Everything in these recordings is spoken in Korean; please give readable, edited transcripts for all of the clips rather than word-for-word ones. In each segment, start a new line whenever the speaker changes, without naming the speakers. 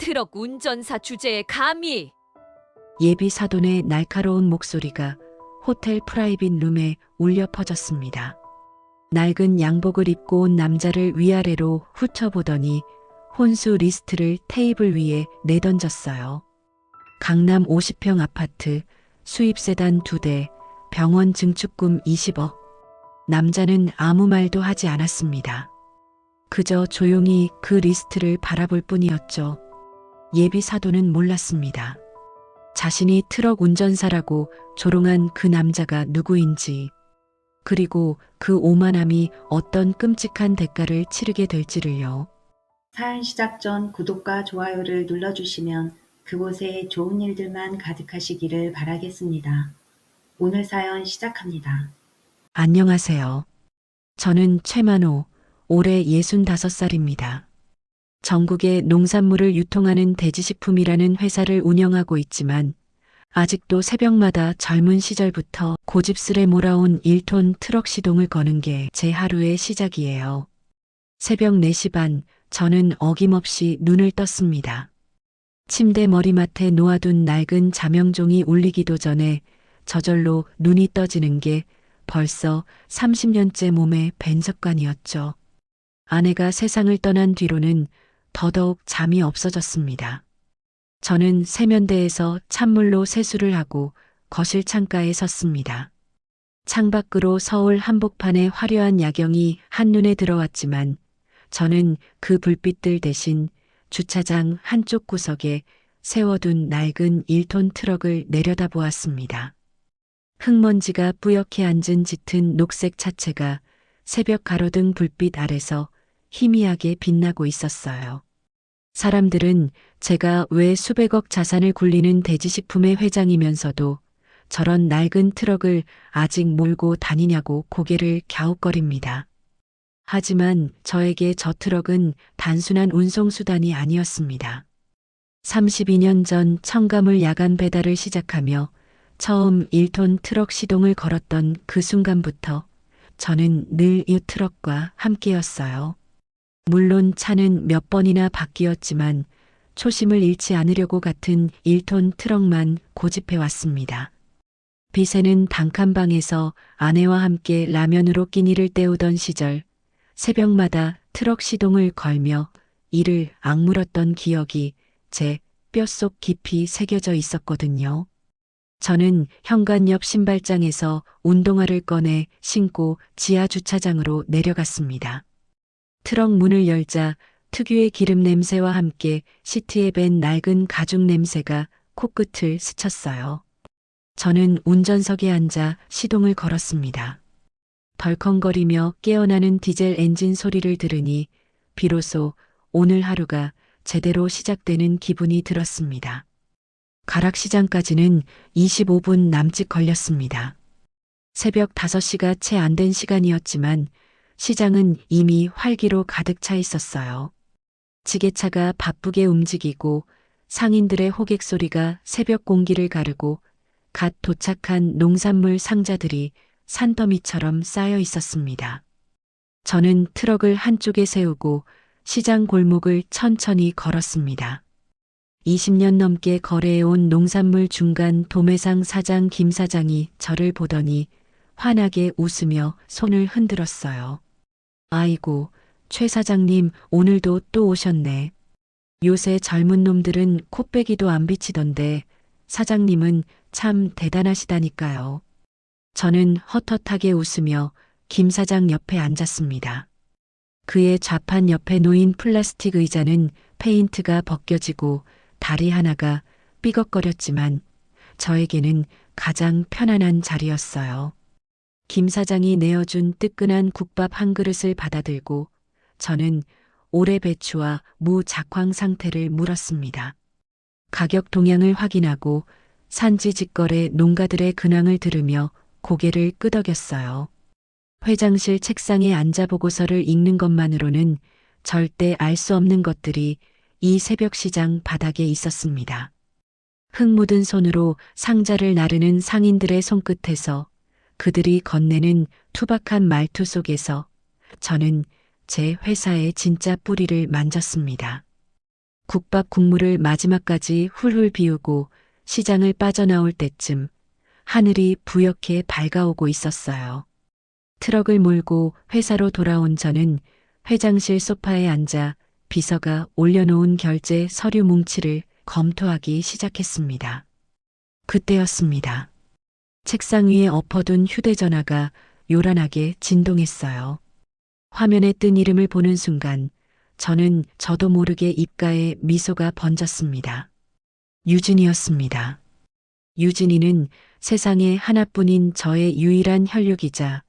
트럭 운전사 주제에 감히!
예비 사돈의 날카로운 목소리가 호텔 프라이빗 룸에 울려 퍼졌습니다. 낡은 양복을 입고 온 남자를 위아래로 훑어보더니 혼수 리스트를 테이블 위에 내던졌어요. 강남 50평 아파트, 수입 세단 2대, 병원 증축금 20억. 남자는 아무 말도 하지 않았습니다. 그저 조용히 그 리스트를 바라볼 뿐이었죠. 예비 사돈은 몰랐습니다. 자신이 트럭 운전사라고 조롱한 그 남자가 누구인지, 그리고 그 오만함이 어떤 끔찍한 대가를 치르게 될지를요.
사연 시작 전 구독과 좋아요를 눌러주시면 그곳에 좋은 일들만 가득하시기를 바라겠습니다. 오늘 사연 시작합니다.
안녕하세요. 저는 최만호, 올해 65살입니다. 전국에 농산물을 유통하는 대지식품이라는 회사를 운영하고 있지만 아직도 새벽마다 젊은 시절부터 고집스레 몰아온 1톤 트럭 시동을 거는 게 제 하루의 시작이에요. 새벽 4시 반, 저는 어김없이 눈을 떴습니다. 침대 머리맡에 놓아둔 낡은 자명종이 울리기도 전에 저절로 눈이 떠지는 게 벌써 30년째 몸에 밴 습관이었죠. 아내가 세상을 떠난 뒤로는 더더욱 잠이 없어졌습니다. 저는 세면대에서 찬물로 세수를 하고 거실 창가에 섰습니다. 창밖으로 서울 한복판의 화려한 야경이 한눈에 들어왔지만 저는 그 불빛들 대신 주차장 한쪽 구석에 세워둔 낡은 1톤 트럭을 내려다보았습니다. 흙먼지가 뿌옇게 앉은 짙은 녹색 차체가 새벽 가로등 불빛 아래서 희미하게 빛나고 있었어요. 사람들은 제가 왜 수백억 자산을 굴리는 대지식품의 회장이면서도 저런 낡은 트럭을 아직 몰고 다니냐고 고개를 갸웃거립니다. 하지만 저에게 저 트럭은 단순한 운송수단이 아니었습니다. 32년 전 첨가물 야간 배달을 시작하며 처음 1톤 트럭 시동을 걸었던 그 순간부터 저는 늘 이 트럭과 함께였어요. 물론 차는 몇 번이나 바뀌었지만 초심을 잃지 않으려고 같은 1톤 트럭만 고집해왔습니다. 빛에는 단칸방에서 아내와 함께 라면으로 끼니를 때우던 시절, 새벽마다 트럭 시동을 걸며 이를 악물었던 기억이 제 뼛속 깊이 새겨져 있었거든요. 저는 현관 옆 신발장에서 운동화를 꺼내 신고 지하 주차장으로 내려갔습니다. 트럭 문을 열자 특유의 기름 냄새와 함께 시트에 밴 낡은 가죽 냄새가 코끝을 스쳤어요. 저는 운전석에 앉아 시동을 걸었습니다. 덜컹거리며 깨어나는 디젤 엔진 소리를 들으니 비로소 오늘 하루가 제대로 시작되는 기분이 들었습니다. 가락시장까지는 25분 남짓 걸렸습니다. 새벽 5시가 채 안 된 시간이었지만 시장은 이미 활기로 가득 차 있었어요. 지게차가 바쁘게 움직이고 상인들의 호객 소리가 새벽 공기를 가르고 갓 도착한 농산물 상자들이 산더미처럼 쌓여 있었습니다. 저는 트럭을 한쪽에 세우고 시장 골목을 천천히 걸었습니다. 20년 넘게 거래해온 농산물 중간 도매상 사장 김 사장이 저를 보더니 환하게 웃으며 손을 흔들었어요. 아이고, 최 사장님 오늘도 또 오셨네. 요새 젊은 놈들은 코빼기도 안 비치던데 사장님은 참 대단하시다니까요. 저는 헛헛하게 웃으며 김 사장 옆에 앉았습니다. 그의 좌판 옆에 놓인 플라스틱 의자는 페인트가 벗겨지고 다리 하나가 삐걱거렸지만 저에게는 가장 편안한 자리였어요. 김 사장이 내어준 뜨끈한 국밥 한 그릇을 받아들고 저는 올해 배추와 무 작황 상태를 물었습니다. 가격 동향을 확인하고 산지 직거래 농가들의 근황을 들으며 고개를 끄덕였어요. 회장실 책상에 앉아 보고서를 읽는 것만으로는 절대 알 수 없는 것들이 이 새벽 시장 바닥에 있었습니다. 흙 묻은 손으로 상자를 나르는 상인들의 손끝에서 그들이 건네는 투박한 말투 속에서 저는 제 회사의 진짜 뿌리를 만졌습니다. 국밥 국물을 마지막까지 훌훌 비우고 시장을 빠져나올 때쯤 하늘이 부옇게 밝아오고 있었어요. 트럭을 몰고 회사로 돌아온 저는 회장실 소파에 앉아 비서가 올려놓은 결제 서류 뭉치를 검토하기 시작했습니다. 그때였습니다. 책상 위에 엎어둔 휴대전화가 요란하게 진동했어요. 화면에 뜬 이름을 보는 순간 저는 저도 모르게 입가에 미소가 번졌습니다. 유진이었습니다. 유진이는 세상에 하나뿐인 저의 유일한 혈육이자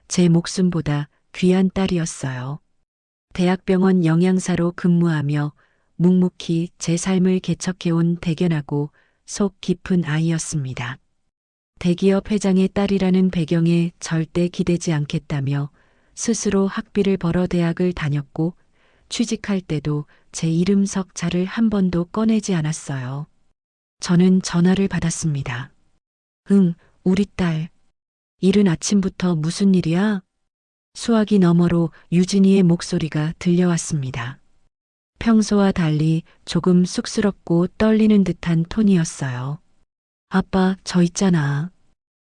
제 목숨보다 귀한 딸이었어요. 대학병원 영양사로 근무하며 묵묵히 제 삶을 개척해온 대견하고 속 깊은 아이였습니다. 대기업 회장의 딸이라는 배경에 절대 기대지 않겠다며 스스로 학비를 벌어 대학을 다녔고 취직할 때도 제 이름 석자를 한 번도 꺼내지 않았어요. 저는 전화를 받았습니다. 응, 우리 딸. 이른 아침부터 무슨 일이야? 수화기 너머로 유진이의 목소리가 들려왔습니다. 평소와 달리 조금 쑥스럽고 떨리는 듯한 톤이었어요. 아빠, 저 있잖아.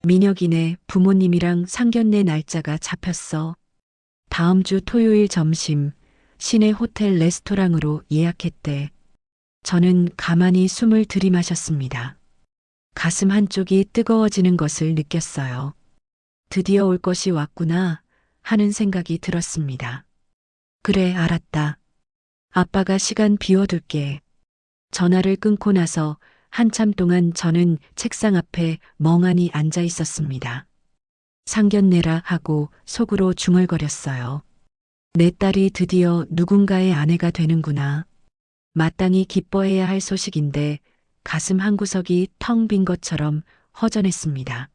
민혁이네 부모님이랑 상견례 날짜가 잡혔어. 다음 주 토요일 점심 시내 호텔 레스토랑으로 예약했대. 저는 가만히 숨을 들이마셨습니다. 가슴 한쪽이 뜨거워지는 것을 느꼈어요. 드디어 올 것이 왔구나 하는 생각이 들었습니다. 그래, 알았다. 아빠가 시간 비워둘게. 전화를 끊고 나서 한참 동안 저는 책상 앞에 멍하니 앉아 있었습니다. 상견례라 하고 속으로 중얼거렸어요. 내 딸이 드디어 누군가의 아내가 되는구나. 마땅히 기뻐해야 할 소식인데 가슴 한구석이 텅 빈 것처럼 허전했습니다.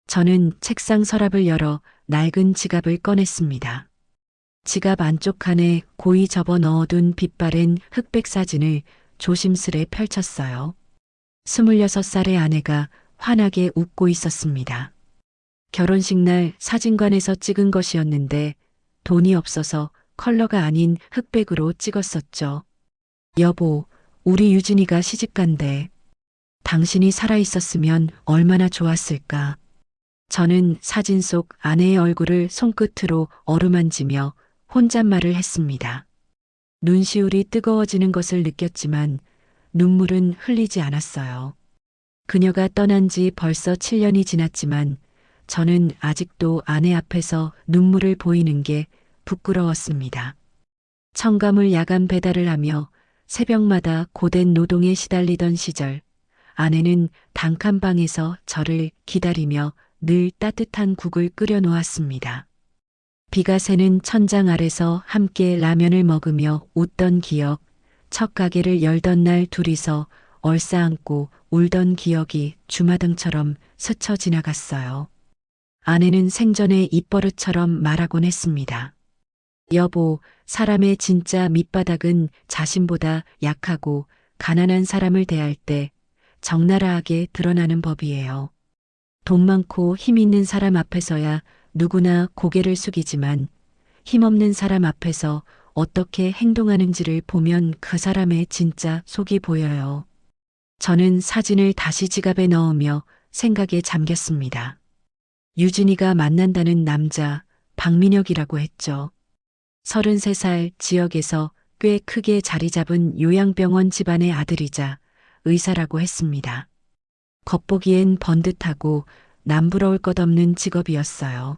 저는 책상 서랍을 열어 낡은 지갑을 꺼냈습니다. 지갑 안쪽 칸에 고이 접어 넣어둔 빛바랜 흑백 사진을 조심스레 펼쳤어요. 26살의 아내가 환하게 웃고 있었습니다. 결혼식 날 사진관에서 찍은 것이었는데 돈이 없어서 컬러가 아닌 흑백으로 찍었었죠. 여보, 우리 유진이가 시집간대. 당신이 살아있었으면 얼마나 좋았을까. 저는 사진 속 아내의 얼굴을 손끝으로 어루만지며 혼잣말을 했습니다. 눈시울이 뜨거워지는 것을 느꼈지만 눈물은 흘리지 않았어요. 그녀가 떠난 지 벌써 7년이 지났지만 저는 아직도 아내 앞에서 눈물을 보이는 게 부끄러웠습니다. 첨가물 야간 배달을 하며 새벽마다 고된 노동에 시달리던 시절 아내는 단칸방에서 저를 기다리며 늘 따뜻한 국을 끓여 놓았습니다. 비가 새는 천장 아래서 함께 라면을 먹으며 웃던 기억, 첫 가게를 열던 날 둘이서 얼싸안고 울던 기억이 주마등처럼 스쳐 지나갔어요. 아내는 생전에 입버릇처럼 말하곤 했습니다. 여보, 사람의 진짜 밑바닥은 자신보다 약하고 가난한 사람을 대할 때 적나라하게 드러나는 법이에요. 돈 많고 힘 있는 사람 앞에서야 누구나 고개를 숙이지만 힘없는 사람 앞에서 어떻게 행동하는지를 보면 그 사람의 진짜 속이 보여요. 저는 사진을 다시 지갑에 넣으며 생각에 잠겼습니다. 유진이가 만난다는 남자, 박민혁이라고 했죠. 33살 지역에서 꽤 크게 자리 잡은 요양병원 집안의 아들이자 의사라고 했습니다. 겉보기엔 번듯하고 남부러울 것 없는 직업이었어요.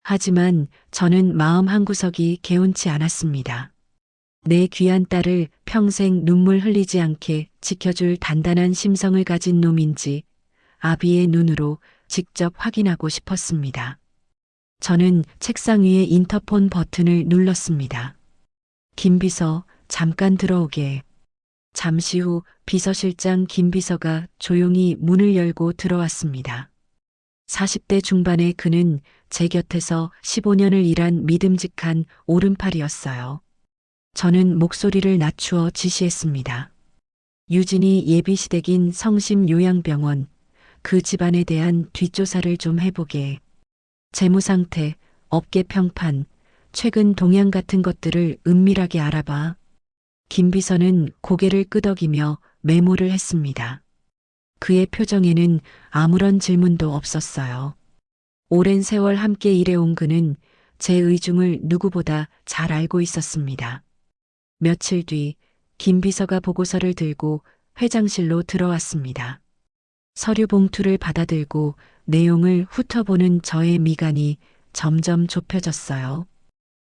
하지만 저는 마음 한구석이 개운치 않았습니다. 내 귀한 딸을 평생 눈물 흘리지 않게 지켜줄 단단한 심성을 가진 놈인지 아비의 눈으로 직접 확인하고 싶었습니다. 저는 책상 위에 인터폰 버튼을 눌렀습니다. 김 비서, 잠깐 들어오게. 잠시 후 비서실장 김 비서가 조용히 문을 열고 들어왔습니다. 40대 중반의 그는 제 곁에서 15년을 일한 믿음직한 오른팔이었어요. 저는 목소리를 낮추어 지시했습니다. 유진이 예비시댁인 성심요양병원, 그 집안에 대한 뒷조사를 좀 해보게. 재무 상태, 업계 평판, 최근 동향 같은 것들을 은밀하게 알아봐. 김 비서는 고개를 끄덕이며 메모를 했습니다. 그의 표정에는 아무런 질문도 없었어요. 오랜 세월 함께 일해온 그는 제 의중을 누구보다 잘 알고 있었습니다. 며칠 뒤 김 비서가 보고서를 들고 회장실로 들어왔습니다. 서류 봉투를 받아들고 내용을 훑어보는 저의 미간이 점점 좁혀졌어요.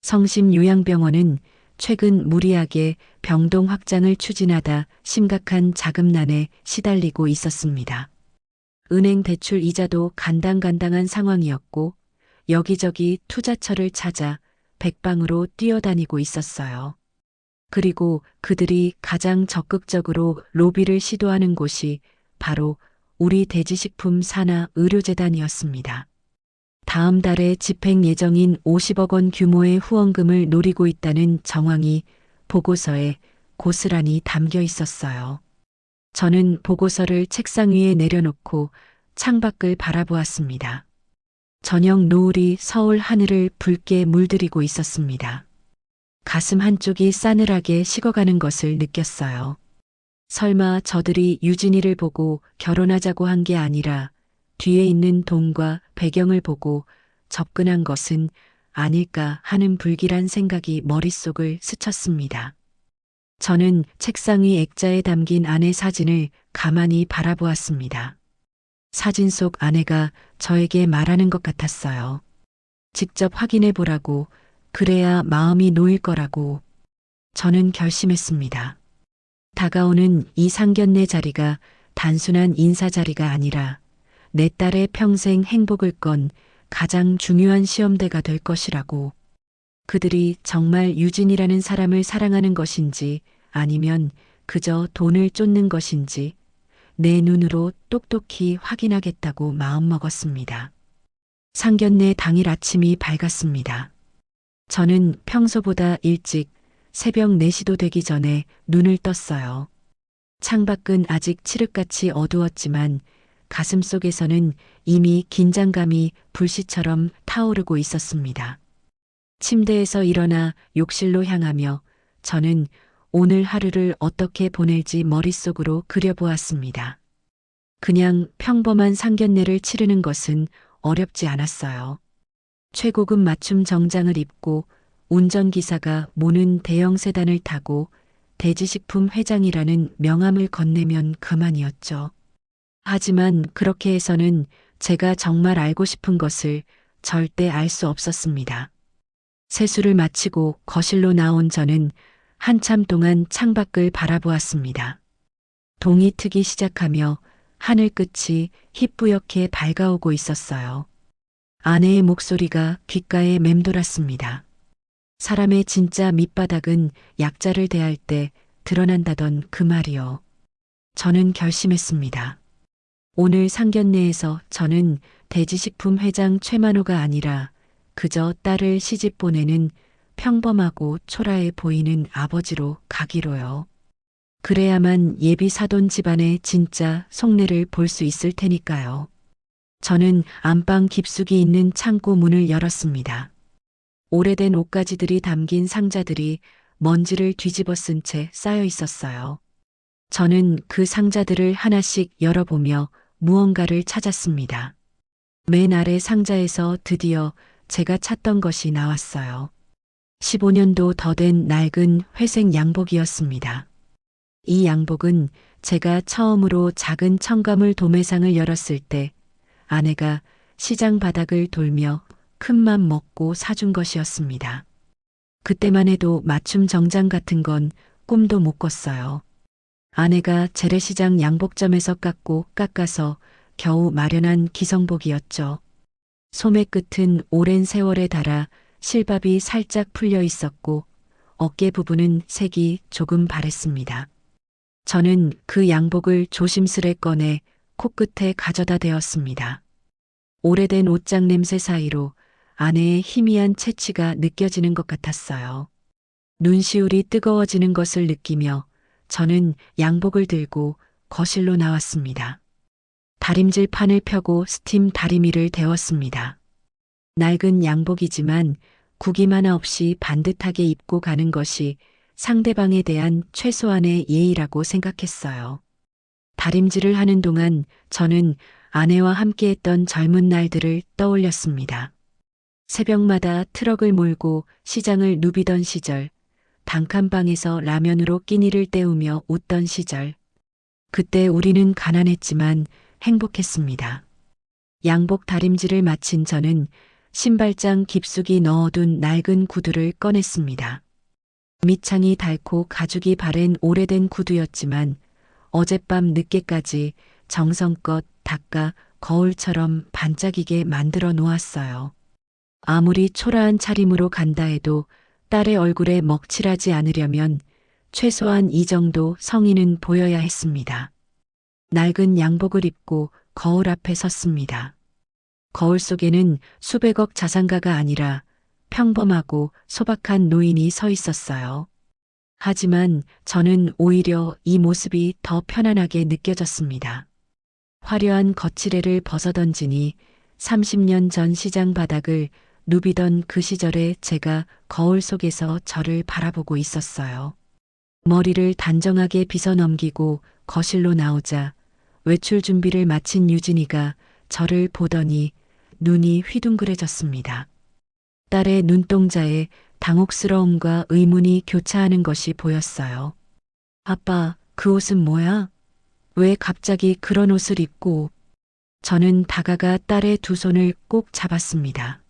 성심요양병원은 최근 무리하게 병동 확장을 추진하다 심각한 자금난에 시달리고 있었습니다. 은행 대출 이자도 간당간당한 상황이었고 여기저기 투자처를 찾아 백방으로 뛰어다니고 있었어요. 그리고 그들이 가장 적극적으로 로비를 시도하는 곳이 바로 우리 대지식품 산하 의료재단이었습니다. 다음 달에 집행 예정인 50억 원 규모의 후원금을 노리고 있다는 정황이 보고서에 고스란히 담겨 있었어요. 저는 보고서를 책상 위에 내려놓고 창밖을 바라보았습니다. 저녁 노을이 서울 하늘을 붉게 물들이고 있었습니다. 가슴 한쪽이 싸늘하게 식어가는 것을 느꼈어요. 설마 저들이 유진이를 보고 결혼하자고 한 게 아니라 뒤에 있는 돈과 배경을 보고 접근한 것은 아닐까 하는 불길한 생각이 머릿속을 스쳤습니다. 저는 책상 위 액자에 담긴 아내 사진을 가만히 바라보았습니다. 사진 속 아내가 저에게 말하는 것 같았어요. 직접 확인해 보라고, 그래야 마음이 놓일 거라고. 저는 결심했습니다. 다가오는 이 상견례 자리가 단순한 인사 자리가 아니라 내 딸의 평생 행복을 건 가장 중요한 시험대가 될 것이라고. 그들이 정말 유진이라는 사람을 사랑하는 것인지 아니면 그저 돈을 쫓는 것인지 내 눈으로 똑똑히 확인하겠다고 마음먹었습니다. 상견례 당일 아침이 밝았습니다. 저는 평소보다 일찍 새벽 4시도 되기 전에 눈을 떴어요. 창밖은 아직 칠흑같이 어두웠지만 가슴 속에서는 이미 긴장감이 불씨처럼 타오르고 있었습니다. 침대에서 일어나 욕실로 향하며 저는 오늘 하루를 어떻게 보낼지 머릿속으로 그려보았습니다. 그냥 평범한 상견례를 치르는 것은 어렵지 않았어요. 최고급 맞춤 정장을 입고 운전기사가 모는 대형 세단을 타고 대지식품 회장이라는 명함을 건네면 그만이었죠. 하지만 그렇게 해서는 제가 정말 알고 싶은 것을 절대 알 수 없었습니다. 세수를 마치고 거실로 나온 저는 한참 동안 창밖을 바라보았습니다. 동이 트기 시작하며 하늘 끝이 희뿌옇게 밝아오고 있었어요. 아내의 목소리가 귓가에 맴돌았습니다. 사람의 진짜 밑바닥은 약자를 대할 때 드러난다던 그 말이요. 저는 결심했습니다. 오늘 상견례에서 저는 대지식품 회장 최만호가 아니라 그저 딸을 시집 보내는 평범하고 초라해 보이는 아버지로 가기로요. 그래야만 예비 사돈 집안의 진짜 속내를 볼 수 있을 테니까요. 저는 안방 깊숙이 있는 창고 문을 열었습니다. 오래된 옷가지들이 담긴 상자들이 먼지를 뒤집어 쓴 채 쌓여 있었어요. 저는 그 상자들을 하나씩 열어보며 무언가를 찾았습니다. 맨 아래 상자에서 드디어 제가 찾던 것이 나왔어요. 15년도 더 된 낡은 회색 양복이었습니다. 이 양복은 제가 처음으로 작은 청가물 도매상을 열었을 때 아내가 시장 바닥을 돌며 큰맘 먹고 사준 것이었습니다. 그때만 해도 맞춤 정장 같은 건 꿈도 못 꿨어요. 아내가 재래시장 양복점에서 깎아서 겨우 마련한 기성복이었죠. 소매 끝은 오랜 세월에 달아 실밥이 살짝 풀려 있었고 어깨 부분은 색이 조금 바랬습니다. 저는 그 양복을 조심스레 꺼내 코끝에 가져다 대었습니다. 오래된 옷장 냄새 사이로 아내의 희미한 채취가 느껴지는 것 같았어요. 눈시울이 뜨거워지는 것을 느끼며 저는 양복을 들고 거실로 나왔습니다. 다림질 판을 펴고 스팀 다리미를 데웠습니다. 낡은 양복이지만 구김 하나 없이 반듯하게 입고 가는 것이 상대방에 대한 최소한의 예의라고 생각했어요. 다림질을 하는 동안 저는 아내와 함께했던 젊은 날들을 떠올렸습니다. 새벽마다 트럭을 몰고 시장을 누비던 시절, 단칸방에서 라면으로 끼니를 때우며 웃던 시절. 그때 우리는 가난했지만 행복했습니다. 양복 다림질을 마친 저는 신발장 깊숙이 넣어둔 낡은 구두를 꺼냈습니다. 밑창이 닳고 가죽이 바랜 오래된 구두였지만 어젯밤 늦게까지 정성껏 닦아 거울처럼 반짝이게 만들어 놓았어요. 아무리 초라한 차림으로 간다 해도 딸의 얼굴에 먹칠하지 않으려면 최소한 이 정도 성의는 보여야 했습니다. 낡은 양복을 입고 거울 앞에 섰습니다. 거울 속에는 수백억 자산가가 아니라 평범하고 소박한 노인이 서 있었어요. 하지만 저는 오히려 이 모습이 더 편안하게 느껴졌습니다. 화려한 거치레를 벗어던지니 30년 전 시장 바닥을 누비던 그 시절에 제가 거울 속에서 저를 바라보고 있었어요. 머리를 단정하게 빗어 넘기고 거실로 나오자 외출 준비를 마친 유진이가 저를 보더니 눈이 휘둥그레졌습니다. 딸의 눈동자에 당혹스러움과 의문이 교차하는 것이 보였어요. 아빠, 그 옷은 뭐야? 왜 갑자기 그런 옷을 입고? 저는 다가가 딸의 두 손을 꼭 잡았습니다.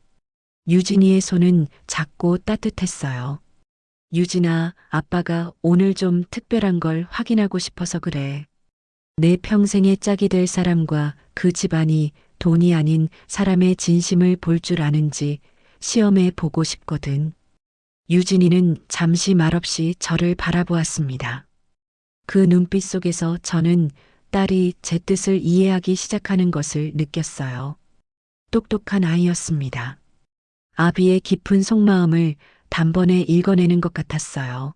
유진이의 손은 작고 따뜻했어요. 유진아, 아빠가 오늘 좀 특별한 걸 확인하고 싶어서 그래. 내 평생의 짝이 될 사람과 그 집안이 돈이 아닌 사람의 진심을 볼 줄 아는지 시험해 보고 싶거든. 유진이는 잠시 말없이 저를 바라보았습니다. 그 눈빛 속에서 저는 딸이 제 뜻을 이해하기 시작하는 것을 느꼈어요. 똑똑한 아이였습니다. 아비의 깊은 속마음을 단번에 읽어내는 것 같았어요.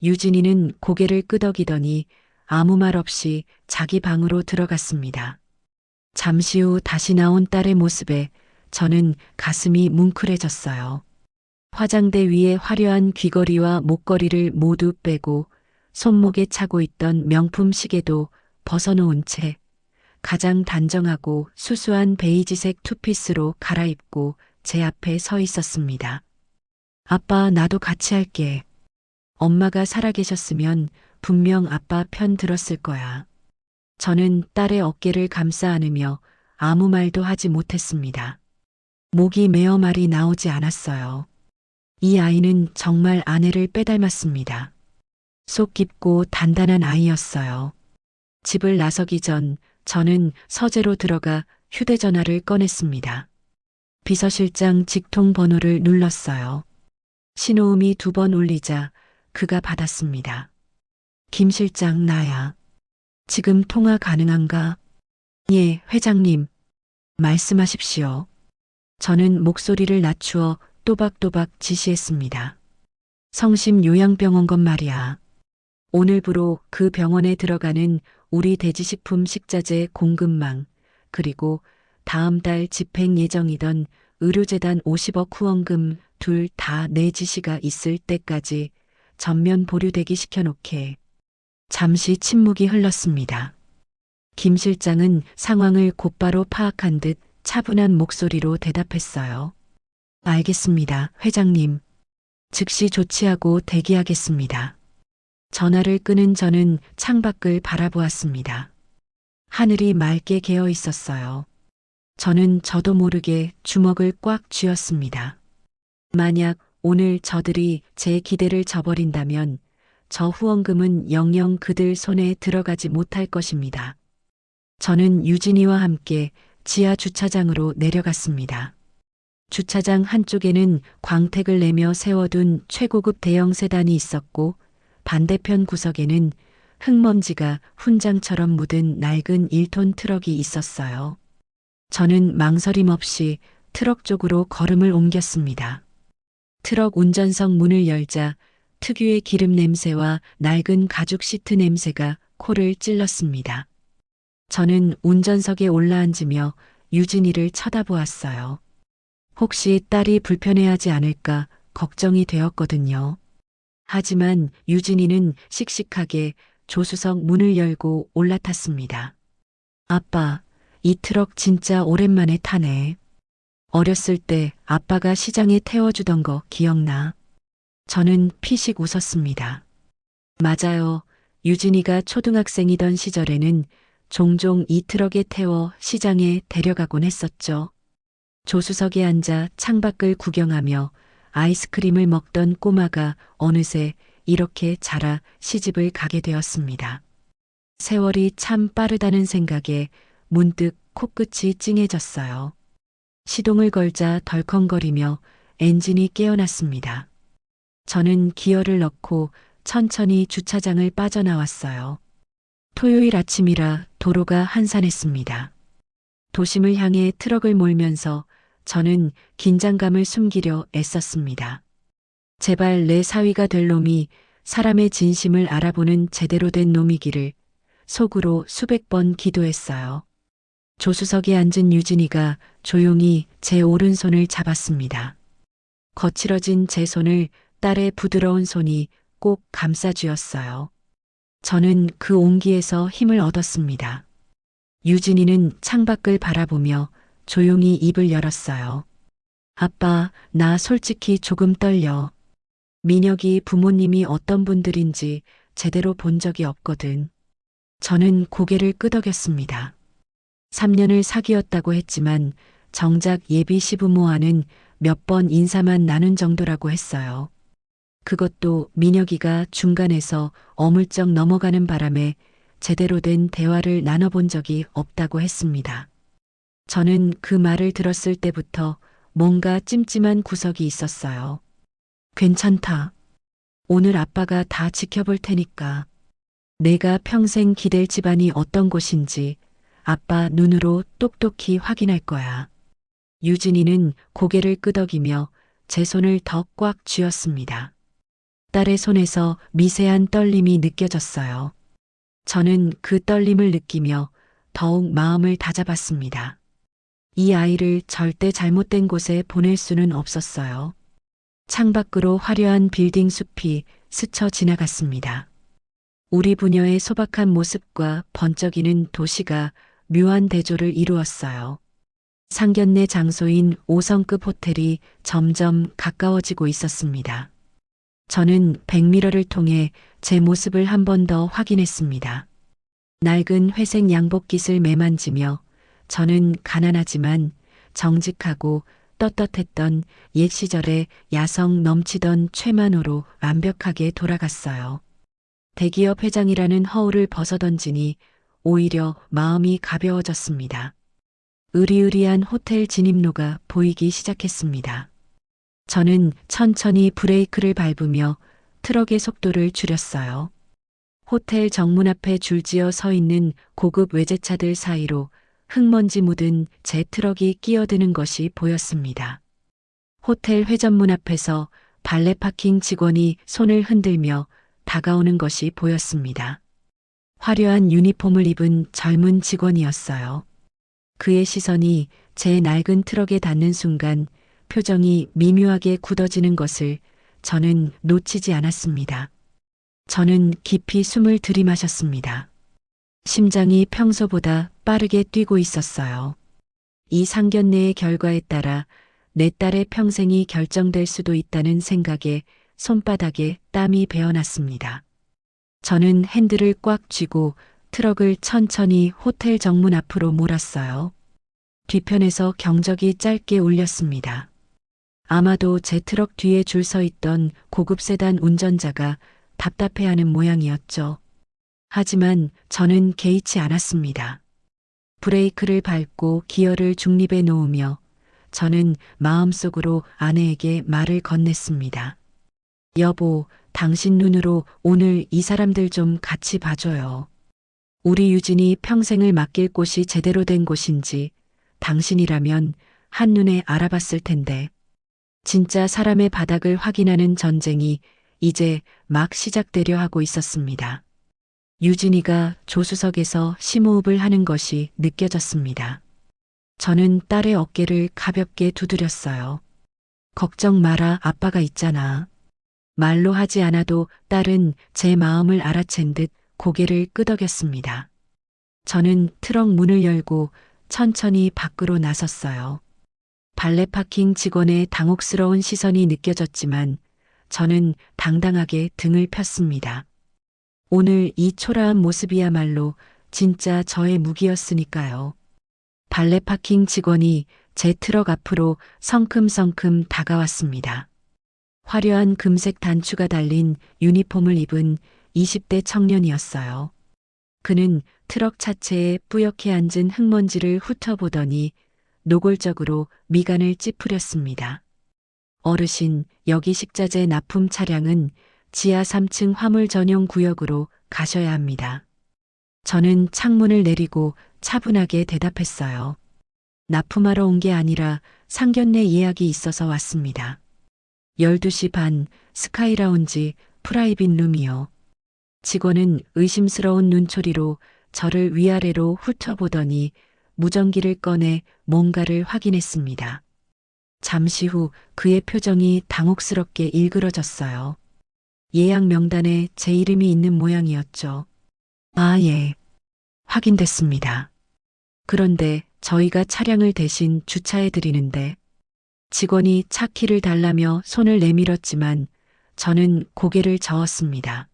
유진이는 고개를 끄덕이더니 아무 말 없이 자기 방으로 들어갔습니다. 잠시 후 다시 나온 딸의 모습에 저는 가슴이 뭉클해졌어요. 화장대 위에 화려한 귀걸이와 목걸이를 모두 빼고 손목에 차고 있던 명품 시계도 벗어놓은 채 가장 단정하고 수수한 베이지색 투피스로 갈아입고 제 앞에 서 있었습니다. 아빠, 나도 같이 할게. 엄마가 살아계셨으면 분명 아빠 편 들었을 거야. 저는 딸의 어깨를 감싸 안으며 아무 말도 하지 못했습니다. 목이 메어 말이 나오지 않았어요. 이 아이는 정말 아내를 빼닮았습니다. 속 깊고 단단한 아이였어요. 집을 나서기 전 저는 서재로 들어가 휴대전화를 꺼냈습니다. 비서실장 직통 번호를 눌렀어요. 신호음이 2번 울리자 그가 받았습니다. 김 실장, 나야. 지금 통화 가능한가? 예, 회장님. 말씀하십시오. 저는 목소리를 낮추어 또박또박 지시했습니다. 성심 요양병원 건 말이야. 오늘부로 그 병원에 들어가는 우리 돼지식품 식자재 공급망, 그리고 다음 달 집행 예정이던 의료재단 50억 후원금 둘 다 내 지시가 있을 때까지 전면 보류되기 시켜놓게. 잠시 침묵이 흘렀습니다. 김 실장은 상황을 곧바로 파악한 듯 차분한 목소리로 대답했어요. 알겠습니다, 회장님. 즉시 조치하고 대기하겠습니다. 전화를 끄는 저는 창밖을 바라보았습니다. 하늘이 맑게 개어 있었어요. 저도 모르게 주먹을 꽉 쥐었습니다. 만약 오늘 저들이 제 기대를 저버린다면 저 후원금은 영영 그들 손에 들어가지 못할 것입니다. 저는 유진이와 함께 지하 주차장으로 내려갔습니다. 주차장 한쪽에는 광택을 내며 세워둔 최고급 대형 세단이 있었고 반대편 구석에는 흙먼지가 훈장처럼 묻은 낡은 1톤 트럭이 있었어요. 저는 망설임 없이 트럭 쪽으로 걸음을 옮겼습니다. 트럭 운전석 문을 열자 특유의 기름 냄새와 낡은 가죽 시트 냄새가 코를 찔렀습니다. 저는 운전석에 올라앉으며 유진이를 쳐다보았어요. 혹시 딸이 불편해하지 않을까 걱정이 되었거든요. 하지만 유진이는 씩씩하게 조수석 문을 열고 올라탔습니다. 아빠, 이 트럭 진짜 오랜만에 타네. 어렸을 때 아빠가 시장에 태워주던 거 기억나? 저는 피식 웃었습니다. 맞아요. 유진이가 초등학생이던 시절에는 종종 이 트럭에 태워 시장에 데려가곤 했었죠. 조수석에 앉아 창밖을 구경하며 아이스크림을 먹던 꼬마가 어느새 이렇게 자라 시집을 가게 되었습니다. 세월이 참 빠르다는 생각에 문득 코끝이 찡해졌어요. 시동을 걸자 덜컹거리며 엔진이 깨어났습니다. 저는 기어를 넣고 천천히 주차장을 빠져나왔어요. 토요일 아침이라 도로가 한산했습니다. 도심을 향해 트럭을 몰면서 저는 긴장감을 숨기려 애썼습니다. 제발 내 사위가 될 놈이 사람의 진심을 알아보는 제대로 된 놈이기를 속으로 수백 번 기도했어요. 조수석에 앉은 유진이가 조용히 제 오른손을 잡았습니다. 거칠어진 제 손을 딸의 부드러운 손이 꼭 감싸쥐었어요. 저는 그 온기에서 힘을 얻었습니다. 유진이는 창밖을 바라보며 조용히 입을 열었어요. 아빠, 나 솔직히 조금 떨려. 민혁이 부모님이 어떤 분들인지 제대로 본 적이 없거든. 저는 고개를 끄덕였습니다. 3년을 사귀었다고 했지만 정작 예비 시부모와는 몇 번 인사만 나눈 정도라고 했어요. 그것도 민혁이가 중간에서 어물쩍 넘어가는 바람에 제대로 된 대화를 나눠본 적이 없다고 했습니다. 저는 그 말을 들었을 때부터 뭔가 찜찜한 구석이 있었어요. 괜찮다. 오늘 아빠가 다 지켜볼 테니까. 내가 평생 기댈 집안이 어떤 곳인지 아빠 눈으로 똑똑히 확인할 거야. 유진이는 고개를 끄덕이며 제 손을 더 꽉 쥐었습니다. 딸의 손에서 미세한 떨림이 느껴졌어요. 저는 그 떨림을 느끼며 더욱 마음을 다잡았습니다. 이 아이를 절대 잘못된 곳에 보낼 수는 없었어요. 창밖으로 화려한 빌딩 숲이 스쳐 지나갔습니다. 우리 부녀의 소박한 모습과 번쩍이는 도시가 묘한 대조를 이루었어요. 상견례 장소인 5성급 호텔이 점점 가까워지고 있었습니다. 저는 백미러를 통해 제 모습을 한 번 더 확인했습니다. 낡은 회색 양복깃을 매만지며 저는 가난하지만 정직하고 떳떳했던 옛 시절의 야성 넘치던 최만호로 완벽하게 돌아갔어요. 대기업 회장이라는 허울을 벗어던지니 오히려 마음이 가벼워졌습니다. 으리으리한 호텔 진입로가 보이기 시작했습니다. 저는 천천히 브레이크를 밟으며 트럭의 속도를 줄였어요. 호텔 정문 앞에 줄지어 서 있는 고급 외제차들 사이로 흙먼지 묻은 제 트럭이 끼어드는 것이 보였습니다. 호텔 회전문 앞에서 발레 파킹 직원이 손을 흔들며 다가오는 것이 보였습니다. 화려한 유니폼을 입은 젊은 직원이었어요. 그의 시선이 제 낡은 트럭에 닿는 순간 표정이 미묘하게 굳어지는 것을 저는 놓치지 않았습니다. 저는 깊이 숨을 들이마셨습니다. 심장이 평소보다 빠르게 뛰고 있었어요. 이 상견례의 결과에 따라 내 딸의 평생이 결정될 수도 있다는 생각에 손바닥에 땀이 배어났습니다. 저는 핸들을 꽉 쥐고 트럭을 천천히 호텔 정문 앞으로 몰았어요. 뒤편에서 경적이 짧게 울렸습니다. 아마도 제 트럭 뒤에 줄 서 있던 고급 세단 운전자가 답답해하는 모양이었죠. 하지만 저는 개의치 않았습니다. 브레이크를 밟고 기어를 중립에 놓으며 저는 마음속으로 아내에게 말을 건넸습니다. 여보, 당신 눈으로 오늘 이 사람들 좀 같이 봐줘요. 우리 유진이 평생을 맡길 곳이 제대로 된 곳인지 당신이라면 한눈에 알아봤을 텐데. 진짜 사람의 바닥을 확인하는 전쟁이 이제 막 시작되려 하고 있었습니다. 유진이가 조수석에서 심호흡을 하는 것이 느껴졌습니다. 저는 딸의 어깨를 가볍게 두드렸어요. 걱정 마라, 아빠가 있잖아. 말로 하지 않아도 딸은 제 마음을 알아챈 듯 고개를 끄덕였습니다. 저는 트럭 문을 열고 천천히 밖으로 나섰어요. 발레 파킹 직원의 당혹스러운 시선이 느껴졌지만 저는 당당하게 등을 폈습니다. 오늘 이 초라한 모습이야말로 진짜 저의 무기였으니까요. 발레 파킹 직원이 제 트럭 앞으로 성큼성큼 다가왔습니다. 화려한 금색 단추가 달린 유니폼을 입은 20대 청년이었어요. 그는 트럭 차체에 뿌옇게 앉은 흙먼지를 훑어보더니 노골적으로 미간을 찌푸렸습니다. 어르신, 여기 식자재 납품 차량은 지하 3층 화물 전용 구역으로 가셔야 합니다. 저는 창문을 내리고 차분하게 대답했어요. 납품하러 온 게 아니라 상견례 예약이 있어서 왔습니다. 12시 반 스카이라운지 프라이빗 룸이요. 직원은 의심스러운 눈초리로 저를 위아래로 훑어보더니 무전기를 꺼내 뭔가를 확인했습니다. 잠시 후 그의 표정이 당혹스럽게 일그러졌어요. 예약 명단에 제 이름이 있는 모양이었죠. 아, 예. 확인됐습니다. 그런데 저희가 차량을 대신 주차해 드리는데 직원이 차 키를 달라며 손을 내밀었지만 저는 고개를 저었습니다.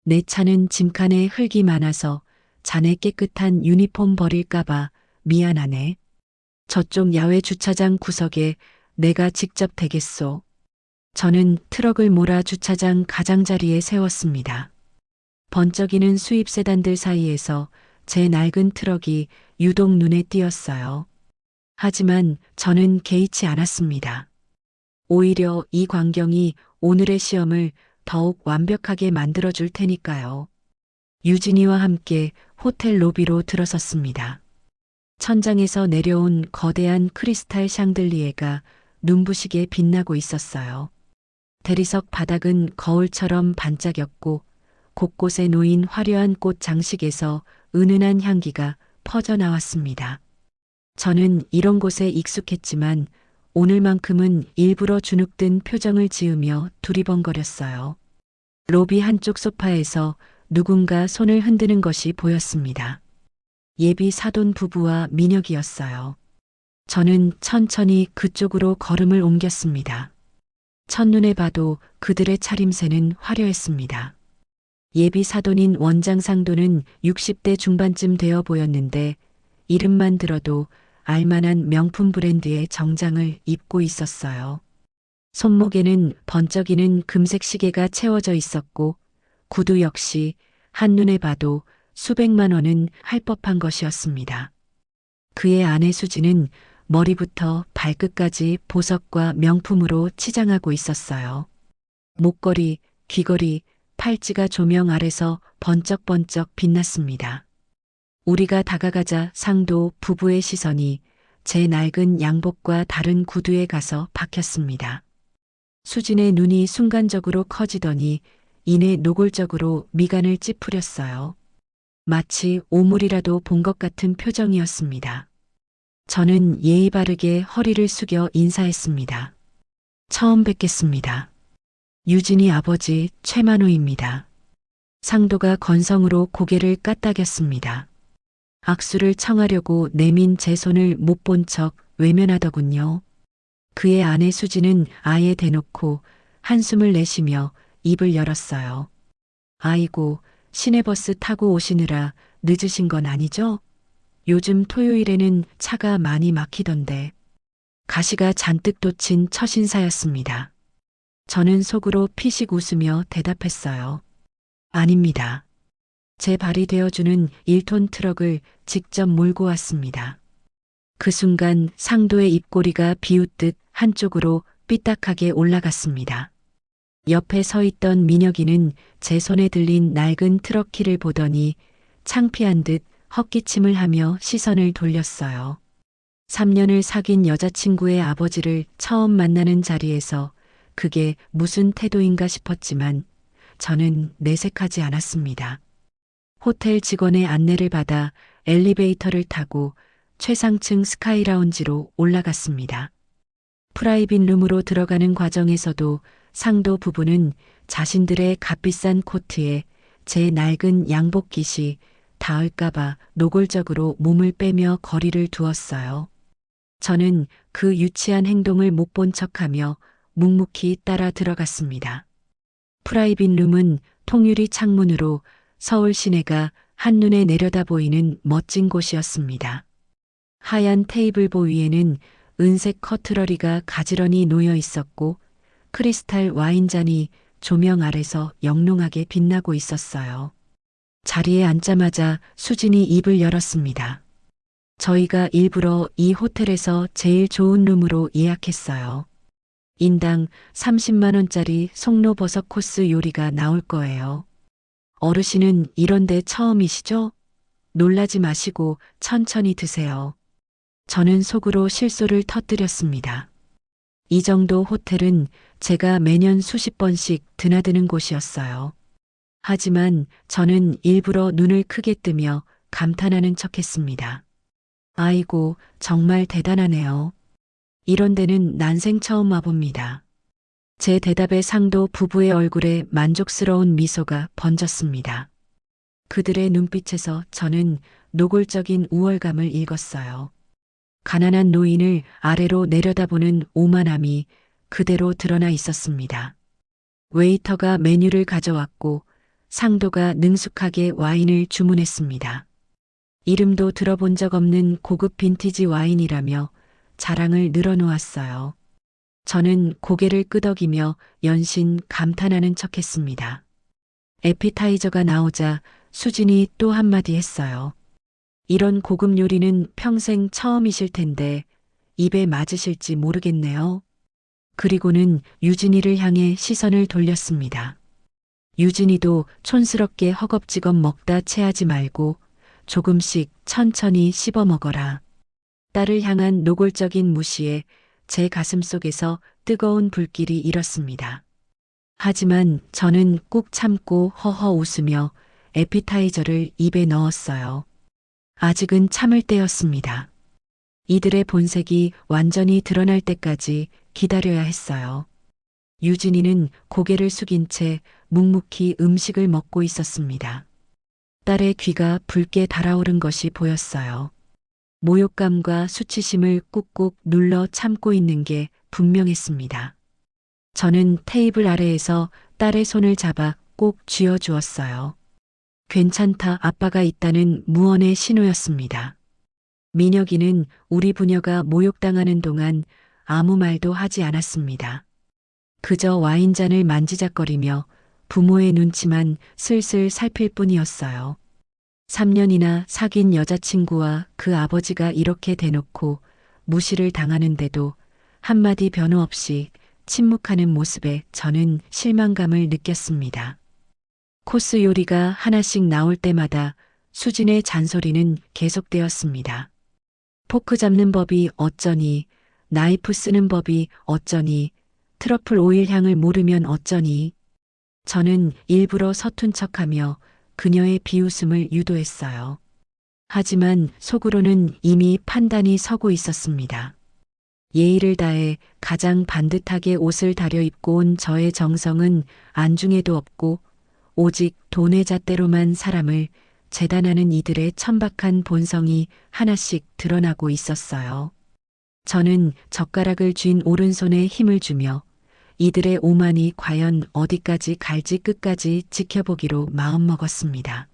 내 차는 짐칸에 흙이 많아서 자네 깨끗한 유니폼 버릴까봐 미안하네. 저쪽 야외 주차장 구석에 내가 직접 대겠소. 저는 트럭을 몰아 주차장 가장자리에 세웠습니다. 번쩍이는 수입 세단들 사이에서 제 낡은 트럭이 유독 눈에 띄었어요. 하지만 저는 개의치 않았습니다. 오히려 이 광경이 오늘의 시험을 더욱 완벽하게 만들어줄 테니까요. 유진이와 함께 호텔 로비로 들어섰습니다. 천장에서 내려온 거대한 크리스탈 샹들리에가 눈부시게 빛나고 있었어요. 대리석 바닥은 거울처럼 반짝였고 곳곳에 놓인 화려한 꽃 장식에서 은은한 향기가 퍼져나왔습니다. 저는 이런 곳에 익숙했지만 오늘만큼은 일부러 주눅든 표정을 지으며 두리번거렸어요. 로비 한쪽 소파에서 누군가 손을 흔드는 것이 보였습니다. 예비 사돈 부부와 민혁이었어요. 저는 천천히 그쪽으로 걸음을 옮겼습니다. 첫눈에 봐도 그들의 차림새는 화려했습니다. 예비 사돈인 원장 상도는 60대 중반쯤 되어 보였는데 이름만 들어도 알만한 명품 브랜드의 정장을 입고 있었어요. 손목에는 번쩍이는 금색 시계가 채워져 있었고 구두 역시 한눈에 봐도 수백만 원은 할 법한 것이었습니다. 그의 아내 수지는 머리부터 발끝까지 보석과 명품으로 치장하고 있었어요. 목걸이, 귀걸이, 팔찌가 조명 아래서 번쩍번쩍 빛났습니다. 우리가 다가가자 상도 부부의 시선이 제 낡은 양복과 다른 구두에 가서 박혔습니다. 수진의 눈이 순간적으로 커지더니 이내 노골적으로 미간을 찌푸렸어요. 마치 오물이라도 본 것 같은 표정이었습니다. 저는 예의 바르게 허리를 숙여 인사했습니다. 처음 뵙겠습니다. 유진이 아버지 최만호입니다. 상도가 건성으로 고개를 까딱였습니다. 악수를 청하려고 내민 제 손을 못 본 척 외면하더군요. 그의 아내 수지는 아예 대놓고 한숨을 내쉬며 입을 열었어요. 아이고, 시내버스 타고 오시느라 늦으신 건 아니죠? 요즘 토요일에는 차가 많이 막히던데. 가시가 잔뜩 돋친 첫 인사였습니다. 저는 속으로 피식 웃으며 대답했어요. 아닙니다. 제 발이 되어주는 1톤 트럭을 직접 몰고 왔습니다. 그 순간 상도의 입꼬리가 비웃듯 한쪽으로 삐딱하게 올라갔습니다. 옆에 서 있던 민혁이는 제 손에 들린 낡은 트럭 키를 보더니 창피한 듯 헛기침을 하며 시선을 돌렸어요. 3년을 사귄 여자친구의 아버지를 처음 만나는 자리에서 그게 무슨 태도인가 싶었지만 저는 내색하지 않았습니다. 호텔 직원의 안내를 받아 엘리베이터를 타고 최상층 스카이라운지로 올라갔습니다. 프라이빗 룸으로 들어가는 과정에서도 상도 부부는 자신들의 값비싼 코트에 제 낡은 양복깃이 닿을까봐 노골적으로 몸을 빼며 거리를 두었어요. 저는 그 유치한 행동을 못 본 척하며 묵묵히 따라 들어갔습니다. 프라이빗 룸은 통유리 창문으로 서울 시내가 한눈에 내려다 보이는 멋진 곳이었습니다. 하얀 테이블보 위에는 은색 커트러리가 가지런히 놓여 있었고 크리스탈 와인잔이 조명 아래서 영롱하게 빛나고 있었어요. 자리에 앉자마자 수진이 입을 열었습니다. 저희가 일부러 이 호텔에서 제일 좋은 룸으로 예약했어요. 인당 30만 원짜리 송로버섯 코스 요리가 나올 거예요. 어르신은 이런 데 처음이시죠? 놀라지 마시고 천천히 드세요. 저는 속으로 실소를 터뜨렸습니다. 이 정도 호텔은 제가 매년 수십 번씩 드나드는 곳이었어요. 하지만 저는 일부러 눈을 크게 뜨며 감탄하는 척했습니다. 아이고, 정말 대단하네요. 이런 데는 난생 처음 와봅니다. 제 대답에 상도 부부의 얼굴에 만족스러운 미소가 번졌습니다. 그들의 눈빛에서 저는 노골적인 우월감을 읽었어요. 가난한 노인을 아래로 내려다보는 오만함이 그대로 드러나 있었습니다. 웨이터가 메뉴를 가져왔고 상도가 능숙하게 와인을 주문했습니다. 이름도 들어본 적 없는 고급 빈티지 와인이라며 자랑을 늘어놓았어요. 저는 고개를 끄덕이며 연신 감탄하는 척했습니다. 에피타이저가 나오자 수진이 또 한마디 했어요. 이런 고급 요리는 평생 처음이실 텐데 입에 맞으실지 모르겠네요. 그리고는 유진이를 향해 시선을 돌렸습니다. 유진이도 촌스럽게 허겁지겁 먹다 체하지 말고 조금씩 천천히 씹어 먹어라. 딸을 향한 노골적인 무시에 제 가슴 속에서 뜨거운 불길이 일었습니다. 하지만 저는 꾹 참고 허허 웃으며 에피타이저를 입에 넣었어요. 아직은 참을 때였습니다. 이들의 본색이 완전히 드러날 때까지 기다려야 했어요. 유진이는 고개를 숙인 채 묵묵히 음식을 먹고 있었습니다. 딸의 귀가 붉게 달아오른 것이 보였어요. 모욕감과 수치심을 꾹꾹 눌러 참고 있는 게 분명했습니다. 저는 테이블 아래에서 딸의 손을 잡아 꼭 쥐어주었어요. 괜찮다, 아빠가 있다는 무언의 신호였습니다. 민혁이는 우리 부녀가 모욕당하는 동안 아무 말도 하지 않았습니다. 그저 와인잔을 만지작거리며 부모의 눈치만 슬슬 살필 뿐이었어요. 3년이나 사귄 여자친구와 그 아버지가 이렇게 대놓고 무시를 당하는데도 한마디 변호 없이 침묵하는 모습에 저는 실망감을 느꼈습니다. 코스 요리가 하나씩 나올 때마다 수진의 잔소리는 계속되었습니다. 포크 잡는 법이 어쩌니, 나이프 쓰는 법이 어쩌니, 트러플 오일 향을 모르면 어쩌니. 저는 일부러 서툰 척하며 그녀의 비웃음을 유도했어요. 하지만 속으로는 이미 판단이 서고 있었습니다. 예의를 다해 가장 반듯하게 옷을 다려 입고 온 저의 정성은 안중에도 없고 오직 돈의 잣대로만 사람을 재단하는 이들의 천박한 본성이 하나씩 드러나고 있었어요. 저는 젓가락을 쥔 오른손에 힘을 주며 이들의 오만이 과연 어디까지 갈지 끝까지 지켜보기로 마음먹었습니다.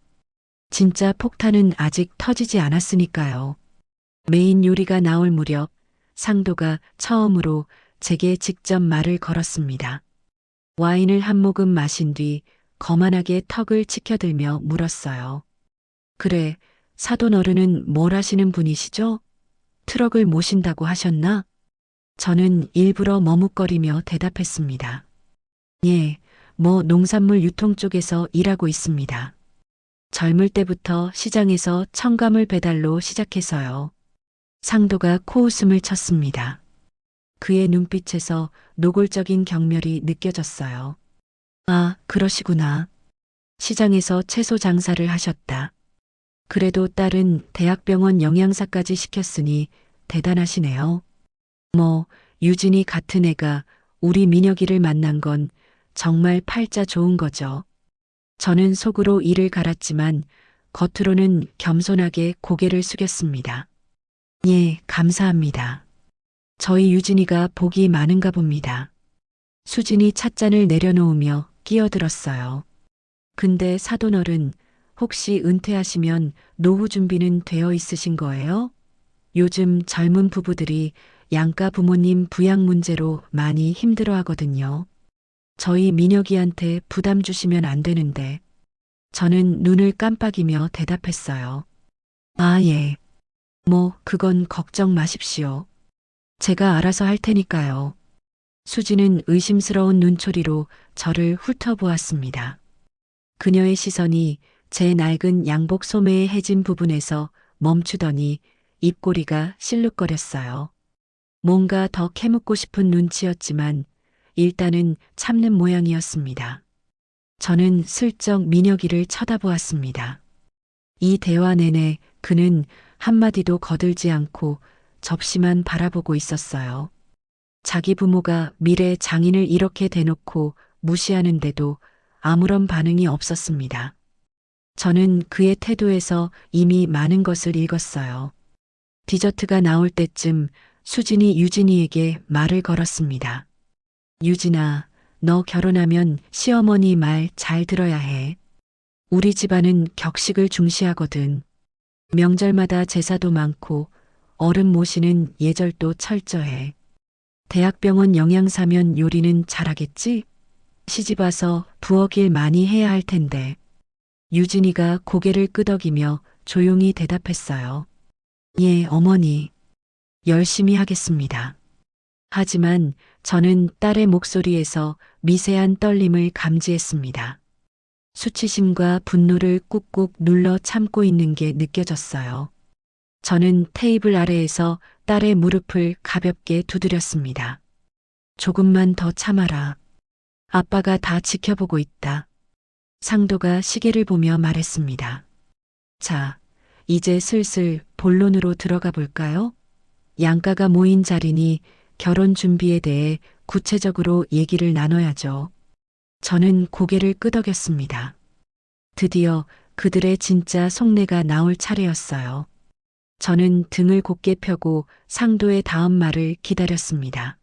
진짜 폭탄은 아직 터지지 않았으니까요. 메인 요리가 나올 무렵 상도가 처음으로 제게 직접 말을 걸었습니다. 와인을 한 모금 마신 뒤 거만하게 턱을 치켜들며 물었어요. 그래, 사돈 어른은 뭘 하시는 분이시죠? 트럭을 모신다고 하셨나? 저는 일부러 머뭇거리며 대답했습니다. 예, 농산물 유통 쪽에서 일하고 있습니다. 젊을 때부터 시장에서 첨가물 배달로 시작해서요. 상도가 코웃음을 쳤습니다. 그의 눈빛에서 노골적인 경멸이 느껴졌어요. 아, 그러시구나. 시장에서 채소 장사를 하셨다. 그래도 딸은 대학병원 영양사까지 시켰으니 대단하시네요. 유진이 같은 애가 우리 민혁이를 만난 건 정말 팔자 좋은 거죠. 저는 속으로 이를 갈았지만 겉으로는 겸손하게 고개를 숙였습니다. 예, 감사합니다. 저희 유진이가 복이 많은가 봅니다. 수진이 찻잔을 내려놓으며 끼어들었어요. 근데 사돈어른, 혹시 은퇴하시면 노후 준비는 되어 있으신 거예요? 요즘 젊은 부부들이 양가 부모님 부양 문제로 많이 힘들어 하거든요. 저희 민혁이한테 부담 주시면 안 되는데. 저는 눈을 깜빡이며 대답했어요. 아, 예. 그건 걱정 마십시오. 제가 알아서 할 테니까요. 수지는 의심스러운 눈초리로 저를 훑어보았습니다. 그녀의 시선이 제 낡은 양복 소매의 해진 부분에서 멈추더니 입꼬리가 실룩거렸어요. 뭔가 더 캐묻고 싶은 눈치였지만 일단은 참는 모양이었습니다. 저는 슬쩍 민혁이를 쳐다보았습니다. 이 대화 내내 그는 한마디도 거들지 않고 접시만 바라보고 있었어요. 자기 부모가 미래 장인을 이렇게 대놓고 무시하는데도 아무런 반응이 없었습니다. 저는 그의 태도에서 이미 많은 것을 읽었어요. 디저트가 나올 때쯤 수진이 유진이에게 말을 걸었습니다. 유진아, 너 결혼하면 시어머니 말 잘 들어야 해. 우리 집안은 격식을 중시하거든. 명절마다 제사도 많고 어른 모시는 예절도 철저해. 대학병원 영양사면 요리는 잘하겠지? 시집 와서 부엌일 많이 해야 할 텐데. 유진이가 고개를 끄덕이며 조용히 대답했어요. 예, 어머니. 열심히 하겠습니다. 하지만 저는 딸의 목소리에서 미세한 떨림을 감지했습니다. 수치심과 분노를 꾹꾹 눌러 참고 있는 게 느껴졌어요. 저는 테이블 아래에서 딸의 무릎을 가볍게 두드렸습니다. 조금만 더 참아라. 아빠가 다 지켜보고 있다. 상도가 시계를 보며 말했습니다. 자, 이제 슬슬 본론으로 들어가 볼까요? 양가가 모인 자리니 결혼 준비에 대해 구체적으로 얘기를 나눠야죠. 저는 고개를 끄덕였습니다. 드디어 그들의 진짜 속내가 나올 차례였어요. 저는 등을 곧게 펴고 상도의 다음 말을 기다렸습니다.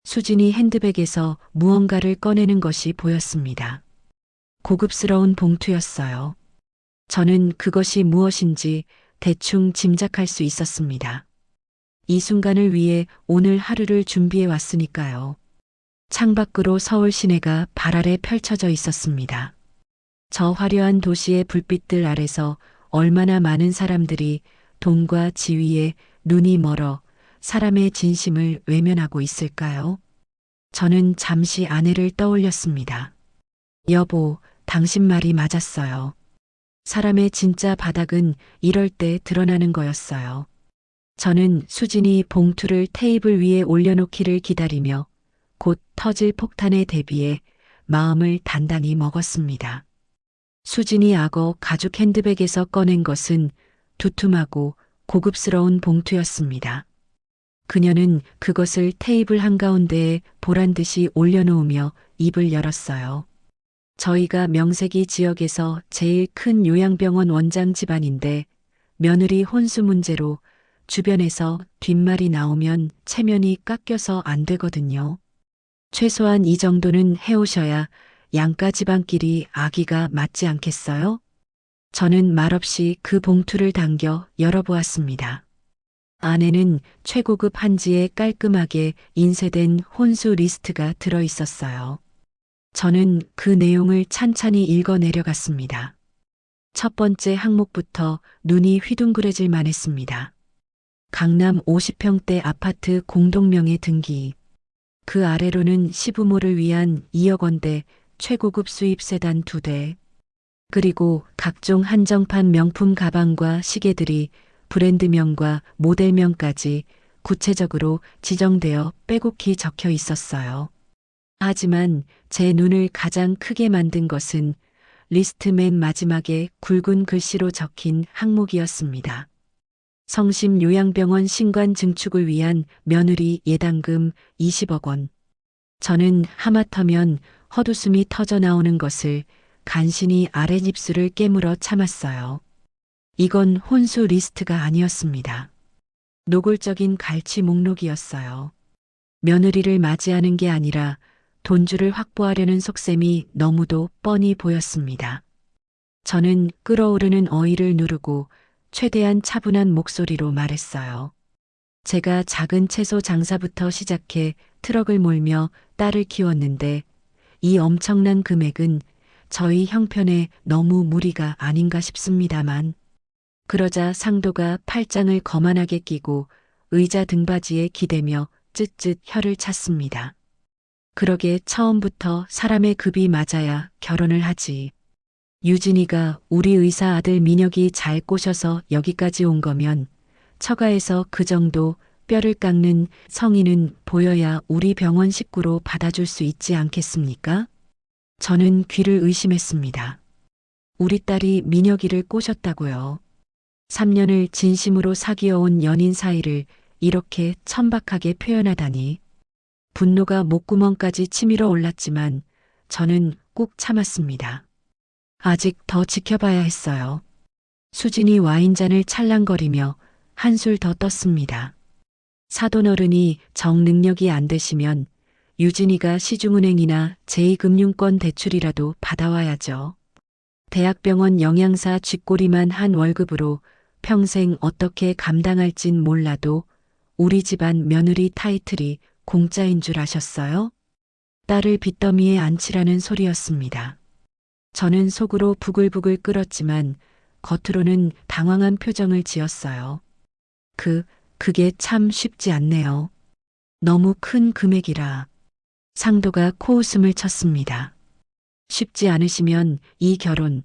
수진이 핸드백에서 무언가를 꺼내는 것이 보였습니다. 고급스러운 봉투였어요. 저는 그것이 무엇인지 대충 짐작할 수 있었습니다. 이 순간을 위해 오늘 하루를 준비해 왔으니까요. 창밖으로 서울 시내가 발 아래 펼쳐져 있었습니다. 저 화려한 도시의 불빛들 아래서 얼마나 많은 사람들이 돈과 지위에 눈이 멀어 사람의 진심을 외면하고 있을까요? 저는 잠시 아내를 떠올렸습니다. 여보, 당신 말이 맞았어요. 사람의 진짜 바닥은 이럴 때 드러나는 거였어요. 저는 수진이 봉투를 테이블 위에 올려놓기를 기다리며 곧 터질 폭탄에 대비해 마음을 단단히 먹었습니다. 수진이 악어 가죽 핸드백에서 꺼낸 것은 두툼하고 고급스러운 봉투였습니다. 그녀는 그것을 테이블 한가운데에 보란듯이 올려놓으며 입을 열었어요. 저희가 명색이 지역에서 제일 큰 요양병원 원장 집안인데 며느리 혼수 문제로 주변에서 뒷말이 나오면 체면이 깎여서 안 되거든요. 최소한 이 정도는 해오셔야 양가 집안끼리 아기가 맞지 않겠어요? 저는 말없이 그 봉투를 당겨 열어보았습니다. 안에는 최고급 한지에 깔끔하게 인쇄된 혼수 리스트가 들어 있었어요. 저는 그 내용을 찬찬히 읽어 내려갔습니다. 첫 번째 항목부터 눈이 휘둥그레질 만했습니다. 강남 50평대 아파트 공동명의 등기. 그 아래로는 시부모를 위한 2억 원대 최고급 수입 세단 2대. 그리고 각종 한정판 명품 가방과 시계들이 브랜드명과 모델명까지 구체적으로 지정되어 빼곡히 적혀 있었어요. 하지만 제 눈을 가장 크게 만든 것은 리스트 맨 마지막에 굵은 글씨로 적힌 항목이었습니다. 성심 요양병원 신관 증축을 위한 며느리 예당금 20억 원. 저는 하마터면 헛웃음이 터져 나오는 것을 간신히 아랫입술을 깨물어 참았어요. 이건 혼수 리스트가 아니었습니다. 노골적인 갈취 목록이었어요. 며느리를 맞이하는 게 아니라 돈주를 확보하려는 속셈이 너무도 뻔히 보였습니다. 저는 끓어오르는 어의를 누르고 최대한 차분한 목소리로 말했어요. 제가 작은 채소 장사부터 시작해 트럭을 몰며 딸을 키웠는데 이 엄청난 금액은 저희 형편에 너무 무리가 아닌가 싶습니다만. 그러자 상도가 팔짱을 거만하게 끼고 의자 등받이에 기대며 쯧쯧 혀를 찼습니다. 그러게 처음부터 사람의 급이 맞아야 결혼을 하지. 유진이가 우리 의사 아들 민혁이 잘 꼬셔서 여기까지 온 거면 처가에서 그 정도 뼈를 깎는 성의는 보여야 우리 병원 식구로 받아줄 수 있지 않겠습니까? 저는 귀를 의심했습니다. 우리 딸이 민혁이를 꼬셨다고요. 3년을 진심으로 사귀어온 연인 사이를 이렇게 천박하게 표현하다니. 분노가 목구멍까지 치밀어 올랐지만 저는 꾹 참았습니다. 아직 더 지켜봐야 했어요. 수진이 와인잔을 찰랑거리며 한술 더 떴습니다. 사돈어른이 정 능력이 안 되시면 유진이가 시중은행이나 제2금융권 대출이라도 받아와야죠. 대학병원 영양사 쥐꼬리만 한 월급으로 평생 어떻게 감당할진 몰라도 우리 집안 며느리 타이틀이 공짜인 줄 아셨어요? 딸을 빚더미에 앉히라는 소리였습니다. 저는 속으로 부글부글 끓었지만 겉으로는 당황한 표정을 지었어요. 그게 참 쉽지 않네요. 너무 큰 금액이라. 상도가 코웃음을 쳤습니다. 쉽지 않으시면 이 결혼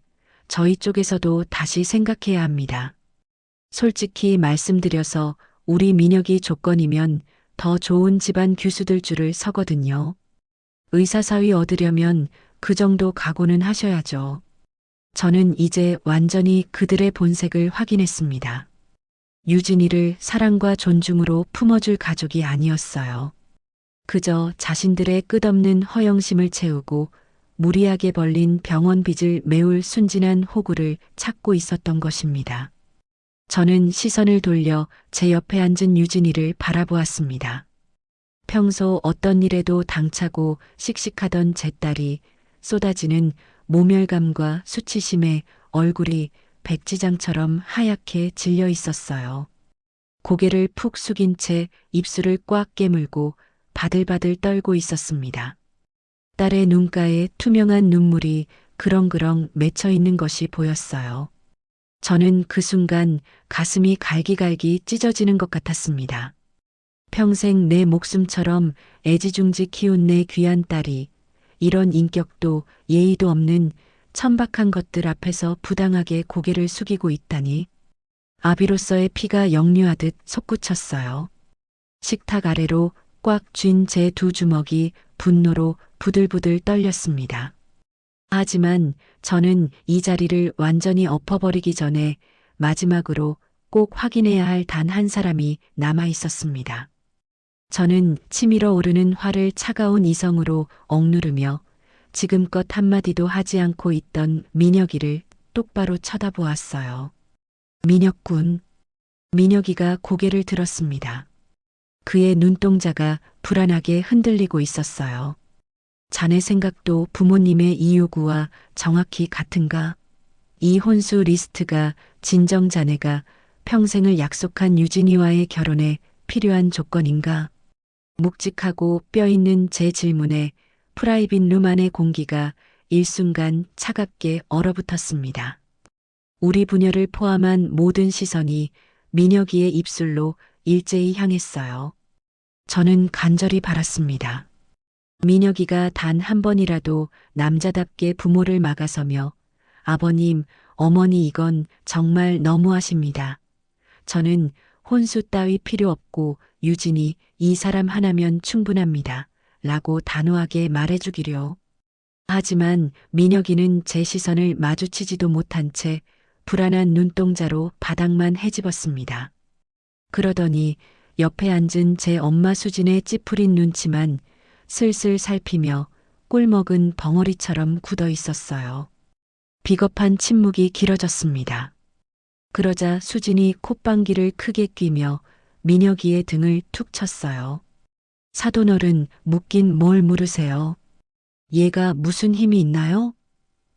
저희 쪽에서도 다시 생각해야 합니다. 솔직히 말씀드려서 우리 민혁이 조건이면 더 좋은 집안 규수들 줄을 서거든요. 의사사위 얻으려면 그 정도 각오는 하셔야죠. 저는 이제 완전히 그들의 본색을 확인했습니다. 유진이를 사랑과 존중으로 품어줄 가족이 아니었어요. 그저 자신들의 끝없는 허영심을 채우고 무리하게 벌린 병원 빚을 메울 순진한 호구를 찾고 있었던 것입니다. 저는 시선을 돌려 제 옆에 앉은 유진이를 바라보았습니다. 평소 어떤 일에도 당차고 씩씩하던 제 딸이 쏟아지는 모멸감과 수치심에 얼굴이 백지장처럼 하얗게 질려 있었어요. 고개를 푹 숙인 채 입술을 꽉 깨물고 바들바들 떨고 있었습니다. 딸의 눈가에 투명한 눈물이 그렁그렁 맺혀 있는 것이 보였어요. 저는 그 순간 가슴이 갈기갈기 찢어지는 것 같았습니다. 평생 내 목숨처럼 애지중지 키운 내 귀한 딸이 이런 인격도 예의도 없는 천박한 것들 앞에서 부당하게 고개를 숙이고 있다니. 아비로서의 피가 역류하듯 솟구쳤어요. 식탁 아래로 꽉 쥔 제 두 주먹이 분노로 부들부들 떨렸습니다. 하지만 저는 이 자리를 완전히 엎어버리기 전에 마지막으로 꼭 확인해야 할 단 한 사람이 남아 있었습니다. 저는 치밀어 오르는 화를 차가운 이성으로 억누르며 지금껏 한마디도 하지 않고 있던 민혁이를 똑바로 쳐다보았어요. 민혁군. 민혁이가 고개를 들었습니다. 그의 눈동자가 불안하게 흔들리고 있었어요. 자네 생각도 부모님의 이 요구와 정확히 같은가? 이 혼수 리스트가 진정 자네가 평생을 약속한 유진이와의 결혼에 필요한 조건인가? 묵직하고 뼈 있는 제 질문에 프라이빗 룸 안의 공기가 일순간 차갑게 얼어붙었습니다. 우리 부녀를 포함한 모든 시선이 민혁이의 입술로 일제히 향했어요. 저는 간절히 바랐습니다. 민혁이가 단 한 번이라도 남자답게 부모를 막아서며 아버님, 어머니 이건 정말 너무하십니다. 저는 혼수 따위 필요 없고 유진이 이 사람 하나면 충분합니다. 라고 단호하게 말해주기려. 하지만 민혁이는 제 시선을 마주치지도 못한 채 불안한 눈동자로 바닥만 헤집었습니다. 그러더니 옆에 앉은 제 엄마 수진의 찌푸린 눈치만 슬슬 살피며 꿀먹은 벙어리처럼 굳어 있었어요. 비겁한 침묵이 길어졌습니다. 그러자 수진이 콧방귀를 크게 뀌며 민혁이의 등을 툭 쳤어요. 사돈어른, 묻긴 뭘 물으세요? 얘가 무슨 힘이 있나요?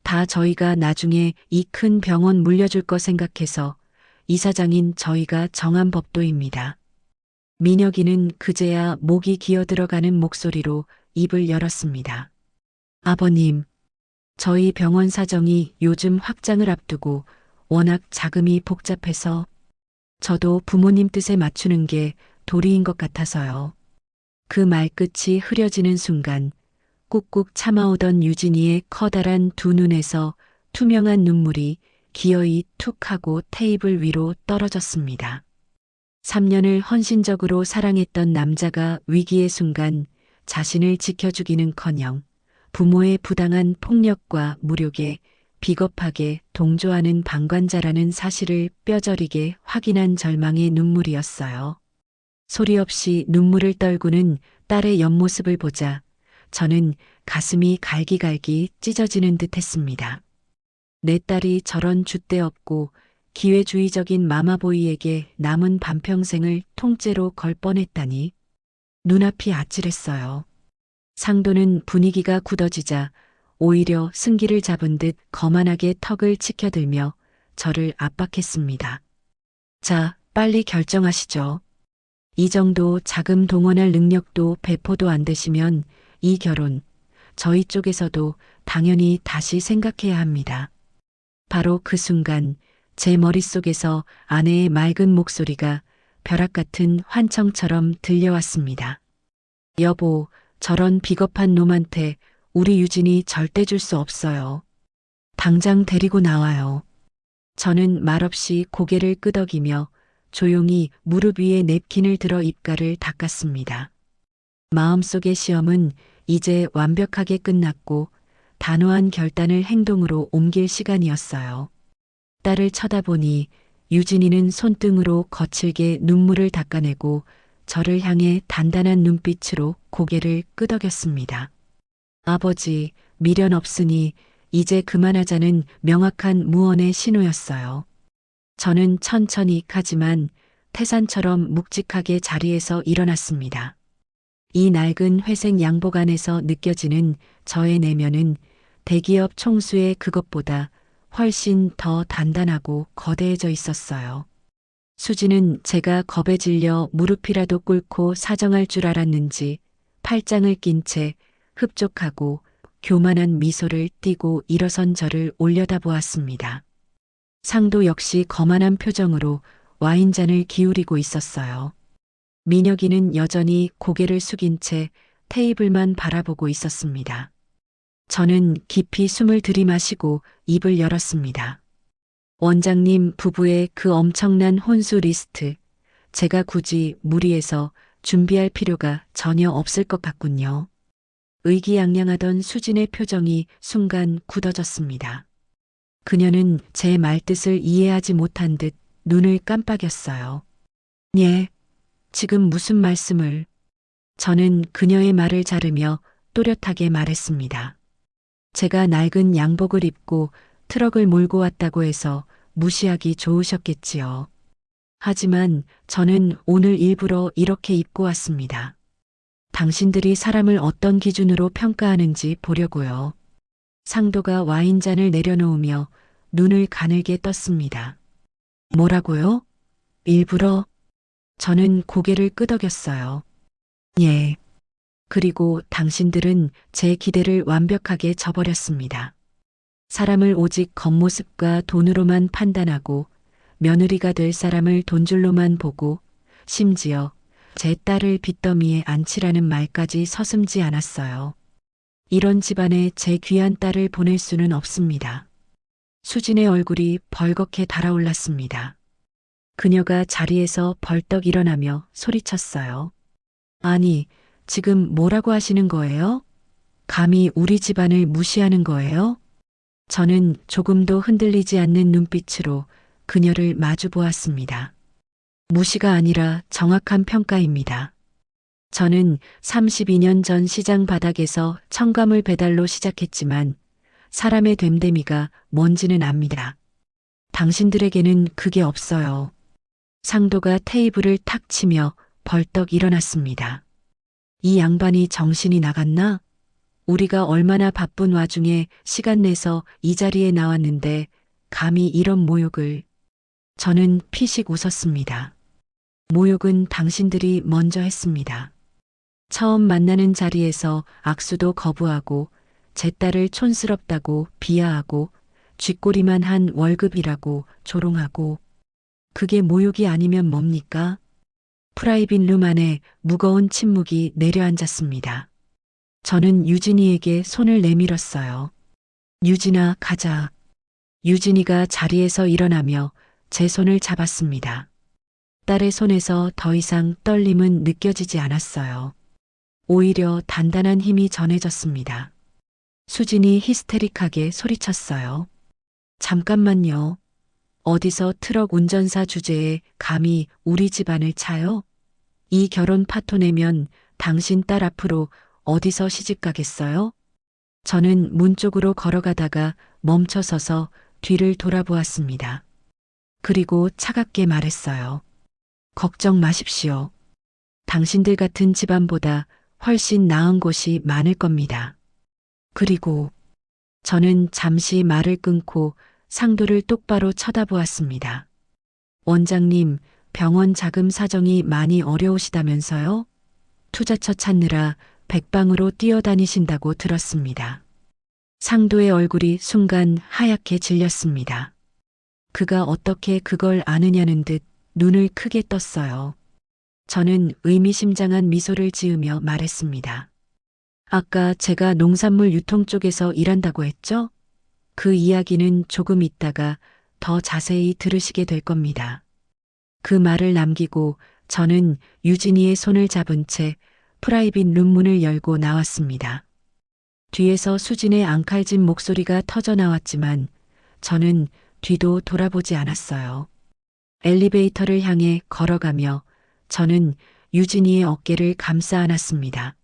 다 저희가 나중에 이 큰 병원 물려줄 거 생각해서 이사장인 저희가 정한 법도입니다. 민혁이는 그제야 목이 기어들어가는 목소리로 입을 열었습니다. 아버님, 저희 병원 사정이 요즘 확장을 앞두고 워낙 자금이 복잡해서 저도 부모님 뜻에 맞추는 게 도리인 것 같아서요. 그 말끝이 흐려지는 순간 꾹꾹 참아오던 유진이의 커다란 두 눈에서 투명한 눈물이 기어이 툭 하고 테이블 위로 떨어졌습니다. 3년을 헌신적으로 사랑했던 남자가 위기의 순간 자신을 지켜주기는커녕 부모의 부당한 폭력과 무력에 비겁하게 동조하는 방관자라는 사실을 뼈저리게 확인한 절망의 눈물이었어요. 소리 없이 눈물을 떨구는 딸의 옆모습을 보자 저는 가슴이 갈기갈기 찢어지는 듯 했습니다. 내 딸이 저런 줏대없고 기회주의적인 마마보이에게 남은 반평생을 통째로 걸 뻔했다니 눈앞이 아찔했어요. 상도는 분위기가 굳어지자 오히려 승기를 잡은 듯 거만하게 턱을 치켜들며 저를 압박했습니다. 자, 빨리 결정하시죠. 이 정도 자금 동원할 능력도 배포도 안 되시면 이 결혼 저희 쪽에서도 당연히 다시 생각해야 합니다. 바로 그 순간 제 머릿속에서 아내의 맑은 목소리가 벼락 같은 환청처럼 들려왔습니다. 여보, 저런 비겁한 놈한테 우리 유진이 절대 줄 수 없어요. 당장 데리고 나와요. 저는 말없이 고개를 끄덕이며 조용히 무릎 위에 냅킨을 들어 입가를 닦았습니다. 마음속의 시험은 이제 완벽하게 끝났고 단호한 결단을 행동으로 옮길 시간이었어요. 딸을 쳐다보니 유진이는 손등으로 거칠게 눈물을 닦아내고 저를 향해 단단한 눈빛으로 고개를 끄덕였습니다. 아버지, 미련 없으니 이제 그만하자는 명확한 무언의 신호였어요. 저는 천천히 하지만 태산처럼 묵직하게 자리에서 일어났습니다. 이 낡은 회색 양복 안에서 느껴지는 저의 내면은 대기업 총수의 그것보다 훨씬 더 단단하고 거대해져 있었어요. 수지는 제가 겁에 질려 무릎이라도 꿇고 사정할 줄 알았는지 팔짱을 낀 채 흡족하고 교만한 미소를 띠고 일어선 저를 올려다보았습니다. 상도 역시 거만한 표정으로 와인잔을 기울이고 있었어요. 민혁이는 여전히 고개를 숙인 채 테이블만 바라보고 있었습니다. 저는 깊이 숨을 들이마시고 입을 열었습니다. 원장님 부부의 그 엄청난 혼수 리스트, 제가 굳이 무리해서 준비할 필요가 전혀 없을 것 같군요. 의기양양하던 수진의 표정이 순간 굳어졌습니다. 그녀는 제 말뜻을 이해하지 못한 듯 눈을 깜빡였어요. 예, 지금 무슨 말씀을? 저는 그녀의 말을 자르며 또렷하게 말했습니다. 제가 낡은 양복을 입고 트럭을 몰고 왔다고 해서 무시하기 좋으셨겠지요. 하지만 저는 오늘 일부러 이렇게 입고 왔습니다. 당신들이 사람을 어떤 기준으로 평가하는지 보려고요. 상도가 와인잔을 내려놓으며 눈을 가늘게 떴습니다. 뭐라고요? 일부러? 저는 고개를 끄덕였어요. 예. 그리고 당신들은 제 기대를 완벽하게 저버렸습니다. 사람을 오직 겉모습과 돈으로만 판단하고 며느리가 될 사람을 돈줄로만 보고 심지어 제 딸을 빚더미에 앉히라는 말까지 서슴지 않았어요. 이런 집안에 제 귀한 딸을 보낼 수는 없습니다. 수진의 얼굴이 벌겋게 달아올랐습니다. 그녀가 자리에서 벌떡 일어나며 소리쳤어요. 아니, 지금 뭐라고 하시는 거예요? 감히 우리 집안을 무시하는 거예요? 저는 조금도 흔들리지 않는 눈빛으로 그녀를 마주 보았습니다. 무시가 아니라 정확한 평가입니다. 저는 32년 전 시장 바닥에서 첨가물 배달로 시작했지만 사람의 됨됨이가 뭔지는 압니다. 당신들에게는 그게 없어요. 상도가 테이블을 탁 치며 벌떡 일어났습니다. 이 양반이 정신이 나갔나? 우리가 얼마나 바쁜 와중에 시간 내서 이 자리에 나왔는데 감히 이런 모욕을. 저는 피식 웃었습니다. 모욕은 당신들이 먼저 했습니다. 처음 만나는 자리에서 악수도 거부하고 제 딸을 촌스럽다고 비하하고 쥐꼬리만 한 월급이라고 조롱하고. 그게 모욕이 아니면 뭡니까? 프라이빗 룸 안에 무거운 침묵이 내려앉았습니다. 저는 유진이에게 손을 내밀었어요. 유진아, 가자. 유진이가 자리에서 일어나며 제 손을 잡았습니다. 딸의 손에서 더 이상 떨림은 느껴지지 않았어요. 오히려 단단한 힘이 전해졌습니다. 수진이 히스테릭하게 소리쳤어요. 잠깐만요. 어디서 트럭 운전사 주제에 감히 우리 집안을 차요? 이 결혼 파토 내면 당신 딸 앞으로 어디서 시집 가겠어요? 저는 문 쪽으로 걸어가다가 멈춰서서 뒤를 돌아보았습니다. 그리고 차갑게 말했어요. 걱정 마십시오. 당신들 같은 집안보다 훨씬 나은 곳이 많을 겁니다. 그리고 저는 잠시 말을 끊고 상도를 똑바로 쳐다보았습니다. 원장님, 병원 자금 사정이 많이 어려우시다면서요? 투자처 찾느라 백방으로 뛰어다니신다고 들었습니다. 상도의 얼굴이 순간 하얗게 질렸습니다. 그가 어떻게 그걸 아느냐는 듯 눈을 크게 떴어요. 저는 의미심장한 미소를 지으며 말했습니다. 아까 제가 농산물 유통 쪽에서 일한다고 했죠? 그 이야기는 조금 있다가 더 자세히 들으시게 될 겁니다. 그 말을 남기고 저는 유진이의 손을 잡은 채 프라이빗 룸 문을 열고 나왔습니다. 뒤에서 수진의 앙칼진 목소리가 터져 나왔지만 저는 뒤도 돌아보지 않았어요. 엘리베이터를 향해 걸어가며 저는 유진이의 어깨를 감싸 안았습니다.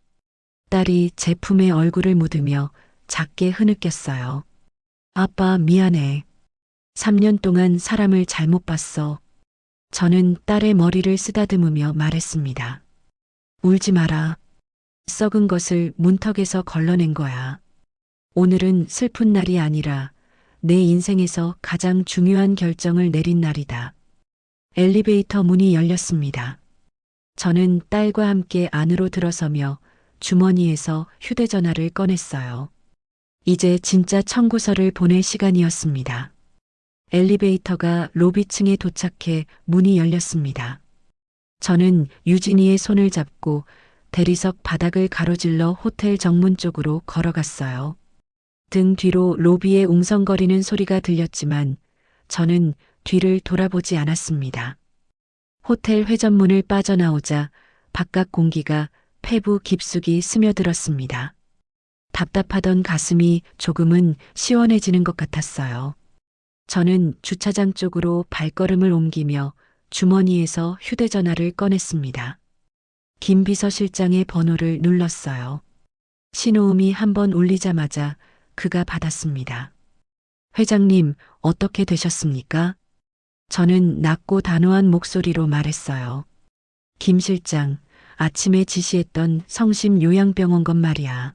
딸이 제 품에 얼굴을 묻으며 작게 흐느꼈어요. 아빠, 미안해. 3년 동안 사람을 잘못 봤어. 저는 딸의 머리를 쓰다듬으며 말했습니다. 울지 마라. 썩은 것을 문턱에서 걸러낸 거야. 오늘은 슬픈 날이 아니라 내 인생에서 가장 중요한 결정을 내린 날이다. 엘리베이터 문이 열렸습니다. 저는 딸과 함께 안으로 들어서며 주머니에서 휴대전화를 꺼냈어요. 이제 진짜 청구서를 보낼 시간이었습니다. 엘리베이터가 로비층에 도착해 문이 열렸습니다. 저는 유진이의 손을 잡고 대리석 바닥을 가로질러 호텔 정문 쪽으로 걸어갔어요. 등 뒤로 로비에 웅성거리는 소리가 들렸지만 저는 뒤를 돌아보지 않았습니다. 호텔 회전문을 빠져나오자 바깥 공기가 폐부 깊숙이 스며들었습니다. 답답하던 가슴이 조금은 시원해지는 것 같았어요. 저는 주차장 쪽으로 발걸음을 옮기며 주머니에서 휴대전화를 꺼냈습니다. 김 비서실장의 번호를 눌렀어요. 신호음이 한번 울리자마자 그가 받았습니다. 회장님, 어떻게 되셨습니까? 저는 낮고 단호한 목소리로 말했어요. 김 실장, 아침에 지시했던 성심 요양병원 건 말이야.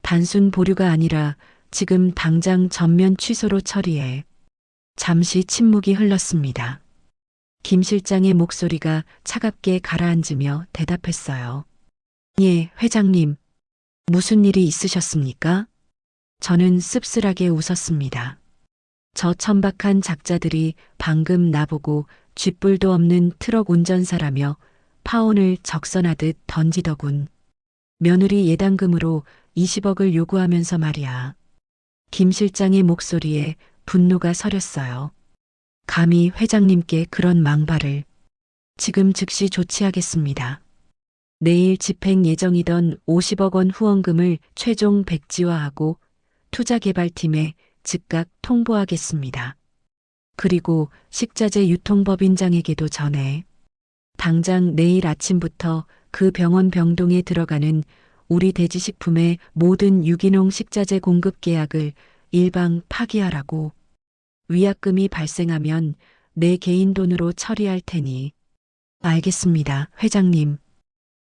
단순 보류가 아니라 지금 당장 전면 취소로 처리해. 잠시 침묵이 흘렀습니다. 김 실장의 목소리가 차갑게 가라앉으며 대답했어요. 예, 회장님. 무슨 일이 있으셨습니까? 저는 씁쓸하게 웃었습니다. 저 천박한 작자들이 방금 나보고 쥐뿔도 없는 트럭 운전사라며 파혼을 적선하듯 던지더군. 며느리 예단금으로 20억을 요구하면서 말이야. 김 실장의 목소리에 분노가 서렸어요. 감히 회장님께 그런 망발을. 지금 즉시 조치하겠습니다. 내일 집행 예정이던 50억 원 후원금을 최종 백지화하고 투자개발팀에 즉각 통보하겠습니다. 그리고 식자재 유통법인장에게도 전해 당장 내일 아침부터 그 병원 병동에 들어가는 우리 돼지식품의 모든 유기농 식자재 공급 계약을 일방 파기하라고. 위약금이 발생하면 내 개인 돈으로 처리할 테니. 알겠습니다, 회장님.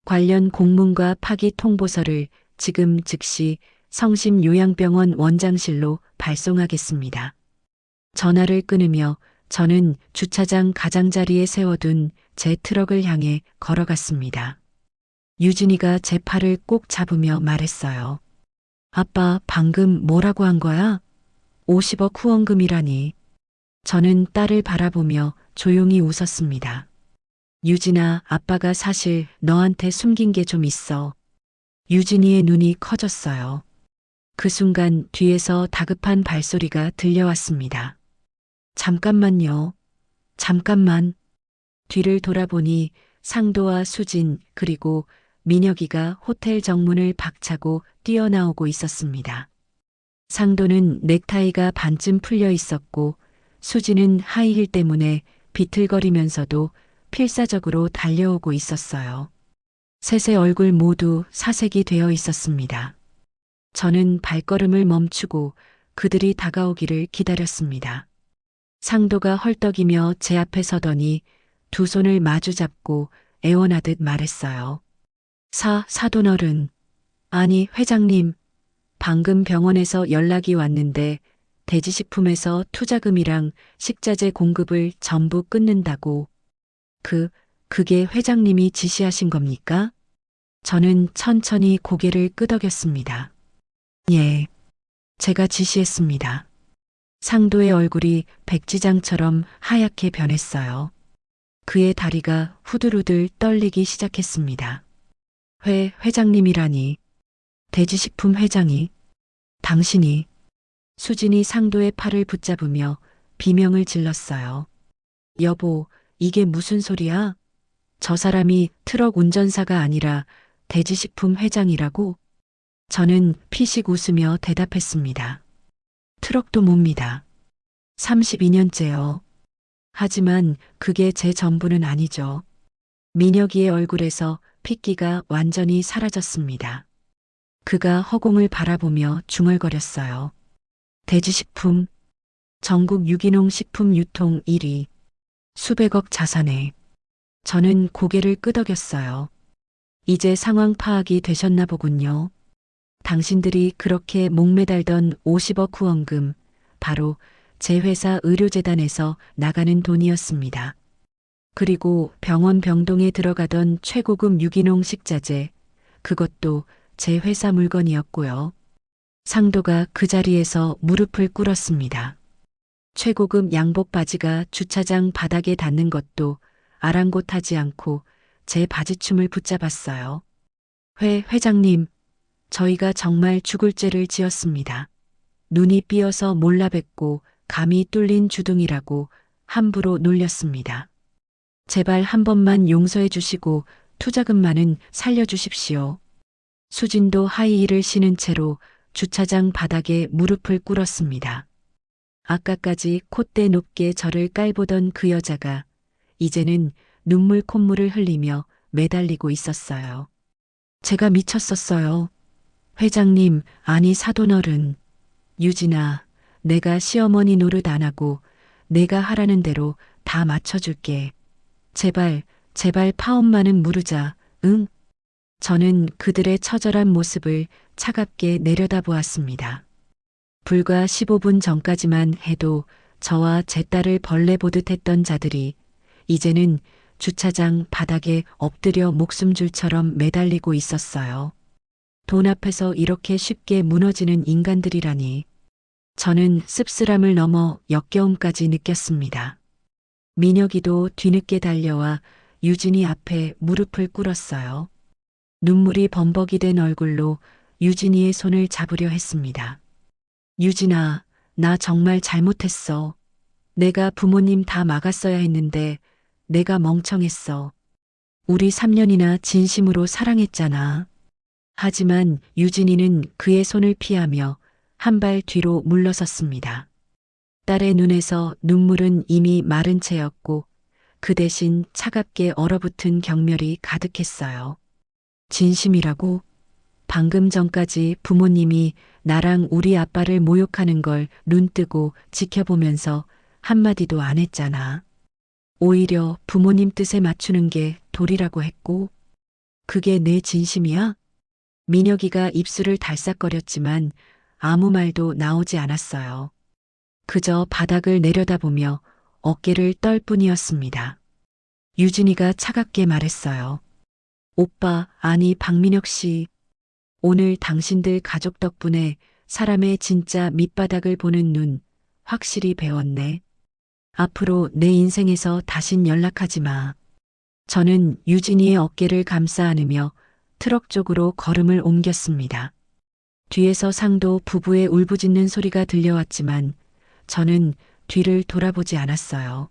관련 공문과 파기 통보서를 지금 즉시 성심요양병원 원장실로 발송하겠습니다. 전화를 끊으며 저는 주차장 가장자리에 세워둔 제 트럭을 향해 걸어갔습니다. 유진이가 제 팔을 꼭 잡으며 말했어요. 아빠, 방금 뭐라고 한 거야? 50억 후원금이라니. 저는 딸을 바라보며 조용히 웃었습니다. 유진아, 아빠가 사실 너한테 숨긴 게 좀 있어. 유진이의 눈이 커졌어요. 그 순간 뒤에서 다급한 발소리가 들려왔습니다. 잠깐만요. 잠깐만. 뒤를 돌아보니 상도와 수진 그리고 민혁이가 호텔 정문을 박차고 뛰어나오고 있었습니다. 상도는 넥타이가 반쯤 풀려 있었고 수진은 하이힐 때문에 비틀거리면서도 필사적으로 달려오고 있었어요. 셋의 얼굴 모두 사색이 되어 있었습니다. 저는 발걸음을 멈추고 그들이 다가오기를 기다렸습니다. 상도가 헐떡이며 제 앞에 서더니 두 손을 마주 잡고 애원하듯 말했어요. 사돈어른. 아니, 회장님. 방금 병원에서 연락이 왔는데 돼지식품에서 투자금이랑 식자재 공급을 전부 끊는다고. 그게 회장님이 지시하신 겁니까? 저는 천천히 고개를 끄덕였습니다. 예, 제가 지시했습니다. 상도의 얼굴이 백지장처럼 하얗게 변했어요. 그의 다리가 후들후들 떨리기 시작했습니다. 회장님이라니. 돼지식품 회장이. 당신이. 수진이 상도의 팔을 붙잡으며 비명을 질렀어요. 여보, 이게 무슨 소리야? 저 사람이 트럭 운전사가 아니라 돼지식품 회장이라고? 저는 피식 웃으며 대답했습니다. 트럭도 뭡니다. 32년째요. 하지만 그게 제 전부는 아니죠. 민혁이의 얼굴에서 핏기가 완전히 사라졌습니다. 그가 허공을 바라보며 중얼거렸어요. 돼지식품, 전국 유기농 식품 유통 1위, 수백억 자산에. 저는 고개를 끄덕였어요. 이제 상황 파악이 되셨나 보군요. 당신들이 그렇게 목매달던 50억 후원금, 바로 제 회사 의료재단에서 나가는 돈이었습니다. 그리고 병원 병동에 들어가던 최고급 유기농 식자재, 그것도 제 회사 물건이었고요. 상도가 그 자리에서 무릎을 꿇었습니다. 최고급 양복 바지가 주차장 바닥에 닿는 것도 아랑곳하지 않고 제 바지춤을 붙잡았어요. 회장님, 저희가 정말 죽을 죄를 지었습니다. 눈이 삐어서 몰라뵙고 감이 뚫린 주둥이라고 함부로 놀렸습니다. 제발 한 번만 용서해 주시고 투자금만은 살려주십시오. 수진도 하이힐을 신은 채로 주차장 바닥에 무릎을 꿇었습니다. 아까까지 콧대 높게 저를 깔보던 그 여자가 이제는 눈물 콧물을 흘리며 매달리고 있었어요. 제가 미쳤었어요. 회장님, 아니 사돈어른. 유진아, 내가 시어머니 노릇 안 하고 내가 하라는 대로 다 맞춰줄게. 제발 파엄마는 무르자, 응? 저는 그들의 처절한 모습을 차갑게 내려다보았습니다. 불과 15분 전까지만 해도 저와 제 딸을 벌레 보듯 했던 자들이 이제는 주차장 바닥에 엎드려 목숨줄처럼 매달리고 있었어요. 돈 앞에서 이렇게 쉽게 무너지는 인간들이라니. 저는 씁쓸함을 넘어 역겨움까지 느꼈습니다. 민혁이도 뒤늦게 달려와 유진이 앞에 무릎을 꿇었어요. 눈물이 범벅이 된 얼굴로 유진이의 손을 잡으려 했습니다. 유진아, 나 정말 잘못했어. 내가 부모님 다 막았어야 했는데 내가 멍청했어. 우리 3년이나 진심으로 사랑했잖아. 하지만 유진이는 그의 손을 피하며 한 발 뒤로 물러섰습니다. 딸의 눈에서 눈물은 이미 마른 채였고 그 대신 차갑게 얼어붙은 경멸이 가득했어요. 진심이라고? 방금 전까지 부모님이 나랑 우리 아빠를 모욕하는 걸 눈뜨고 지켜보면서 한마디도 안 했잖아. 오히려 부모님 뜻에 맞추는 게 도리라고 했고, 그게 내 진심이야? 민혁이가 입술을 달싹거렸지만 아무 말도 나오지 않았어요. 그저 바닥을 내려다보며 어깨를 떨 뿐이었습니다. 유진이가 차갑게 말했어요. 오빠, 아니 박민혁 씨. 오늘 당신들 가족 덕분에 사람의 진짜 밑바닥을 보는 눈 확실히 배웠네. 앞으로 내 인생에서 다신 연락하지 마. 저는 유진이의 어깨를 감싸 안으며 트럭 쪽으로 걸음을 옮겼습니다. 뒤에서 상도 부부의 울부짖는 소리가 들려왔지만 저는 뒤를 돌아보지 않았어요.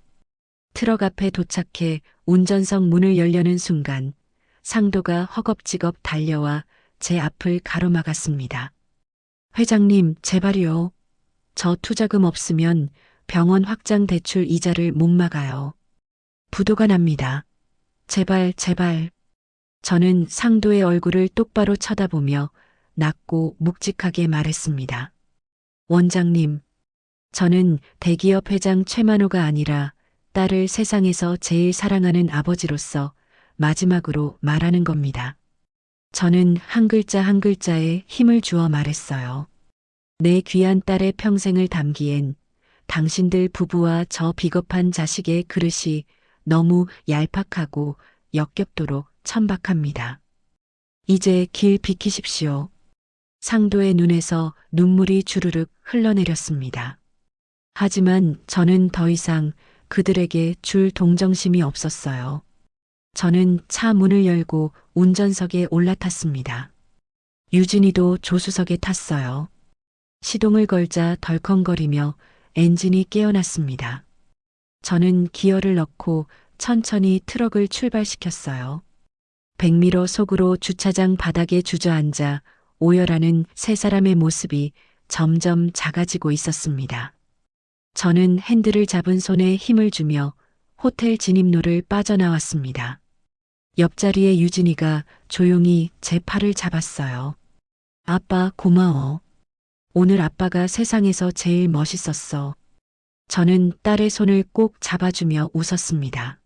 트럭 앞에 도착해 운전석 문을 열려는 순간 상도가 허겁지겁 달려와 제 앞을 가로막았습니다. 회장님, 제발요. 저 투자금 없으면 병원 확장 대출 이자를 못 막아요. 부도가 납니다. 제발, 제발. 저는 상도의 얼굴을 똑바로 쳐다보며 낮고 묵직하게 말했습니다. 원장님, 저는 대기업 회장 최만호가 아니라 딸을 세상에서 제일 사랑하는 아버지로서 마지막으로 말하는 겁니다. 저는 한 글자 한 글자에 힘을 주어 말했어요. 내 귀한 딸의 평생을 담기엔 당신들 부부와 저 비겁한 자식의 그릇이 너무 얄팍하고 역겹도록 천박합니다. 이제 길 비키십시오. 상도의 눈에서 눈물이 주르륵 흘러내렸습니다. 하지만 저는 더 이상 그들에게 줄 동정심이 없었어요. 저는 차 문을 열고 운전석에 올라탔습니다. 유진이도 조수석에 탔어요. 시동을 걸자 덜컹거리며 엔진이 깨어났습니다. 저는 기어를 넣고 천천히 트럭을 출발시켰어요. 백미러 속으로 주차장 바닥에 주저앉아 오열하는 세 사람의 모습이 점점 작아지고 있었습니다. 저는 핸들을 잡은 손에 힘을 주며 호텔 진입로를 빠져나왔습니다. 옆자리에 유진이가 조용히 제 팔을 잡았어요. 아빠, 고마워. 오늘 아빠가 세상에서 제일 멋있었어. 저는 딸의 손을 꼭 잡아주며 웃었습니다.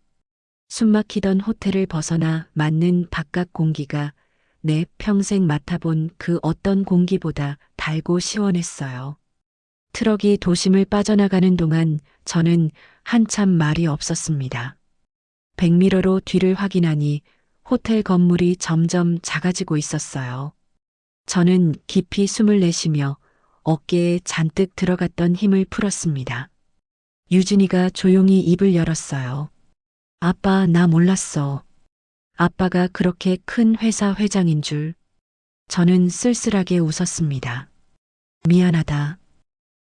숨막히던 호텔을 벗어나 맞는 바깥 공기가 내 평생 맡아본 그 어떤 공기보다 달고 시원했어요. 트럭이 도심을 빠져나가는 동안 저는 한참 말이 없었습니다. 백미러로 뒤를 확인하니 호텔 건물이 점점 작아지고 있었어요. 저는 깊이 숨을 내쉬며 어깨에 잔뜩 들어갔던 힘을 풀었습니다. 유진이가 조용히 입을 열었어요. 아빠, 나 몰랐어. 아빠가 그렇게 큰 회사 회장인 줄. 저는 쓸쓸하게 웃었습니다. 미안하다.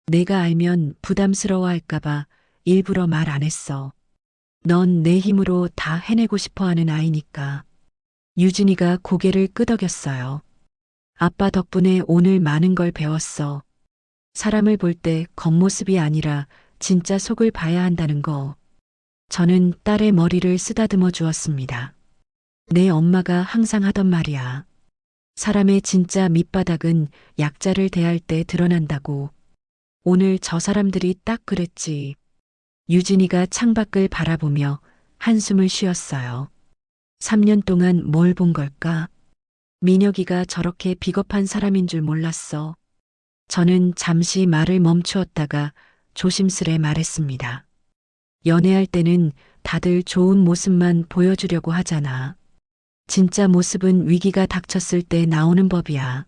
내가 알면 부담스러워할까봐 일부러 말 안 했어. 넌 내 힘으로 다 해내고 싶어 하는 아이니까. 유진이가 고개를 끄덕였어요. 아빠 덕분에 오늘 많은 걸 배웠어. 사람을 볼 때 겉모습이 아니라 진짜 속을 봐야 한다는 거. 저는 딸의 머리를 쓰다듬어 주었습니다. 내 엄마가 항상 하던 말이야. 사람의 진짜 밑바닥은 약자를 대할 때 드러난다고. 오늘 저 사람들이 딱 그랬지. 유진이가 창밖을 바라보며 한숨을 쉬었어요. 3년 동안 뭘 본 걸까? 민혁이가 저렇게 비겁한 사람인 줄 몰랐어. 저는 잠시 말을 멈추었다가 조심스레 말했습니다. 연애할 때는 다들 좋은 모습만 보여주려고 하잖아. 진짜 모습은 위기가 닥쳤을 때 나오는 법이야.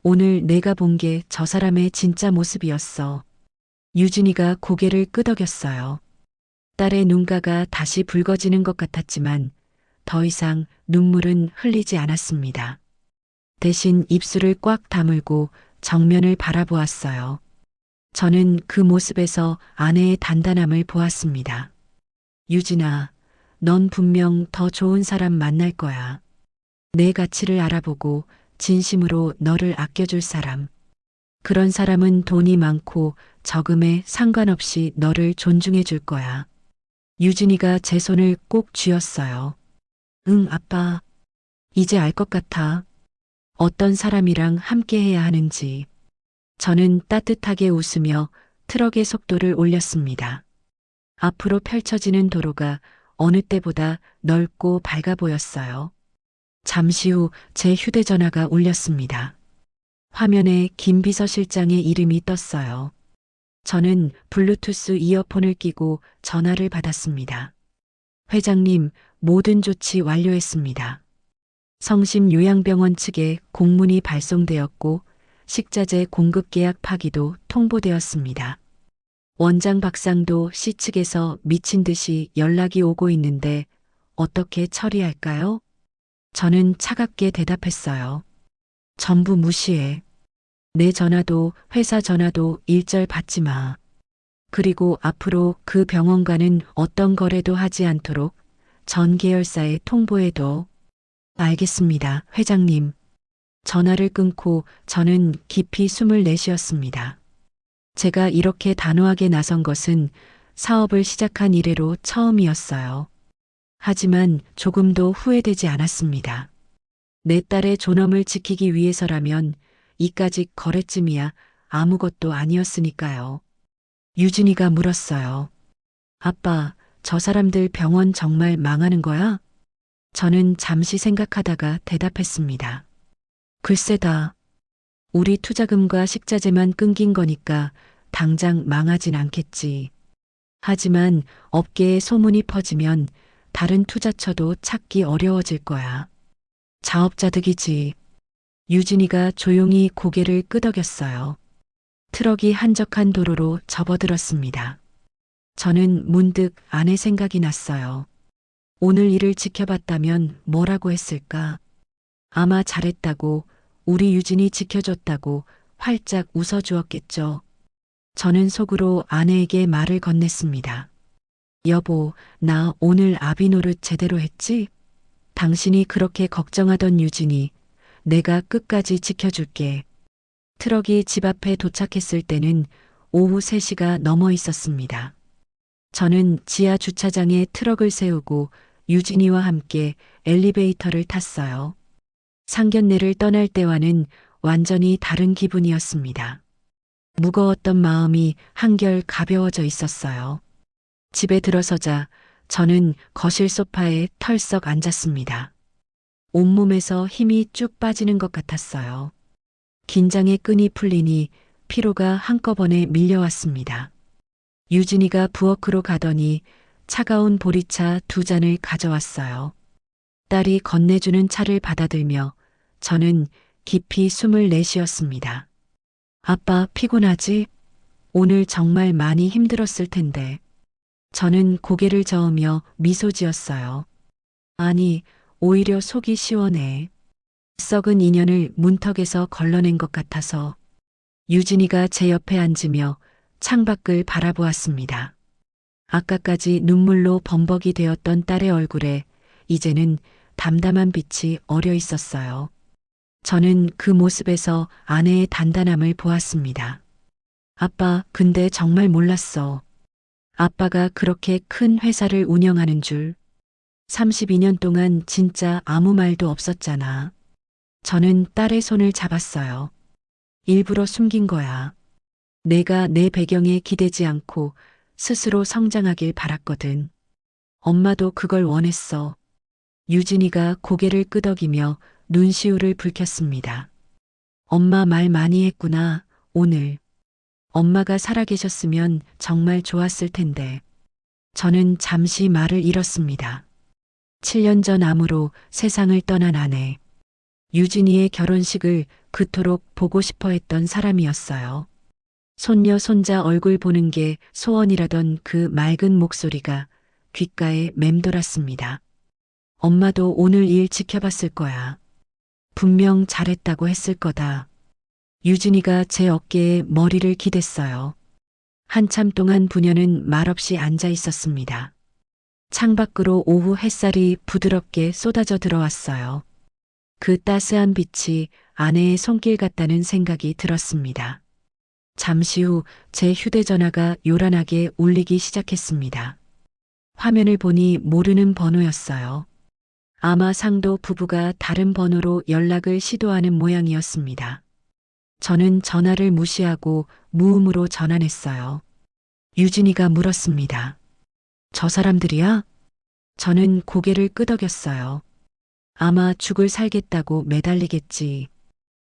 오늘 내가 본 게 저 사람의 진짜 모습이었어. 유진이가 고개를 끄덕였어요. 딸의 눈가가 다시 붉어지는 것 같았지만 더 이상 눈물은 흘리지 않았습니다. 대신 입술을 꽉 다물고 정면을 바라보았어요. 저는 그 모습에서 아내의 단단함을 보았습니다. 유진아, 넌 분명 더 좋은 사람 만날 거야. 내 가치를 알아보고 진심으로 너를 아껴줄 사람. 그런 사람은 돈이 많고 적음에 상관없이 너를 존중해 줄 거야. 유진이가 제 손을 꼭 쥐었어요. 응, 아빠. 이제 알 것 같아. 어떤 사람이랑 함께 해야 하는지. 저는 따뜻하게 웃으며 트럭의 속도를 올렸습니다. 앞으로 펼쳐지는 도로가 어느 때보다 넓고 밝아 보였어요. 잠시 후 제 휴대전화가 울렸습니다. 화면에 김 비서실장의 이름이 떴어요. 저는 블루투스 이어폰을 끼고 전화를 받았습니다. 회장님, 모든 조치 완료했습니다. 성심요양병원 측에 공문이 발송되었고 식자재 공급 계약 파기도 통보되었습니다. 원장 박상도 씨 측에서 미친 듯이 연락이 오고 있는데 어떻게 처리할까요? 저는 차갑게 대답했어요. 전부 무시해. 내 전화도 회사 전화도 일절 받지 마. 그리고 앞으로 그 병원과는 어떤 거래도 하지 않도록 전 계열사에 통보해도. 알겠습니다, 회장님. 전화를 끊고 저는 깊이 숨을 내쉬었습니다. 제가 이렇게 단호하게 나선 것은 사업을 시작한 이래로 처음이었어요. 하지만 조금도 후회되지 않았습니다. 내 딸의 존엄을 지키기 위해서라면 이까짓 거래쯤이야 아무것도 아니었으니까요. 유진이가 물었어요. 아빠, 저 사람들 병원 정말 망하는 거야? 저는 잠시 생각하다가 대답했습니다. 글쎄다. 우리 투자금과 식자재만 끊긴 거니까 당장 망하진 않겠지. 하지만 업계에 소문이 퍼지면 다른 투자처도 찾기 어려워질 거야. 자업자득이지. 유진이가 조용히 고개를 끄덕였어요. 트럭이 한적한 도로로 접어들었습니다. 저는 문득 아내 생각이 났어요. 오늘 일을 지켜봤다면 뭐라고 했을까? 아마 잘했다고, 우리 유진이 지켜줬다고 활짝 웃어주었겠죠. 저는 속으로 아내에게 말을 건넸습니다. 여보, 나 오늘 아비 노릇 제대로 했지? 당신이 그렇게 걱정하던 유진이 내가 끝까지 지켜줄게. 트럭이 집 앞에 도착했을 때는 오후 3시가 넘어 있었습니다. 저는 지하 주차장에 트럭을 세우고 유진이와 함께 엘리베이터를 탔어요. 상견례를 떠날 때와는 완전히 다른 기분이었습니다. 무거웠던 마음이 한결 가벼워져 있었어요. 집에 들어서자 저는 거실 소파에 털썩 앉았습니다. 온몸에서 힘이 쭉 빠지는 것 같았어요. 긴장의 끈이 풀리니 피로가 한꺼번에 밀려왔습니다. 유진이가 부엌으로 가더니 차가운 보리차 2잔을 가져왔어요. 딸이 건네주는 차를 받아들며 저는 깊이 숨을 내쉬었습니다. 아빠 피곤하지? 오늘 정말 많이 힘들었을 텐데. 저는 고개를 저으며 미소 지었어요. 아니, 오히려 속이 시원해. 썩은 인연을 문턱에서 걸러낸 것 같아서. 유진이가 제 옆에 앉으며 창밖을 바라보았습니다. 아까까지 눈물로 범벅이 되었던 딸의 얼굴에 이제는 담담한 빛이 어려 있었어요. 저는 그 모습에서 아내의 단단함을 보았습니다. 아빠, 근데 정말 몰랐어. 아빠가 그렇게 큰 회사를 운영하는 줄. 32년 동안 진짜 아무 말도 없었잖아. 저는 딸의 손을 잡았어요. 일부러 숨긴 거야. 내가 내 배경에 기대지 않고 스스로 성장하길 바랐거든. 엄마도 그걸 원했어. 유진이가 고개를 끄덕이며 눈시울을 붉혔습니다. 엄마 말 많이 했구나, 오늘. 엄마가 살아계셨으면 정말 좋았을 텐데. 저는 잠시 말을 잃었습니다. 7년 전 암으로 세상을 떠난 아내. 유진이의 결혼식을 그토록 보고 싶어 했던 사람이었어요. 손녀, 손자 얼굴 보는 게 소원이라던 그 맑은 목소리가 귓가에 맴돌았습니다. 엄마도 오늘 일 지켜봤을 거야. 분명 잘했다고 했을 거다. 유진이가 제 어깨에 머리를 기댔어요. 한참 동안 부녀는 말없이 앉아 있었습니다. 창밖으로 오후 햇살이 부드럽게 쏟아져 들어왔어요. 그 따스한 빛이 아내의 손길 같다는 생각이 들었습니다. 잠시 후 제 휴대전화가 요란하게 울리기 시작했습니다. 화면을 보니 모르는 번호였어요. 아마 상도 부부가 다른 번호로 연락을 시도하는 모양이었습니다. 저는 전화를 무시하고 무음으로 전환했어요. 유진이가 물었습니다. 저 사람들이야? 저는 고개를 끄덕였어요. 아마 죽을 살겠다고 매달리겠지.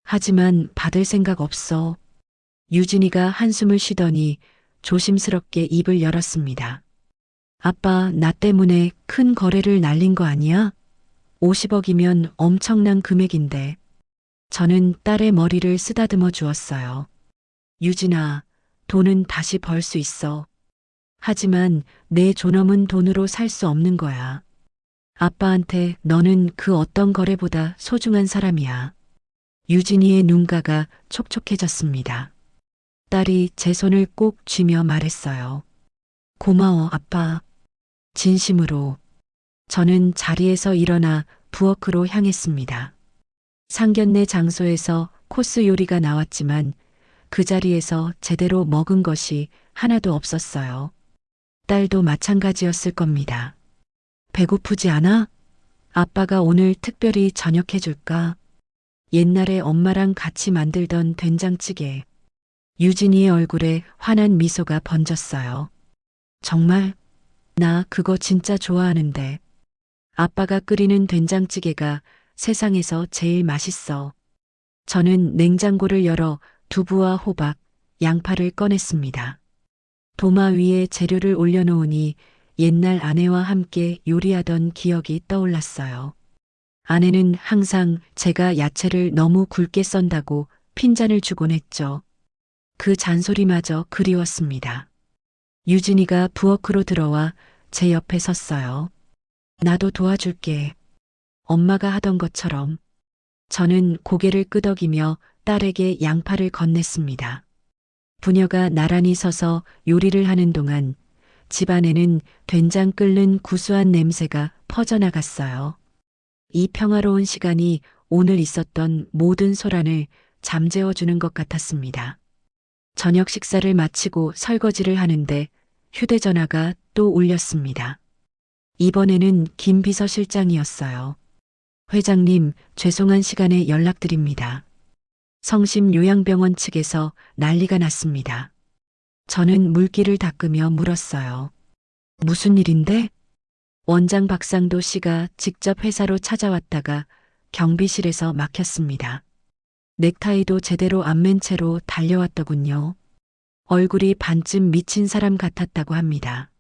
하지만 받을 생각 없어. 유진이가 한숨을 쉬더니 조심스럽게 입을 열었습니다. 아빠, 나 때문에 큰 거래를 날린 거 아니야? 50억이면 엄청난 금액인데. 저는 딸의 머리를 쓰다듬어 주었어요. 유진아, 돈은 다시 벌 수 있어. 하지만 내 존엄은 돈으로 살 수 없는 거야. 아빠한테 너는 그 어떤 거래보다 소중한 사람이야. 유진이의 눈가가 촉촉해졌습니다. 딸이 제 손을 꼭 쥐며 말했어요. 고마워, 아빠. 진심으로. 저는 자리에서 일어나 부엌으로 향했습니다. 상견례 장소에서 코스 요리가 나왔지만 그 자리에서 제대로 먹은 것이 하나도 없었어요. 딸도 마찬가지였을 겁니다. 배고프지 않아? 아빠가 오늘 특별히 저녁해 줄까? 옛날에 엄마랑 같이 만들던 된장찌개. 유진이의 얼굴에 환한 미소가 번졌어요. 정말? 나 그거 진짜 좋아하는데. 아빠가 끓이는 된장찌개가 세상에서 제일 맛있어. 저는 냉장고를 열어 두부와 호박, 양파를 꺼냈습니다. 도마 위에 재료를 올려놓으니 옛날 아내와 함께 요리하던 기억이 떠올랐어요. 아내는 항상 제가 야채를 너무 굵게 썬다고 핀잔을 주곤 했죠. 그 잔소리마저 그리웠습니다. 유진이가 부엌으로 들어와 제 옆에 섰어요. 나도 도와줄게. 엄마가 하던 것처럼. 저는 고개를 끄덕이며 딸에게 양파를 건넸습니다. 부녀가 나란히 서서 요리를 하는 동안 집안에는 된장 끓는 구수한 냄새가 퍼져나갔어요. 이 평화로운 시간이 오늘 있었던 모든 소란을 잠재워주는 것 같았습니다. 저녁 식사를 마치고 설거지를 하는데 휴대전화가 또 울렸습니다. 이번에는 김 비서실장이었어요. 회장님, 죄송한 시간에 연락드립니다. 성심요양병원 측에서 난리가 났습니다. 저는 물기를 닦으며 물었어요. 무슨 일인데? 원장 박상도 씨가 직접 회사로 찾아왔다가 경비실에서 막혔습니다. 넥타이도 제대로 안 맨 채로 달려왔더군요. 얼굴이 반쯤 미친 사람 같았다고 합니다.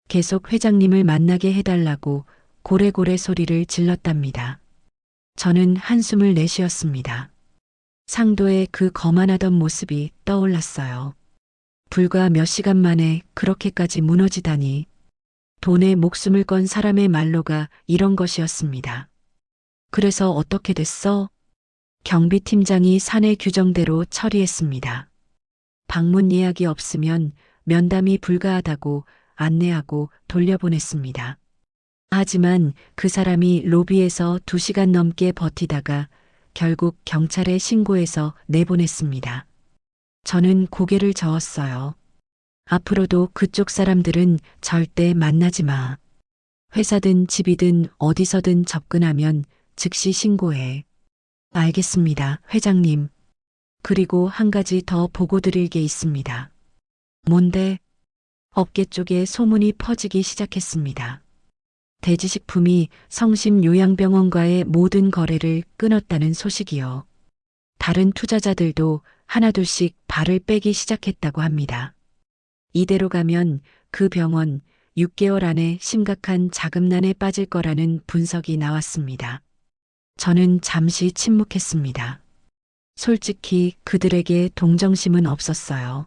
계속 회장님을 만나게 해달라고 고래고래 소리를 질렀답니다. 저는 한숨을 내쉬었습니다. 상도의 그 거만하던 모습이 떠올랐어요. 불과 몇 시간 만에 그렇게까지 무너지다니. 돈에 목숨을 건 사람의 말로가 이런 것이었습니다. 그래서 어떻게 됐어? 경비팀장이 사내 규정대로 처리했습니다. 방문 예약이 없으면 면담이 불가하다고 안내하고 돌려보냈습니다. 하지만 그 사람이 로비에서 2시간 넘게 버티다가 결국 경찰에 신고해서 내보냈습니다. 저는 고개를 저었어요. 앞으로도 그쪽 사람들은 절대 만나지 마. 회사든 집이든 어디서든 접근하면 즉시 신고해. 알겠습니다, 회장님. 그리고 한 가지 더 보고 드릴 게 있습니다. 뭔데? 업계 쪽에 소문이 퍼지기 시작했습니다. 대지식품이 성심요양병원과의 모든 거래를 끊었다는 소식이요. 다른 투자자들도 하나둘씩 발을 빼기 시작했다고 합니다. 이대로 가면 그 병원 6개월 안에 심각한 자금난에 빠질 거라는 분석이 나왔습니다. 저는 잠시 침묵했습니다. 솔직히 그들에게 동정심은 없었어요.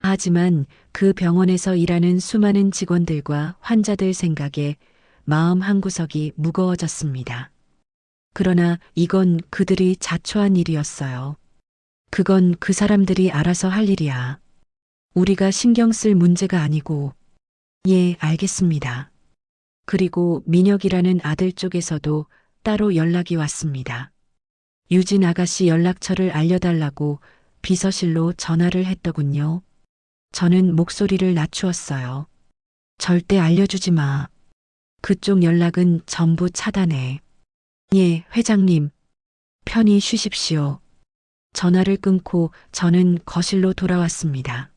하지만 그 병원에서 일하는 수많은 직원들과 환자들 생각에 마음 한구석이 무거워졌습니다. 그러나 이건 그들이 자초한 일이었어요. 그건 그 사람들이 알아서 할 일이야. 우리가 신경 쓸 문제가 아니고. 예, 알겠습니다. 그리고 민혁이라는 아들 쪽에서도 따로 연락이 왔습니다. 유진 아가씨 연락처를 알려달라고 비서실로 전화를 했더군요. 저는 목소리를 낮추었어요. 절대 알려주지 마. 그쪽 연락은 전부 차단해. 예, 회장님. 편히 쉬십시오. 전화를 끊고 저는 거실로 돌아왔습니다.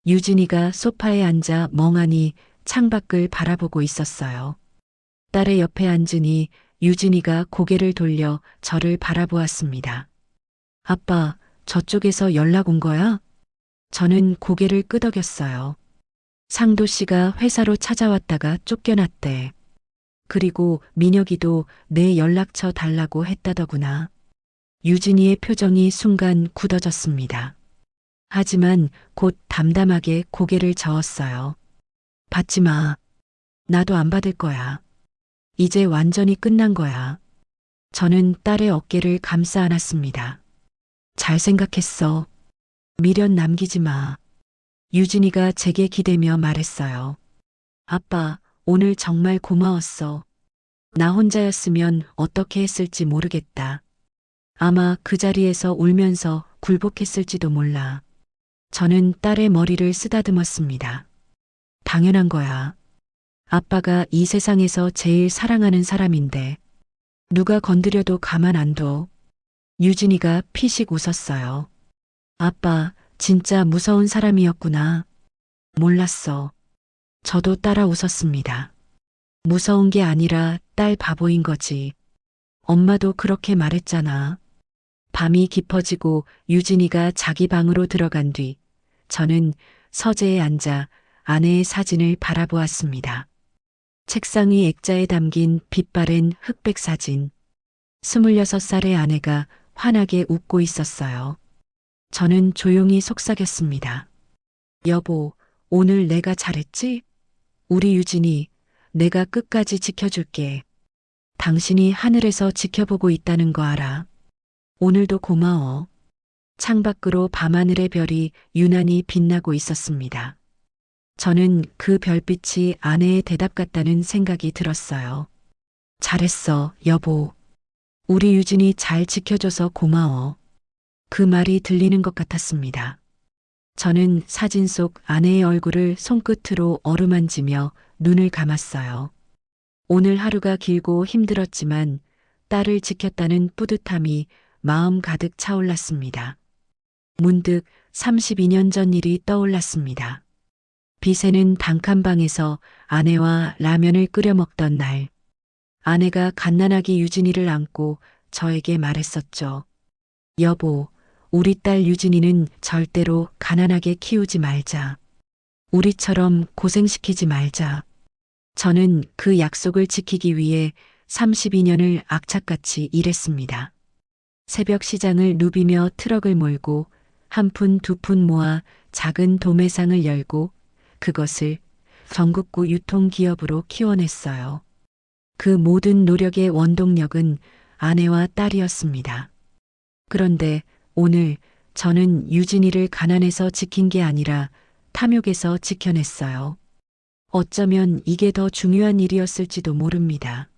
유진이가 소파에 앉아 멍하니 창밖을 바라보고 있었어요. 딸의 옆에 앉으니 유진이가 고개를 돌려 저를 바라보았습니다. 아빠, 저쪽에서 연락 온 거야? 저는 고개를 끄덕였어요. 상도 씨가 회사로 찾아왔다가 쫓겨났대. 그리고 민혁이도 내 연락처 달라고 했다더구나. 유진이의 표정이 순간 굳어졌습니다. 하지만 곧 담담하게 고개를 저었어요. 받지 마. 나도 안 받을 거야. 이제 완전히 끝난 거야. 저는 딸의 어깨를 감싸 안았습니다. 잘 생각했어. 미련 남기지 마. 유진이가 제게 기대며 말했어요. 아빠, 오늘 정말 고마웠어. 나 혼자였으면 어떻게 했을지 모르겠다. 아마 그 자리에서 울면서 굴복했을지도 몰라. 저는 딸의 머리를 쓰다듬었습니다. 당연한 거야. 아빠가 이 세상에서 제일 사랑하는 사람인데 누가 건드려도 가만 안 둬. 유진이가 피식 웃었어요. 아빠, 진짜 무서운 사람이었구나. 몰랐어. 저도 따라 웃었습니다. 무서운 게 아니라 딸 바보인 거지. 엄마도 그렇게 말했잖아. 밤이 깊어지고 유진이가 자기 방으로 들어간 뒤 저는 서재에 앉아 아내의 사진을 바라보았습니다. 책상 위 액자에 담긴 빛바랜 흑백 사진. 26살의 아내가 환하게 웃고 있었어요. 저는 조용히 속삭였습니다. 여보, 오늘 내가 잘했지? 우리 유진이, 내가 끝까지 지켜줄게. 당신이 하늘에서 지켜보고 있다는 거 알아. 오늘도 고마워. 창밖으로 밤하늘의 별이 유난히 빛나고 있었습니다. 저는 그 별빛이 아내의 대답 같다는 생각이 들었어요. 잘했어, 여보. 우리 유진이 잘 지켜줘서 고마워. 그 말이 들리는 것 같았습니다. 저는 사진 속 아내의 얼굴을 손끝으로 어루만지며 눈을 감았어요. 오늘 하루가 길고 힘들었지만 딸을 지켰다는 뿌듯함이 마음 가득 차올랐습니다. 문득 32년 전 일이 떠올랐습니다. 비새는 단칸방에서 아내와 라면을 끓여 먹던 날, 아내가 갓난아기 유진이를 안고 저에게 말했었죠. 여보, 우리 딸 유진이는 절대로 가난하게 키우지 말자. 우리처럼 고생시키지 말자. 저는 그 약속을 지키기 위해 32년을 악착같이 일했습니다. 새벽 시장을 누비며 트럭을 몰고 한 푼 두 푼 모아 작은 도매상을 열고 그것을 전국구 유통기업으로 키워냈어요. 그 모든 노력의 원동력은 아내와 딸이었습니다. 그런데 오늘 저는 유진이를 가난에서 지킨 게 아니라 탐욕에서 지켜냈어요. 어쩌면 이게 더 중요한 일이었을지도 모릅니다.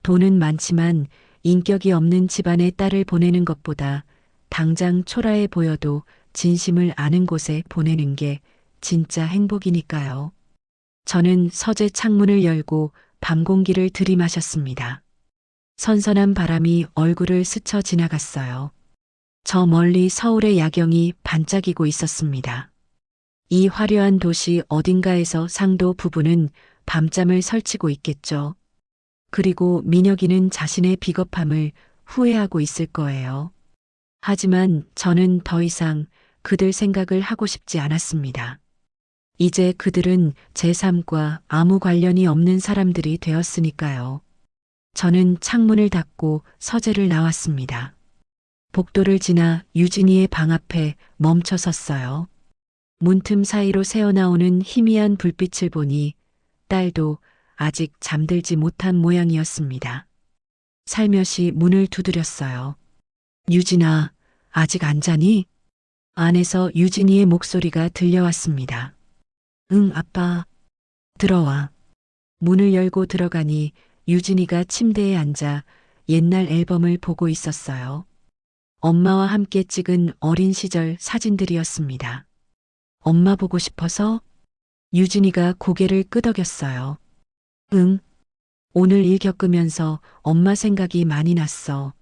돈은 많지만 인격이 없는 집안에 딸을 보내는 것보다 당장 초라해 보여도 진심을 아는 곳에 보내는 게 진짜 행복이니까요. 저는 서재 창문을 열고 밤 공기를 들이마셨습니다. 선선한 바람이 얼굴을 스쳐 지나갔어요. 저 멀리 서울의 야경이 반짝이고 있었습니다. 이 화려한 도시 어딘가에서 상도 부부는 밤잠을 설치고 있겠죠. 그리고 민혁이는 자신의 비겁함을 후회하고 있을 거예요. 하지만 저는 더 이상 그들 생각을 하고 싶지 않았습니다. 이제 그들은 제 삶과 아무 관련이 없는 사람들이 되었으니까요. 저는 창문을 닫고 서재를 나왔습니다. 복도를 지나 유진이의 방 앞에 멈춰 섰어요. 문틈 사이로 새어나오는 희미한 불빛을 보니 딸도 아직 잠들지 못한 모양이었습니다. 살며시 문을 두드렸어요. 유진아, 아직 안 자니? 안에서 유진이의 목소리가 들려왔습니다. 응, 아빠. 들어와. 문을 열고 들어가니 유진이가 침대에 앉아 옛날 앨범을 보고 있었어요. 엄마와 함께 찍은 어린 시절 사진들이었습니다. 엄마 보고 싶어서? 유진이가 고개를 끄덕였어요. 응, 오늘 일 겪으면서 엄마 생각이 많이 났어.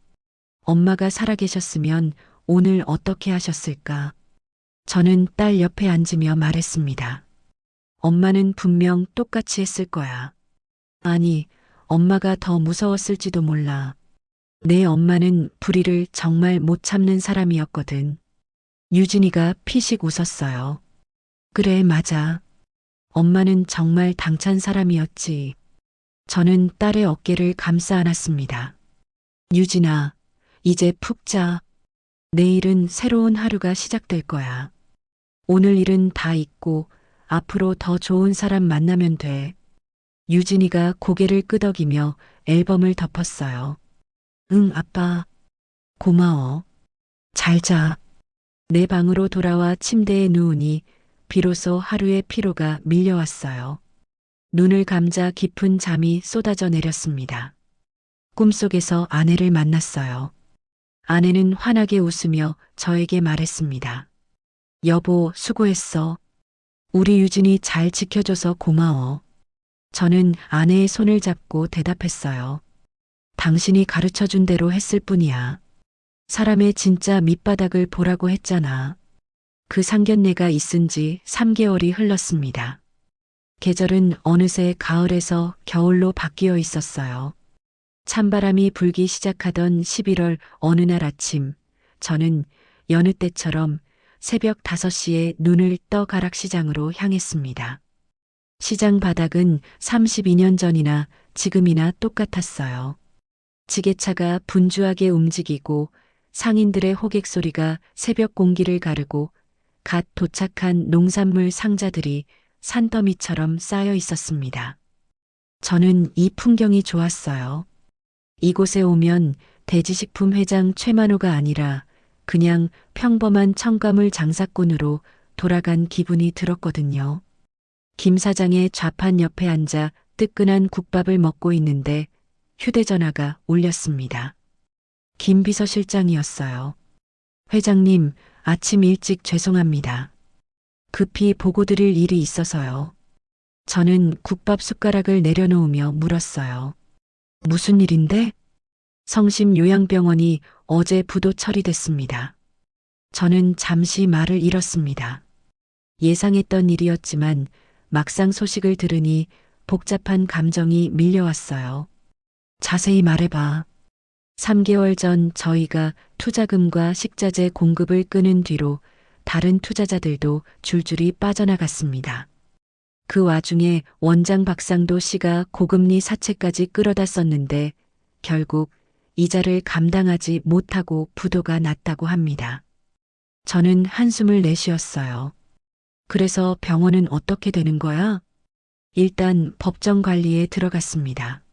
엄마가 살아계셨으면 오늘 어떻게 하셨을까? 저는 딸 옆에 앉으며 말했습니다. 엄마는 분명 똑같이 했을 거야. 아니, 엄마가 더 무서웠을지도 몰라. 내 엄마는 불의를 정말 못 참는 사람이었거든. 유진이가 피식 웃었어요. 그래, 맞아. 엄마는 정말 당찬 사람이었지. 저는 딸의 어깨를 감싸 안았습니다. 유진아, 이제 푹 자. 내일은 새로운 하루가 시작될 거야. 오늘 일은 다 잊고 앞으로 더 좋은 사람 만나면 돼. 유진이가 고개를 끄덕이며 앨범을 덮었어요. 응, 아빠. 고마워. 잘 자. 내 방으로 돌아와 침대에 누우니 비로소 하루의 피로가 밀려왔어요. 눈을 감자 깊은 잠이 쏟아져 내렸습니다. 꿈속에서 아내를 만났어요. 아내는 환하게 웃으며 저에게 말했습니다. 여보, 수고했어. 우리 유진이 잘 지켜줘서 고마워. 저는 아내의 손을 잡고 대답했어요. 당신이 가르쳐준 대로 했을 뿐이야. 사람의 진짜 밑바닥을 보라고 했잖아. 그 상견례가 있은 지 3개월이 흘렀습니다. 계절은 어느새 가을에서 겨울로 바뀌어 있었어요. 찬바람이 불기 시작하던 11월 어느 날 아침, 저는 여느 때처럼 새벽 5시에 눈을 떠 가락시장으로 향했습니다. 시장 바닥은 32년 전이나 지금이나 똑같았어요. 지게차가 분주하게 움직이고 상인들의 호객 소리가 새벽 공기를 가르고 갓 도착한 농산물 상자들이 산더미처럼 쌓여 있었습니다. 저는 이 풍경이 좋았어요. 이곳에 오면 대지식품 회장 최만호가 아니라 그냥 평범한 첨가물 장사꾼으로 돌아간 기분이 들었거든요. 김 사장의 좌판 옆에 앉아 뜨끈한 국밥을 먹고 있는데 휴대전화가 울렸습니다. 김 비서실장이었어요. 회장님, 아침 일찍 죄송합니다. 급히 보고 드릴 일이 있어서요. 저는 국밥 숟가락을 내려놓으며 물었어요. 무슨 일인데? 성심 요양병원이 어제 부도 처리됐습니다. 저는 잠시 말을 잃었습니다. 예상했던 일이었지만 막상 소식을 들으니 복잡한 감정이 밀려왔어요. 자세히 말해봐. 3개월 전 저희가 투자금과 식자재 공급을 끊은 뒤로 다른 투자자들도 줄줄이 빠져나갔습니다. 그 와중에 원장 박상도 씨가 고금리 사채까지 끌어다 썼는데 결국 이자를 감당하지 못하고 부도가 났다고 합니다. 저는 한숨을 내쉬었어요. 그래서 병원은 어떻게 되는 거야? 일단 법정 관리에 들어갔습니다.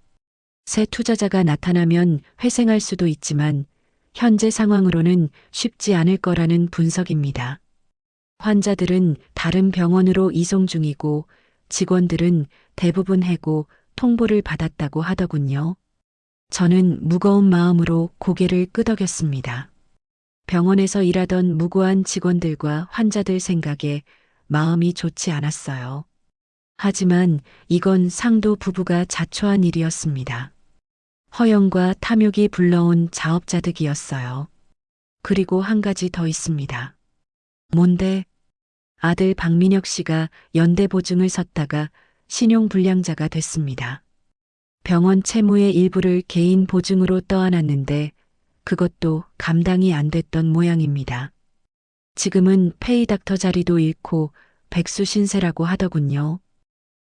새 투자자가 나타나면 회생할 수도 있지만 현재 상황으로는 쉽지 않을 거라는 분석입니다. 환자들은 다른 병원으로 이송 중이고 직원들은 대부분 해고 통보를 받았다고 하더군요. 저는 무거운 마음으로 고개를 끄덕였습니다. 병원에서 일하던 무고한 직원들과 환자들 생각에 마음이 좋지 않았어요. 하지만 이건 상도 부부가 자초한 일이었습니다. 허영과 탐욕이 불러온 자업자득이었어요. 그리고 한 가지 더 있습니다. 뭔데? 아들 박민혁 씨가 연대 보증을 섰다가 신용불량자가 됐습니다. 병원 채무의 일부를 개인 보증으로 떠안았는데 그것도 감당이 안 됐던 모양입니다. 지금은 페이닥터 자리도 잃고 백수신세라고 하더군요.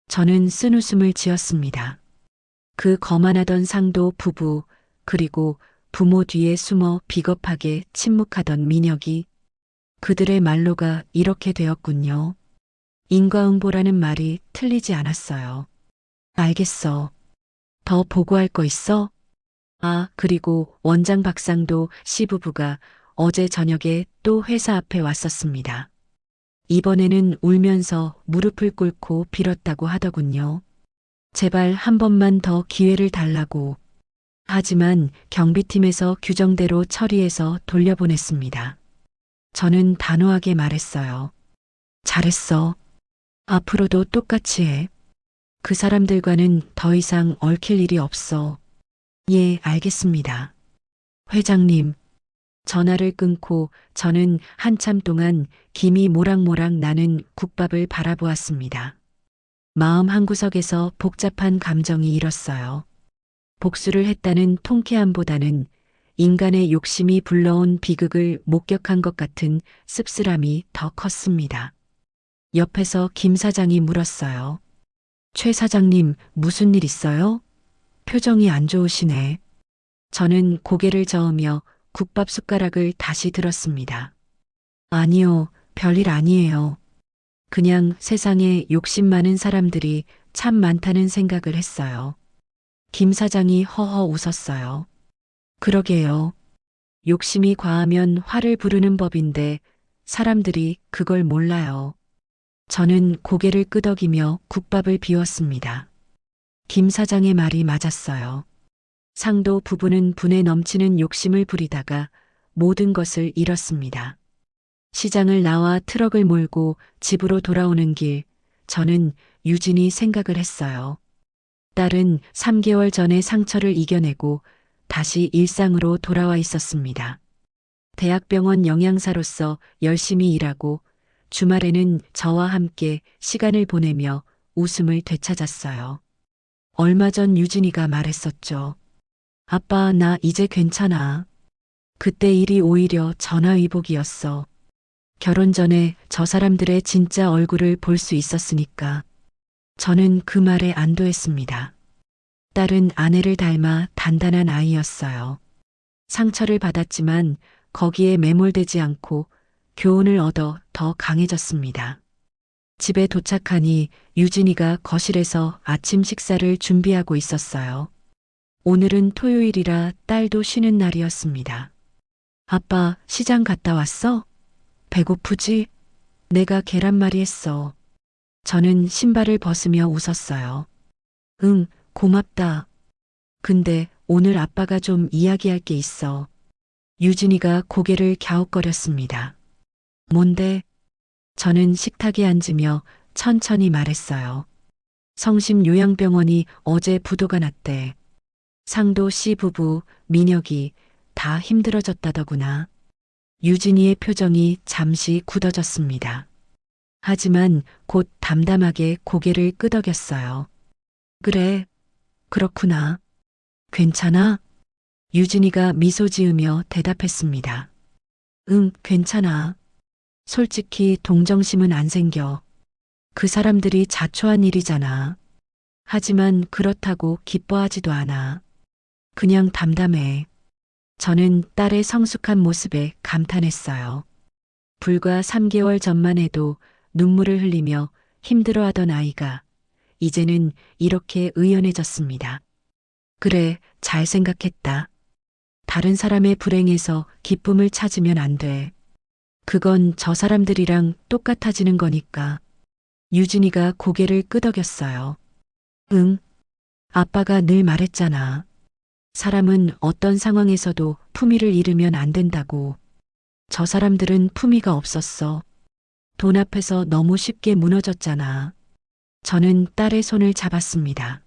저는 쓴웃음을 지었습니다. 그 거만하던 상도 부부, 그리고 부모 뒤에 숨어 비겁하게 침묵하던 민혁이 그들의 말로가 이렇게 되었군요. 인과응보라는 말이 틀리지 않았어요. 알겠어. 더 보고할 거 있어? 아, 그리고 원장 박상도 씨 부부가 어제 저녁에 또 회사 앞에 왔었습니다. 이번에는 울면서 무릎을 꿇고 빌었다고 하더군요. 제발 한 번만 더 기회를 달라고. 하지만 경비팀에서 규정대로 처리해서 돌려보냈습니다. 저는 단호하게 말했어요. 잘했어. 앞으로도 똑같이 해. 그 사람들과는 더 이상 얽힐 일이 없어. 예, 알겠습니다. 회장님, 전화를 끊고 저는 한참 동안 김이 모락모락 나는 국밥을 바라보았습니다. 마음 한구석에서 복잡한 감정이 일었어요. 복수를 했다는 통쾌함보다는 인간의 욕심이 불러온 비극을 목격한 것 같은 씁쓸함이 더 컸습니다. 옆에서 김 사장이 물었어요. 최 사장님, 무슨 일 있어요? 표정이 안 좋으시네. 저는 고개를 저으며 국밥 숟가락을 다시 들었습니다. 아니요, 별일 아니에요. 그냥 세상에 욕심 많은 사람들이 참 많다는 생각을 했어요. 김 사장이 허허 웃었어요. 그러게요. 욕심이 과하면 화를 부르는 법인데 사람들이 그걸 몰라요. 저는 고개를 끄덕이며 국밥을 비웠습니다. 김 사장의 말이 맞았어요. 상도 부부는 분에 넘치는 욕심을 부리다가 모든 것을 잃었습니다. 시장을 나와 트럭을 몰고 집으로 돌아오는 길, 저는 유진이 생각을 했어요. 딸은 3개월 전에 상처를 이겨내고 다시 일상으로 돌아와 있었습니다. 대학병원 영양사로서 열심히 일하고 주말에는 저와 함께 시간을 보내며 웃음을 되찾았어요. 얼마 전 유진이가 말했었죠. 아빠, 나 이제 괜찮아. 그때 일이 오히려 전화위복이었어. 결혼 전에 저 사람들의 진짜 얼굴을 볼 수 있었으니까. 저는 그 말에 안도했습니다. 딸은 아내를 닮아 단단한 아이였어요. 상처를 받았지만 거기에 매몰되지 않고 교훈을 얻어 더 강해졌습니다. 집에 도착하니 유진이가 거실에서 아침 식사를 준비하고 있었어요. 오늘은 토요일이라 딸도 쉬는 날이었습니다. 아빠, 시장 갔다 왔어? 배고프지? 내가 계란말이 했어. 저는 신발을 벗으며 웃었어요. 응, 고맙다. 근데 오늘 아빠가 좀 이야기할 게 있어. 유진이가 고개를 갸웃거렸습니다. 뭔데? 저는 식탁에 앉으며 천천히 말했어요. 성심요양병원이 어제 부도가 났대. 상도 씨 부부, 민혁이 다 힘들어졌다더구나. 유진이의 표정이 잠시 굳어졌습니다. 하지만 곧 담담하게 고개를 끄덕였어요. 그래, 그렇구나. 괜찮아? 유진이가 미소 지으며 대답했습니다. 응, 괜찮아. 솔직히 동정심은 안 생겨. 그 사람들이 자초한 일이잖아. 하지만 그렇다고 기뻐하지도 않아. 그냥 담담해. 저는 딸의 성숙한 모습에 감탄했어요. 불과 3개월 전만 해도 눈물을 흘리며 힘들어하던 아이가 이제는 이렇게 의연해졌습니다. 그래, 잘 생각했다. 다른 사람의 불행에서 기쁨을 찾으면 안 돼. 그건 저 사람들이랑 똑같아지는 거니까. 유진이가 고개를 끄덕였어요. 응, 아빠가 늘 말했잖아. 사람은 어떤 상황에서도 품위를 잃으면 안 된다고. 저 사람들은 품위가 없었어. 돈 앞에서 너무 쉽게 무너졌잖아. 저는 딸의 손을 잡았습니다.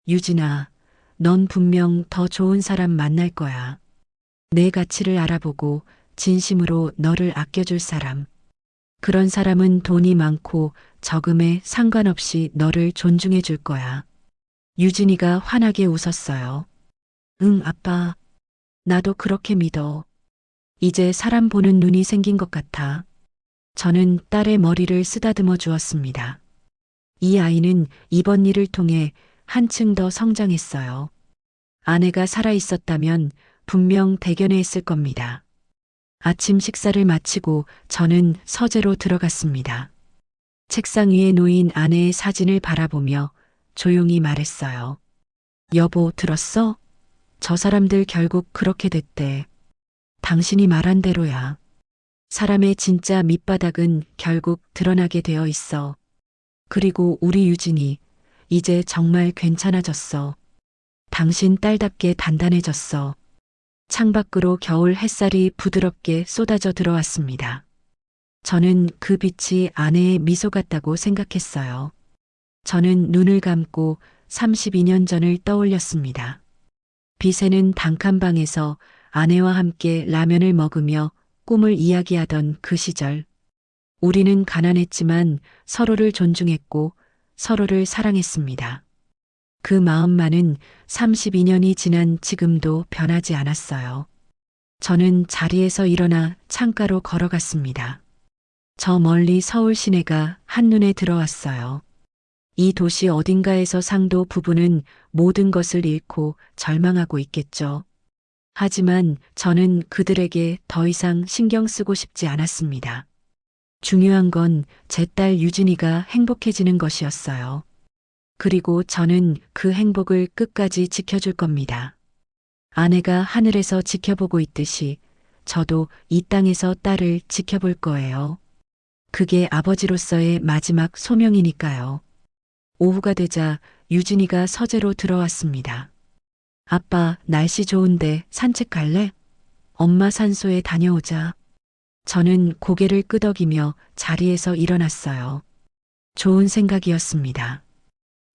유진아, 넌 분명 더 좋은 사람 만날 거야. 내 가치를 알아보고 진심으로 너를 아껴줄 사람. 그런 사람은 돈이 많고 적음에 상관없이 너를 존중해 줄 거야. 유진이가 환하게 웃었어요. 응, 아빠. 나도 그렇게 믿어. 이제 사람 보는 눈이 생긴 것 같아. 저는 딸의 머리를 쓰다듬어 주었습니다. 이 아이는 이번 일을 통해 한층 더 성장했어요. 아내가 살아 있었다면 분명 대견해했을 겁니다. 아침 식사를 마치고 저는 서재로 들어갔습니다. 책상 위에 놓인 아내의 사진을 바라보며 조용히 말했어요. 여보, 들었어? 저 사람들 결국 그렇게 됐대. 당신이 말한 대로야. 사람의 진짜 밑바닥은 결국 드러나게 되어 있어. 그리고 우리 유진이 이제 정말 괜찮아졌어. 당신 딸답게 단단해졌어. 창밖으로 겨울 햇살이 부드럽게 쏟아져 들어왔습니다. 저는 그 빛이 아내의 미소 같다고 생각했어요. 저는 눈을 감고 32년 전을 떠올렸습니다. 빚에는 단칸방에서 아내와 함께 라면을 먹으며 꿈을 이야기하던 그 시절. 우리는 가난했지만 서로를 존중했고 서로를 사랑했습니다. 그 마음만은 32년이 지난 지금도 변하지 않았어요. 저는 자리에서 일어나 창가로 걸어갔습니다. 저 멀리 서울 시내가 한눈에 들어왔어요. 이 도시 어딘가에서 상도 부부는 모든 것을 잃고 절망하고 있겠죠. 하지만 저는 그들에게 더 이상 신경 쓰고 싶지 않았습니다. 중요한 건 제 딸 유진이가 행복해지는 것이었어요. 그리고 저는 그 행복을 끝까지 지켜줄 겁니다. 아내가 하늘에서 지켜보고 있듯이 저도 이 땅에서 딸을 지켜볼 거예요. 그게 아버지로서의 마지막 소명이니까요. 오후가 되자 유진이가 서재로 들어왔습니다. 아빠, 날씨 좋은데 산책 갈래? 엄마 산소에 다녀오자. 저는 고개를 끄덕이며 자리에서 일어났어요. 좋은 생각이었습니다.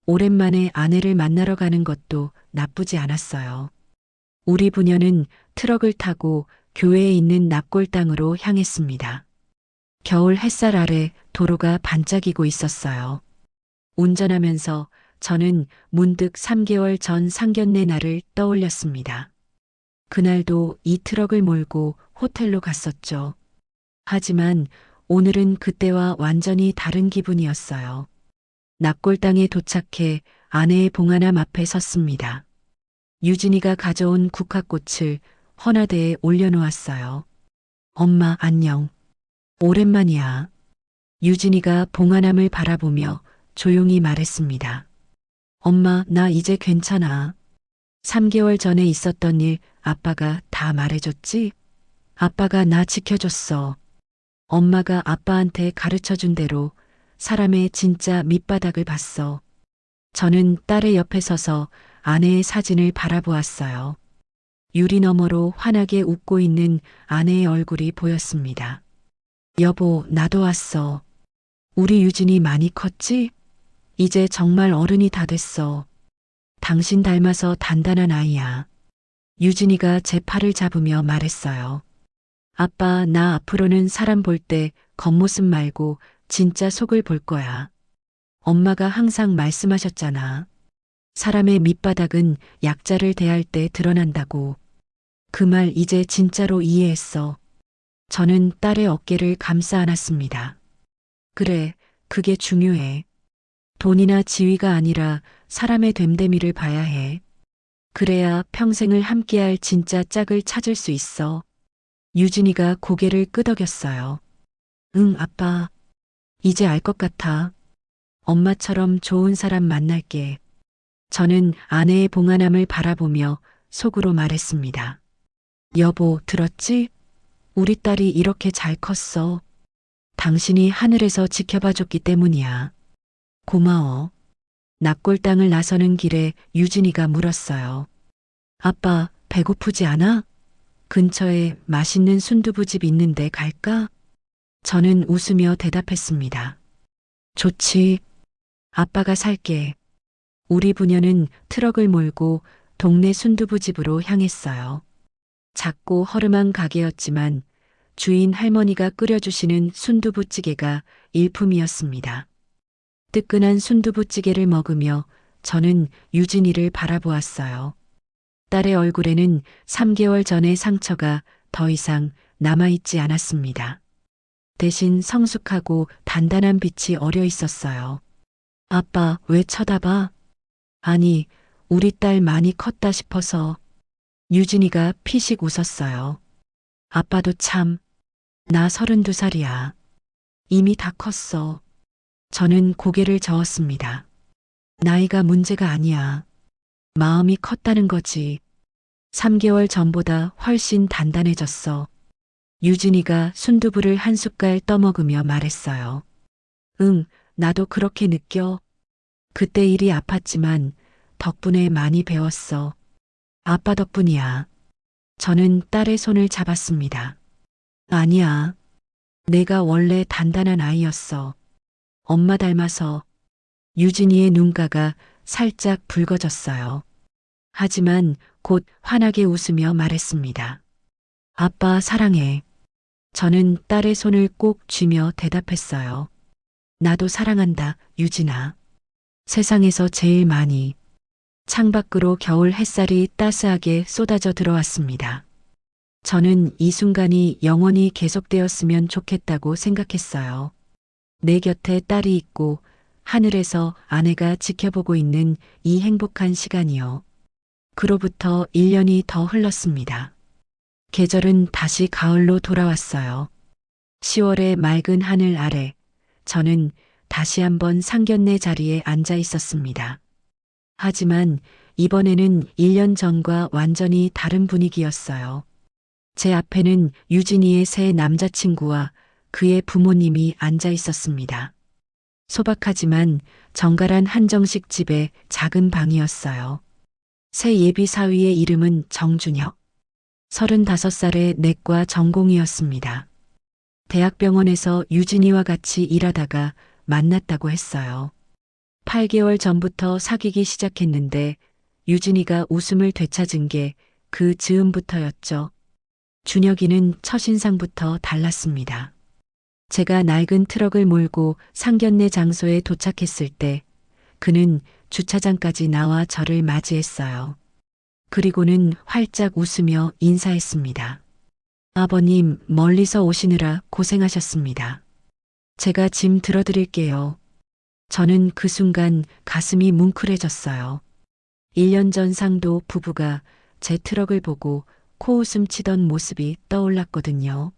오랜만에 아내를 만나러 가는 것도 나쁘지 않았어요. 우리 부녀는 트럭을 타고 교회에 있는 납골 땅으로 향했습니다. 겨울 햇살 아래 도로가 반짝이고 있었어요. 운전하면서 저는 문득 3개월 전 상견례 날을 떠올렸습니다. 그날도 이 트럭을 몰고 호텔로 갔었죠. 하지만 오늘은 그때와 완전히 다른 기분이었어요. 납골당에 도착해 아내의 봉화남 앞에 섰습니다. 유진이가 가져온 국화꽃을 헌화대에 올려놓았어요. 엄마 안녕. 오랜만이야. 유진이가 봉화남을 바라보며 조용히 말했습니다. 엄마, 나 이제 괜찮아. 3개월 전에 있었던 일 아빠가 다 말해줬지? 아빠가 나 지켜줬어. 엄마가 아빠한테 가르쳐준 대로 사람의 진짜 밑바닥을 봤어. 저는 딸의 옆에 서서 아내의 사진을 바라보았어요. 유리 너머로 환하게 웃고 있는 아내의 얼굴이 보였습니다. 여보, 나도 왔어. 우리 유진이 많이 컸지? 이제 정말 어른이 다 됐어. 당신 닮아서 단단한 아이야. 유진이가 제 팔을 잡으며 말했어요. 아빠, 나 앞으로는 사람 볼 때 겉모습 말고 진짜 속을 볼 거야. 엄마가 항상 말씀하셨잖아. 사람의 밑바닥은 약자를 대할 때 드러난다고. 그 말 이제 진짜로 이해했어. 저는 딸의 어깨를 감싸 안았습니다. 그래, 그게 중요해. 돈이나 지위가 아니라 사람의 됨됨이를 봐야 해. 그래야 평생을 함께할 진짜 짝을 찾을 수 있어. 유진이가 고개를 끄덕였어요. 응, 아빠. 이제 알 것 같아. 엄마처럼 좋은 사람 만날게. 저는 아내의 봉화남을 바라보며 속으로 말했습니다. 여보, 들었지? 우리 딸이 이렇게 잘 컸어. 당신이 하늘에서 지켜봐줬기 때문이야. 고마워. 납골당을 나서는 길에 유진이가 물었어요. 아빠, 배고프지 않아? 근처에 맛있는 순두부집 있는데 갈까? 저는 웃으며 대답했습니다. 좋지. 아빠가 살게. 우리 부녀는 트럭을 몰고 동네 순두부집으로 향했어요. 작고 허름한 가게였지만 주인 할머니가 끓여주시는 순두부찌개가 일품이었습니다. 뜨끈한 순두부찌개를 먹으며 저는 유진이를 바라보았어요. 딸의 얼굴에는 3개월 전의 상처가 더 이상 남아있지 않았습니다. 대신 성숙하고 단단한 빛이 어려 있었어요. 아빠, 왜 쳐다봐? 아니, 우리 딸 많이 컸다 싶어서. 유진이가 피식 웃었어요. 아빠도 참, 나 32살이야. 이미 다 컸어. 저는 고개를 저었습니다. 나이가 문제가 아니야. 마음이 컸다는 거지. 3개월 전보다 훨씬 단단해졌어. 유진이가 순두부를 한 숟갈 떠먹으며 말했어요. 응, 나도 그렇게 느껴. 그때 일이 아팠지만 덕분에 많이 배웠어. 아빠 덕분이야. 저는 딸의 손을 잡았습니다. 아니야. 내가 원래 단단한 아이였어. 엄마 닮아서. 유진이의 눈가가 살짝 붉어졌어요. 하지만 곧 환하게 웃으며 말했습니다. 아빠 사랑해. 저는 딸의 손을 꼭 쥐며 대답했어요. 나도 사랑한다, 유진아. 세상에서 제일 많이. 창밖으로 겨울 햇살이 따스하게 쏟아져 들어왔습니다. 저는 이 순간이 영원히 계속되었으면 좋겠다고 생각했어요. 내 곁에 딸이 있고 하늘에서 아내가 지켜보고 있는 이 행복한 시간이요. 그로부터 1년이 더 흘렀습니다. 계절은 다시 가을로 돌아왔어요. 10월의 맑은 하늘 아래 저는 다시 한번 상견례 자리에 앉아 있었습니다. 하지만 이번에는 1년 전과 완전히 다른 분위기였어요. 제 앞에는 유진이의 새 남자친구와 그의 부모님이 앉아 있었습니다. 소박하지만 정갈한 한정식 집의 작은 방이었어요. 새 예비 사위의 이름은 정준혁. 35살의 내과 전공이었습니다. 대학병원에서 유진이와 같이 일하다가 만났다고 했어요. 8개월 전부터 사귀기 시작했는데 유진이가 웃음을 되찾은 게 그 즈음부터였죠. 준혁이는 첫인상부터 달랐습니다. 제가 낡은 트럭을 몰고 상견례 장소에 도착했을 때 그는 주차장까지 나와 저를 맞이했어요. 그리고는 활짝 웃으며 인사했습니다. 아버님, 멀리서 오시느라 고생하셨습니다. 제가 짐 들어드릴게요. 저는 그 순간 가슴이 뭉클해졌어요. 1년 전 상도 부부가 제 트럭을 보고 코웃음 치던 모습이 떠올랐거든요.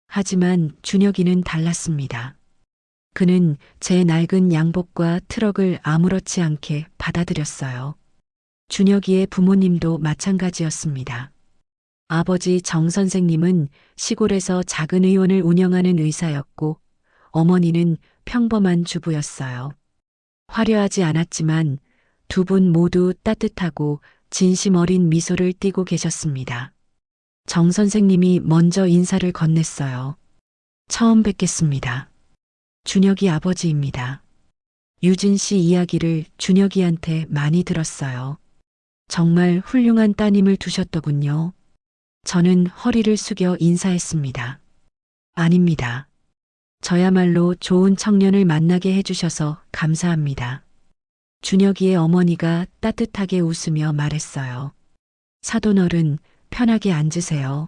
하지만 준혁이는 달랐습니다. 그는 제 낡은 양복과 트럭을 아무렇지 않게 받아들였어요. 준혁이의 부모님도 마찬가지였습니다. 아버지 정 선생님은 시골에서 작은 의원을 운영하는 의사였고 어머니는 평범한 주부였어요. 화려하지 않았지만 두 분 모두 따뜻하고 진심 어린 미소를 띠고 계셨습니다. 정 선생님이 먼저 인사를 건넸어요. 처음 뵙겠습니다. 준혁이 아버지입니다. 유진 씨 이야기를 준혁이한테 많이 들었어요. 정말 훌륭한 따님을 두셨더군요. 저는 허리를 숙여 인사했습니다. 아닙니다. 저야말로 좋은 청년을 만나게 해주셔서 감사합니다. 준혁이의 어머니가 따뜻하게 웃으며 말했어요. 사돈어른, 편하게 앉으세요.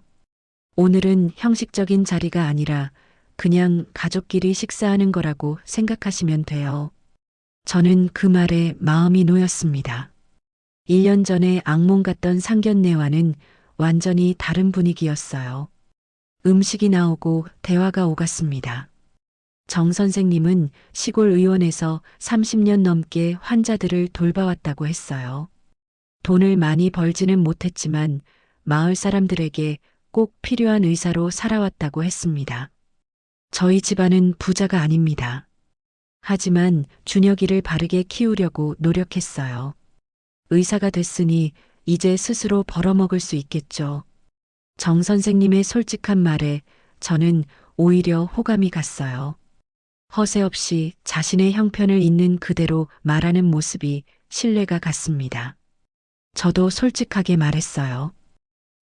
오늘은 형식적인 자리가 아니라 그냥 가족끼리 식사하는 거라고 생각하시면 돼요. 저는 그 말에 마음이 놓였습니다. 1년 전에 악몽 같던 상견례와는 완전히 다른 분위기였어요. 음식이 나오고 대화가 오갔습니다. 정 선생님은 시골 의원에서 30년 넘게 환자들을 돌봐왔다고 했어요. 돈을 많이 벌지는 못했지만 마을 사람들에게 꼭 필요한 의사로 살아왔다고 했습니다. 저희 집안은 부자가 아닙니다. 하지만 준혁이를 바르게 키우려고 노력했어요. 의사가 됐으니 이제 스스로 벌어먹을 수 있겠죠. 정 선생님의 솔직한 말에 저는 오히려 호감이 갔어요. 허세 없이 자신의 형편을 있는 그대로 말하는 모습이 신뢰가 갔습니다. 저도 솔직하게 말했어요.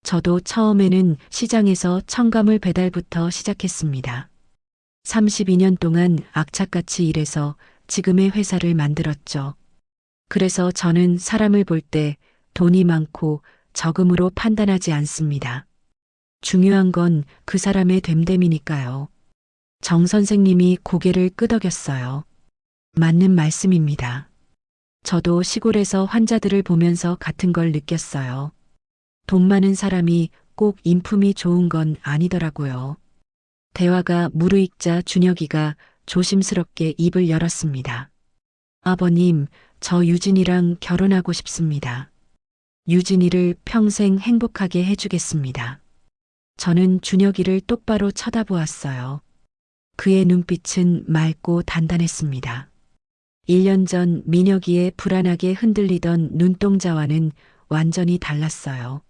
저도 처음에는 시장에서 첨가물 배달부터 시작했습니다. 32년 동안 악착같이 일해서 지금의 회사를 만들었죠. 그래서 저는 사람을 볼 때 돈이 많고 적음으로 판단하지 않습니다. 중요한 건 그 사람의 됨됨이니까요. 정 선생님이 고개를 끄덕였어요. 맞는 말씀입니다. 저도 시골에서 환자들을 보면서 같은 걸 느꼈어요. 돈 많은 사람이 꼭 인품이 좋은 건 아니더라고요. 대화가 무르익자 준혁이가 조심스럽게 입을 열었습니다. 아버님, 저 유진이랑 결혼하고 싶습니다. 유진이를 평생 행복하게 해주겠습니다. 저는 준혁이를 똑바로 쳐다보았어요. 그의 눈빛은 맑고 단단했습니다. 1년 전 민혁이의 불안하게 흔들리던 눈동자와는 완전히 달랐어요.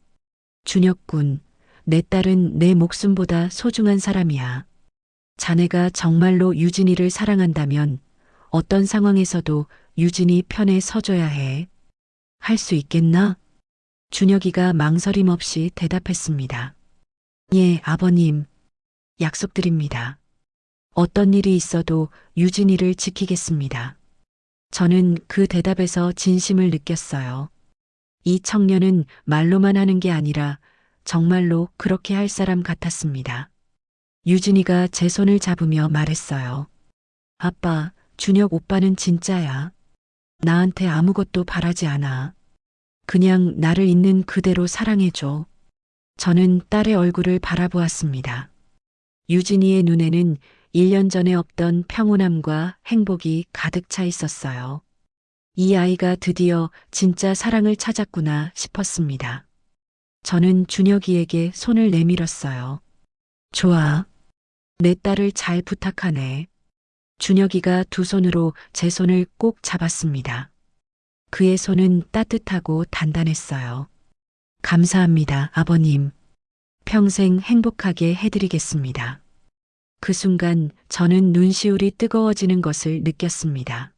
준혁군, 내 딸은 내 목숨보다 소중한 사람이야. 자네가 정말로 유진이를 사랑한다면 어떤 상황에서도 유진이 편에 서줘야 해. 할 수 있겠나? 준혁이가 망설임 없이 대답했습니다. 예, 아버님. 약속드립니다. 어떤 일이 있어도 유진이를 지키겠습니다. 저는 그 대답에서 진심을 느꼈어요. 이 청년은 말로만 하는 게 아니라 정말로 그렇게 할 사람 같았습니다. 유진이가 제 손을 잡으며 말했어요. 아빠, 준혁 오빠는 진짜야. 나한테 아무것도 바라지 않아. 그냥 나를 있는 그대로 사랑해줘. 저는 딸의 얼굴을 바라보았습니다. 유진이의 눈에는 1년 전에 없던 평온함과 행복이 가득 차 있었어요. 이 아이가 드디어 진짜 사랑을 찾았구나 싶었습니다. 저는 준혁이에게 손을 내밀었어요. 좋아. 내 딸을 잘 부탁하네. 준혁이가 두 손으로 제 손을 꼭 잡았습니다. 그의 손은 따뜻하고 단단했어요. 감사합니다, 아버님. 평생 행복하게 해드리겠습니다. 그 순간 저는 눈시울이 뜨거워지는 것을 느꼈습니다.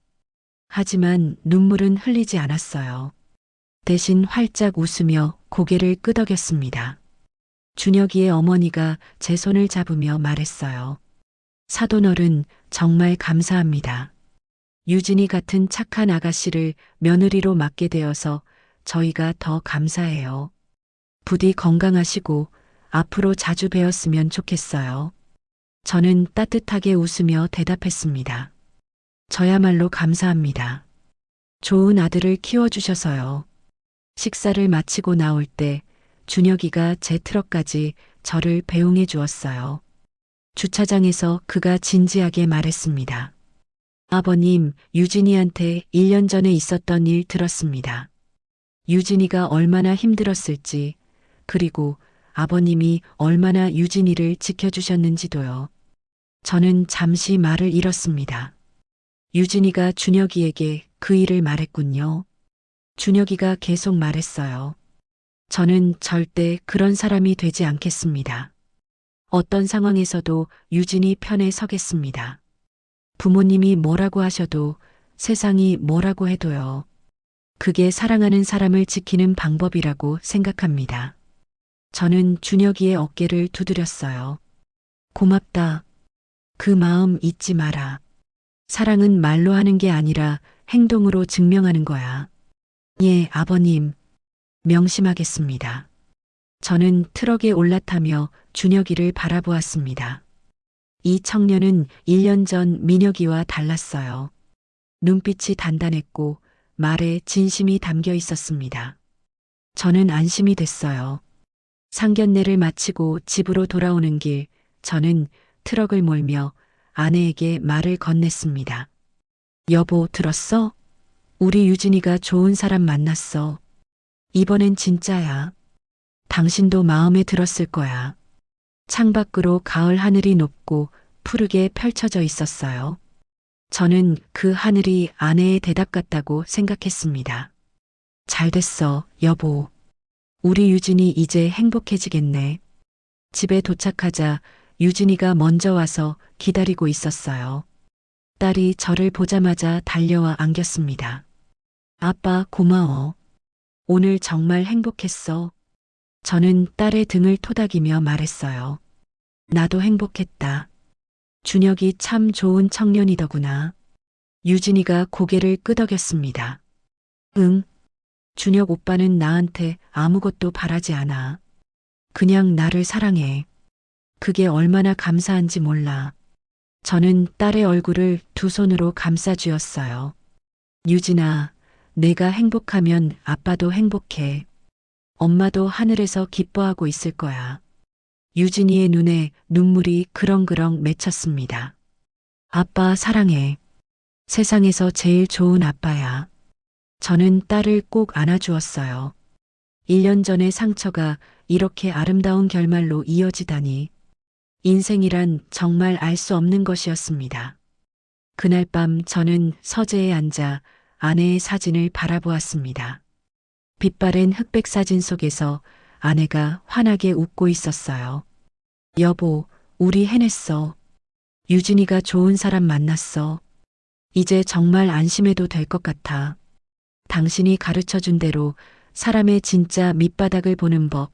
하지만 눈물은 흘리지 않았어요. 대신 활짝 웃으며 고개를 끄덕였습니다. 준혁이의 어머니가 제 손을 잡으며 말했어요. 사돈어른 정말 감사합니다. 유진이 같은 착한 아가씨를 며느리로 맡게 되어서 저희가 더 감사해요. 부디 건강하시고 앞으로 자주 뵈었으면 좋겠어요. 저는 따뜻하게 웃으며 대답했습니다. 저야말로 감사합니다. 좋은 아들을 키워주셔서요. 식사를 마치고 나올 때 준혁이가 제 트럭까지 저를 배웅해 주었어요. 주차장에서 그가 진지하게 말했습니다. 아버님, 유진이한테 1년 전에 있었던 일 들었습니다. 유진이가 얼마나 힘들었을지, 그리고 아버님이 얼마나 유진이를 지켜주셨는지도요. 저는 잠시 말을 잃었습니다. 유진이가 준혁이에게 그 일을 말했군요. 준혁이가 계속 말했어요. 저는 절대 그런 사람이 되지 않겠습니다. 어떤 상황에서도 유진이 편에 서겠습니다. 부모님이 뭐라고 하셔도 세상이 뭐라고 해도요. 그게 사랑하는 사람을 지키는 방법이라고 생각합니다. 저는 준혁이의 어깨를 두드렸어요. 고맙다. 그 마음 잊지 마라. 사랑은 말로 하는 게 아니라 행동으로 증명하는 거야. 예, 아버님. 명심하겠습니다. 저는 트럭에 올라타며 준혁이를 바라보았습니다. 이 청년은 1년 전 민혁이와 달랐어요. 눈빛이 단단했고 말에 진심이 담겨 있었습니다. 저는 안심이 됐어요. 상견례를 마치고 집으로 돌아오는 길, 저는 트럭을 몰며 아내에게 말을 건넸습니다. 여보, 들었어? 우리 유진이가 좋은 사람 만났어. 이번엔 진짜야. 당신도 마음에 들었을 거야. 창밖으로 가을 하늘이 높고 푸르게 펼쳐져 있었어요. 저는 그 하늘이 아내의 대답 같다고 생각했습니다. 잘 됐어, 여보. 우리 유진이 이제 행복해지겠네. 집에 도착하자 유진이가 먼저 와서 기다리고 있었어요. 딸이 저를 보자마자 달려와 안겼습니다. 아빠, 고마워. 오늘 정말 행복했어. 저는 딸의 등을 토닥이며 말했어요. 나도 행복했다. 준혁이 참 좋은 청년이더구나. 유진이가 고개를 끄덕였습니다. 응. 준혁 오빠는 나한테 아무것도 바라지 않아. 그냥 나를 사랑해. 그게 얼마나 감사한지 몰라. 저는 딸의 얼굴을 두 손으로 감싸주었어요. 유진아, 내가 행복하면 아빠도 행복해. 엄마도 하늘에서 기뻐하고 있을 거야. 유진이의 눈에 눈물이 그렁그렁 맺혔습니다. 아빠 사랑해. 세상에서 제일 좋은 아빠야. 저는 딸을 꼭 안아주었어요. 1년 전의 상처가 이렇게 아름다운 결말로 이어지다니. 인생이란 정말 알 수 없는 것이었습니다. 그날 밤 저는 서재에 앉아 아내의 사진을 바라보았습니다. 빛바랜 흑백 사진 속에서 아내가 환하게 웃고 있었어요. 여보, 우리 해냈어. 유진이가 좋은 사람 만났어. 이제 정말 안심해도 될 것 같아. 당신이 가르쳐 준 대로 사람의 진짜 밑바닥을 보는 법,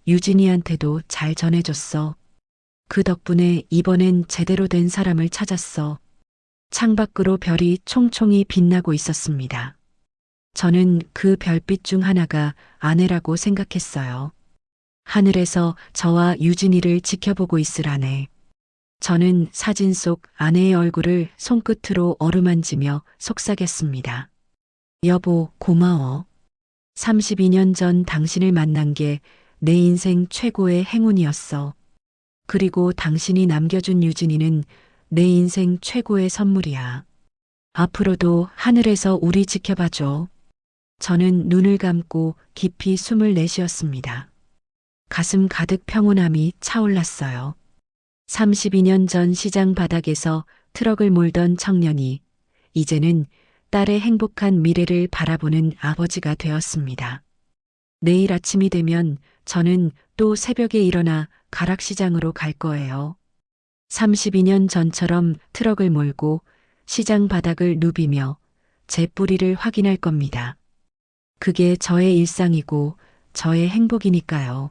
유진이한테도 잘 전해줬어. 그 덕분에 이번엔 제대로 된 사람을 찾았어. 창밖으로 별이 총총히 빛나고 있었습니다. 저는 그 별빛 중 하나가 아내라고 생각했어요. 하늘에서 저와 유진이를 지켜보고 있을 아내. 저는 사진 속 아내의 얼굴을 손끝으로 어루만지며 속삭였습니다. 여보, 고마워. 32년 전 당신을 만난 게 내 인생 최고의 행운이었어. 그리고 당신이 남겨준 유진이는 내 인생 최고의 선물이야. 앞으로도 하늘에서 우리 지켜봐줘. 저는 눈을 감고 깊이 숨을 내쉬었습니다. 가슴 가득 평온함이 차올랐어요. 32년 전 시장 바닥에서 트럭을 몰던 청년이 이제는 딸의 행복한 미래를 바라보는 아버지가 되었습니다. 내일 아침이 되면 저는 또 새벽에 일어나 가락시장으로 갈 거예요. 32년 전처럼 트럭을 몰고 시장 바닥을 누비며 제 뿌리를 확인할 겁니다. 그게 저의 일상이고 저의 행복이니까요.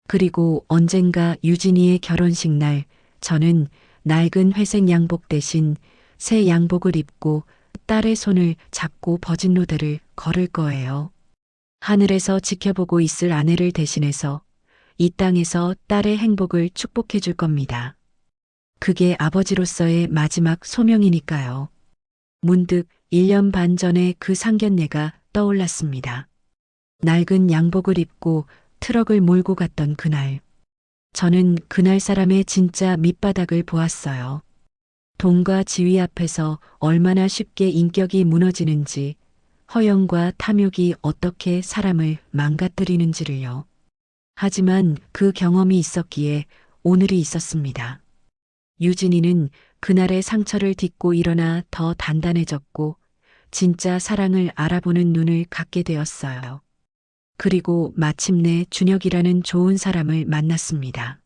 그리고 언젠가 유진이의 결혼식 날 저는 낡은 회색 양복 대신 새 양복을 입고 딸의 손을 잡고 버진로드를 걸을 거예요. 하늘에서 지켜보고 있을 아내를 대신해서 이 땅에서 딸의 행복을 축복해 줄 겁니다. 그게 아버지로서의 마지막 소명이니까요. 문득 1년 반 전에 그 상견례가 떠올랐습니다. 낡은 양복을 입고 트럭을 몰고 갔던 그날. 저는 그날 사람의 진짜 밑바닥을 보았어요. 돈과 지위 앞에서 얼마나 쉽게 인격이 무너지는지, 허영과 탐욕이 어떻게 사람을 망가뜨리는지를요. 하지만 그 경험이 있었기에 오늘이 있었습니다. 유진이는 그날의 상처를 딛고 일어나 더 단단해졌고 진짜 사랑을 알아보는 눈을 갖게 되었어요. 그리고 마침내 준혁이라는 좋은 사람을 만났습니다.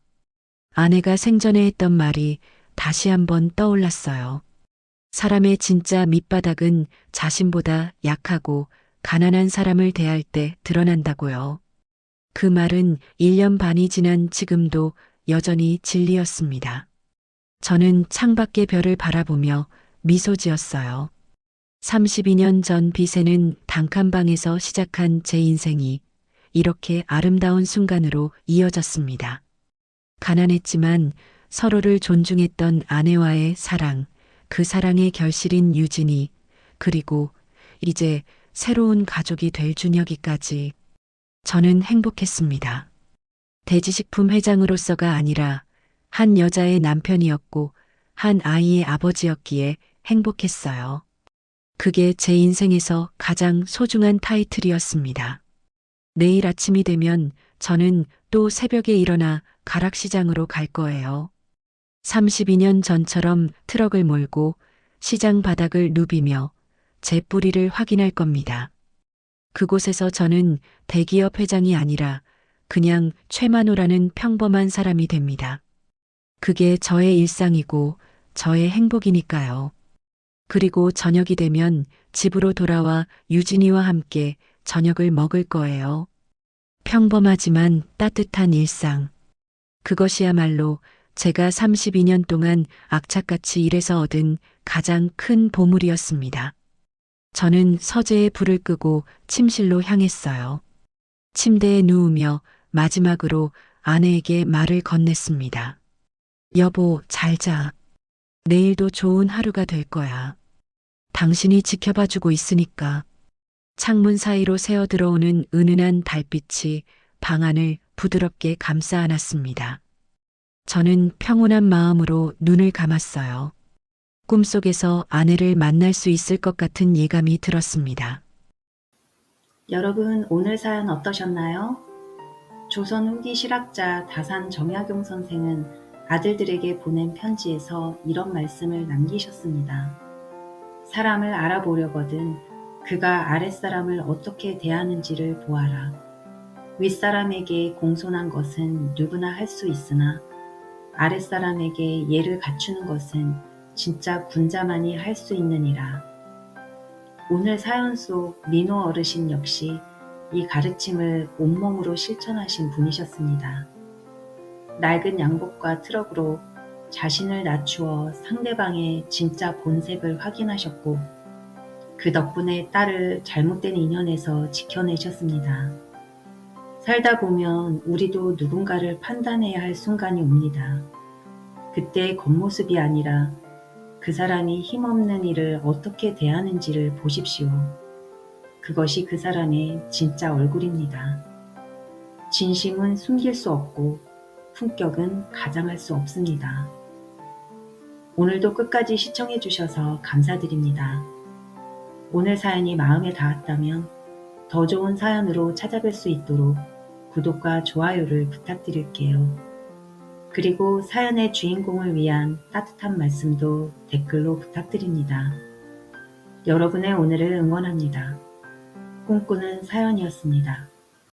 아내가 생전에 했던 말이 다시 한번 떠올랐어요. 사람의 진짜 밑바닥은 자신보다 약하고 가난한 사람을 대할 때 드러난다고요. 그 말은 1년 반이 지난 지금도 여전히 진리였습니다. 저는 창밖의 별을 바라보며 미소 지었어요. 32년 전 빛에는 단칸방에서 시작한 제 인생이 이렇게 아름다운 순간으로 이어졌습니다. 가난했지만 서로를 존중했던 아내와의 사랑, 그 사랑의 결실인 유진이, 그리고 이제 새로운 가족이 될 준혁이까지 저는 행복했습니다. 대지식품 회장으로서가 아니라 한 여자의 남편이었고 한 아이의 아버지였기에 행복했어요. 그게 제 인생에서 가장 소중한 타이틀이었습니다. 내일 아침이 되면 저는 또 새벽에 일어나 가락시장으로 갈 거예요. 32년 전처럼 트럭을 몰고 시장 바닥을 누비며 제 뿌리를 확인할 겁니다. 그곳에서 저는 대기업 회장이 아니라 그냥 최만호라는 평범한 사람이 됩니다. 그게 저의 일상이고 저의 행복이니까요. 그리고 저녁이 되면 집으로 돌아와 유진이와 함께 저녁을 먹을 거예요. 평범하지만 따뜻한 일상. 그것이야말로 제가 32년 동안 악착같이 일해서 얻은 가장 큰 보물이었습니다. 저는 서재에 불을 끄고 침실로 향했어요. 침대에 누우며 마지막으로 아내에게 말을 건넸습니다. 여보, 잘 자. 내일도 좋은 하루가 될 거야. 당신이 지켜봐주고 있으니까. 창문 사이로 새어 들어오는 은은한 달빛이 방 안을 부드럽게 감싸 안았습니다. 저는 평온한 마음으로 눈을 감았어요. 꿈속에서 아내를 만날 수 있을 것 같은 예감이 들었습니다.
여러분, 오늘 사연 어떠셨나요? 조선 후기 실학자 다산 정약용 선생은 아들들에게 보낸 편지에서 이런 말씀을 남기셨습니다. 사람을 알아보려거든 그가 아랫사람을 어떻게 대하는지를 보아라. 윗사람에게 공손한 것은 누구나 할 수 있으나 아랫사람에게 예를 갖추는 것은 진짜 군자만이 할 수 있는 이라. 오늘 사연 속 민호 어르신 역시 이 가르침을 온몸으로 실천하신 분이셨습니다. 낡은 양복과 트럭으로 자신을 낮추어 상대방의 진짜 본색을 확인하셨고 그 덕분에 딸을 잘못된 인연에서 지켜내셨습니다. 살다 보면 우리도 누군가를 판단해야 할 순간이 옵니다. 그때의 겉모습이 아니라 그 사람이 힘없는 일을 어떻게 대하는지를 보십시오. 그것이 그 사람의 진짜 얼굴입니다. 진심은 숨길 수 없고 품격은 가장할 수 없습니다. 오늘도 끝까지 시청해 주셔서 감사드립니다. 오늘 사연이 마음에 닿았다면 더 좋은 사연으로 찾아뵐 수 있도록 구독과 좋아요를 부탁드릴게요. 그리고 사연의 주인공을 위한 따뜻한 말씀도 댓글로 부탁드립니다. 여러분의 오늘을 응원합니다. 꿈꾸는 사연이었습니다.